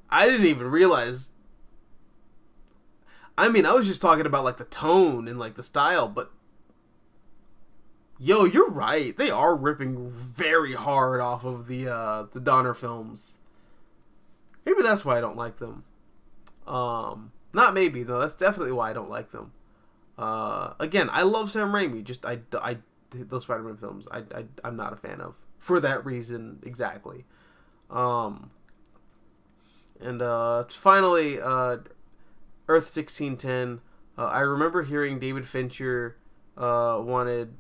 I didn't even realize. I mean, I was just talking about like the tone and like the style, but yo, you're right. They are ripping very hard off of the Donner films. Maybe that's why I don't like them. Not maybe though. That's definitely why I don't like them. Again, I love Sam Raimi. Just I those Spider-Man films I'm not a fan of for that reason exactly. Finally, Earth 1610. I remember hearing David Fincher wanted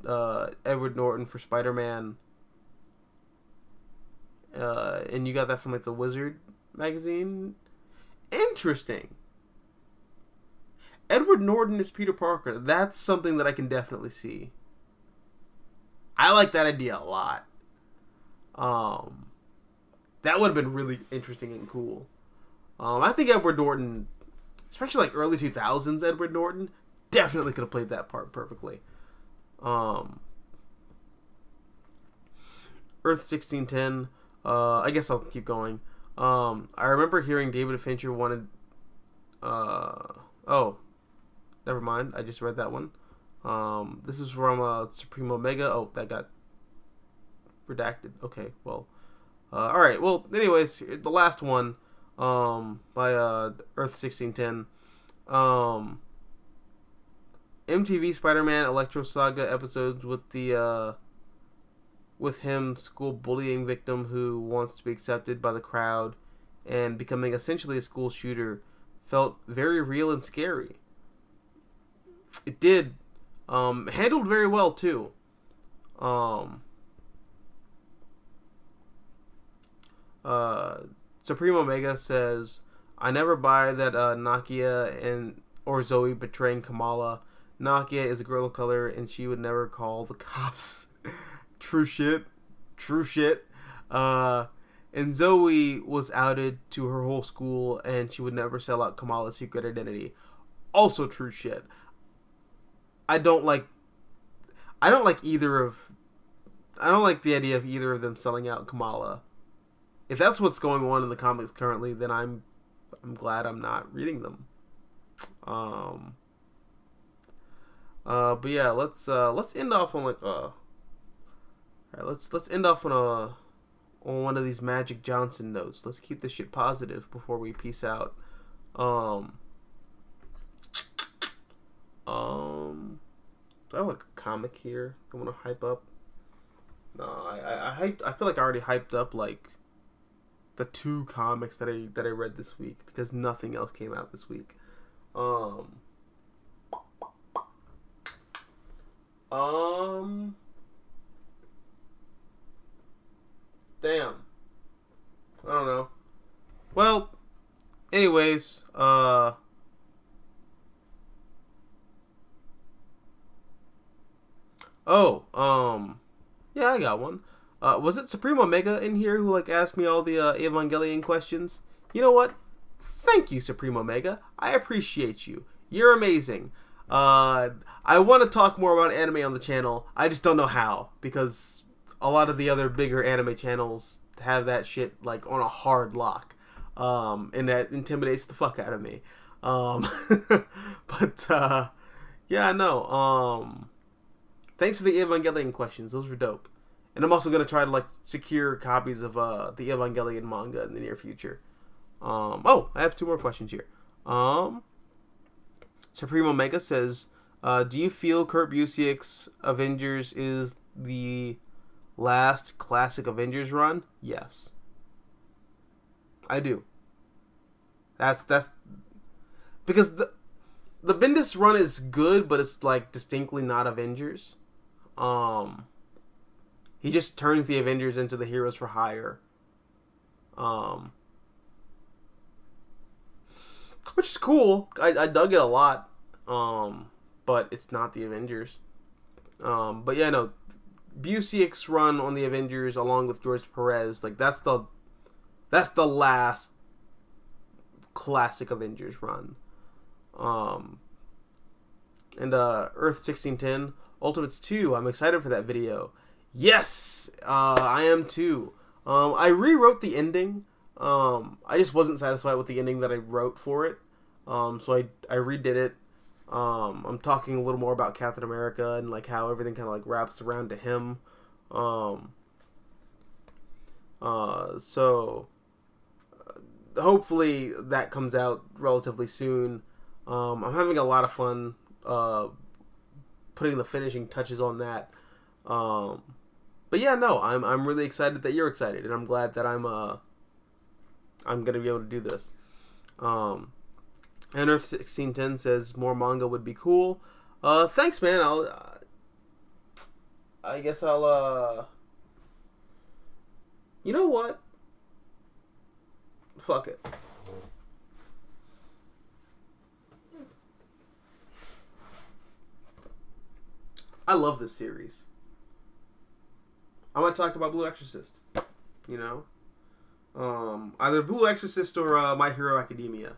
Edward Norton for Spider-Man. And you got that from like the Wizard magazine. Interesting. Edward Norton is Peter Parker. That's something that I can definitely see. I like that idea a lot. That would have been really interesting and cool. I think Edward Norton, especially like early 2000s Edward Norton, definitely could have played that part perfectly. Earth 1610. I guess I'll keep going. I remember hearing David Fincher wanted. Never mind. I just read that one. This is from Supreme Omega. Oh, that got redacted. Okay, well. Alright, well, anyways, the last one by Earth 1610. MTV Spider-Man Electro Saga episodes with the with him school bullying victim who wants to be accepted by the crowd and becoming essentially a school shooter felt very real and scary. It did. Handled very well too. Supreme Omega says, I never buy that Nakia or Zoe betraying Kamala. Nakia is a girl of color and she would never call the cops. True shit. And Zoe was outed to her whole school and she would never sell out Kamala's secret identity. Also true shit. I don't like the idea of either of them selling out Kamala. If that's what's going on in the comics currently, then I'm glad I'm not reading them. But yeah, let's end off on let's end off on one of these Magic Johnson notes. Let's keep this shit positive before we peace out. Do I have like a comic here I want to hype up? No, I feel like I already hyped up like the 2 comics that I read this week because nothing else came out this week. Damn. I don't know. Well, anyways, yeah, I got one. Was it Supreme Omega in here who like asked me all the Evangelion questions? You know what? Thank you, Supreme Omega. I appreciate you. You're amazing. I want to talk more about anime on the channel. I just don't know how, because a lot of the other bigger anime channels have that shit like on a hard lock. And that intimidates the fuck out of me. But yeah, no. Thanks for the Evangelion questions. Those were dope. And I'm also going to try to like secure copies of the Evangelion manga in the near future. I have 2 more questions here. Supreme Omega says, do you feel Kurt Busiek's Avengers is the last classic Avengers run? Yes. I do. That's because the Bendis run is good, but it's like distinctly not Avengers. He just turns the Avengers into the Heroes for Hire. Which is cool. I dug it a lot. But it's not the Avengers. But yeah, no. Busiek's run on the Avengers along with George Perez, like that's the last classic Avengers run. And Earth 1610 Ultimates 2, I'm excited for that video. Yes, I am too. I rewrote the ending. I just wasn't satisfied with the ending that I wrote for it. So I redid it. I'm talking a little more about Captain America and like how everything kind of like wraps around to him. So hopefully that comes out relatively soon. I'm having a lot of fun putting the finishing touches on that. But yeah, no, I'm really excited that you're excited, and I'm glad that I'm gonna be able to do this. And Earth 1610 says more manga would be cool. Thanks, man. I guess I'll you know what? Fuck it. I love this series. I want to talk about Blue Exorcist. You know? Either Blue Exorcist or My Hero Academia.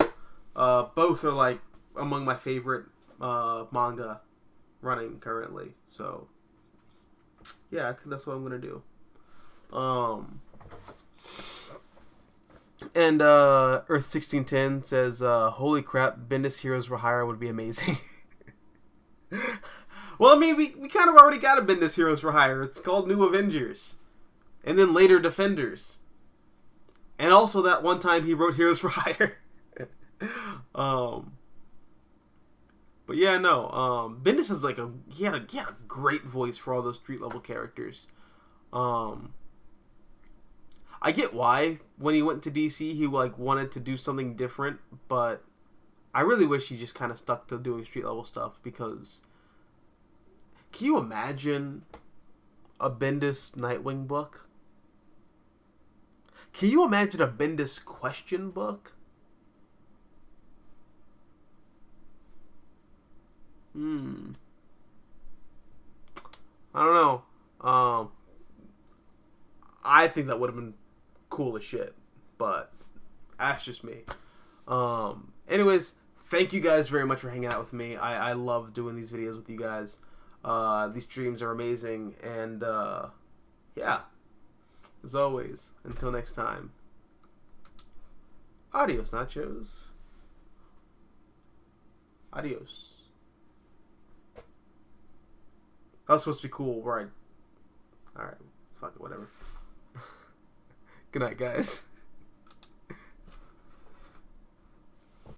Both are like among my favorite manga running currently. So yeah, I think that's what I'm gonna do. And Earth 1610 says, "Holy crap, Bendis Heroes for Hire would be amazing." Well, I mean, we kind of already got a Bendis Heroes for Hire. It's called New Avengers, and then later Defenders, and also that one time he wrote Heroes for Hire. But yeah, no. Bendis is like he had a great voice for all those street level characters. I get why when he went to DC he like wanted to do something different, but I really wish he just kind of stuck to doing street level stuff, because can you imagine a Bendis Nightwing book? Can you imagine a Bendis question book? I don't know. I think that would have been cool as shit, but that's just me. Anyways, thank you guys very much for hanging out with me. I love doing these videos with you guys. These streams are amazing, and yeah, as always, until next time, adios, nachos. Adios. That was supposed to be cool, right? Alright, fuck it, whatever. Good night, guys.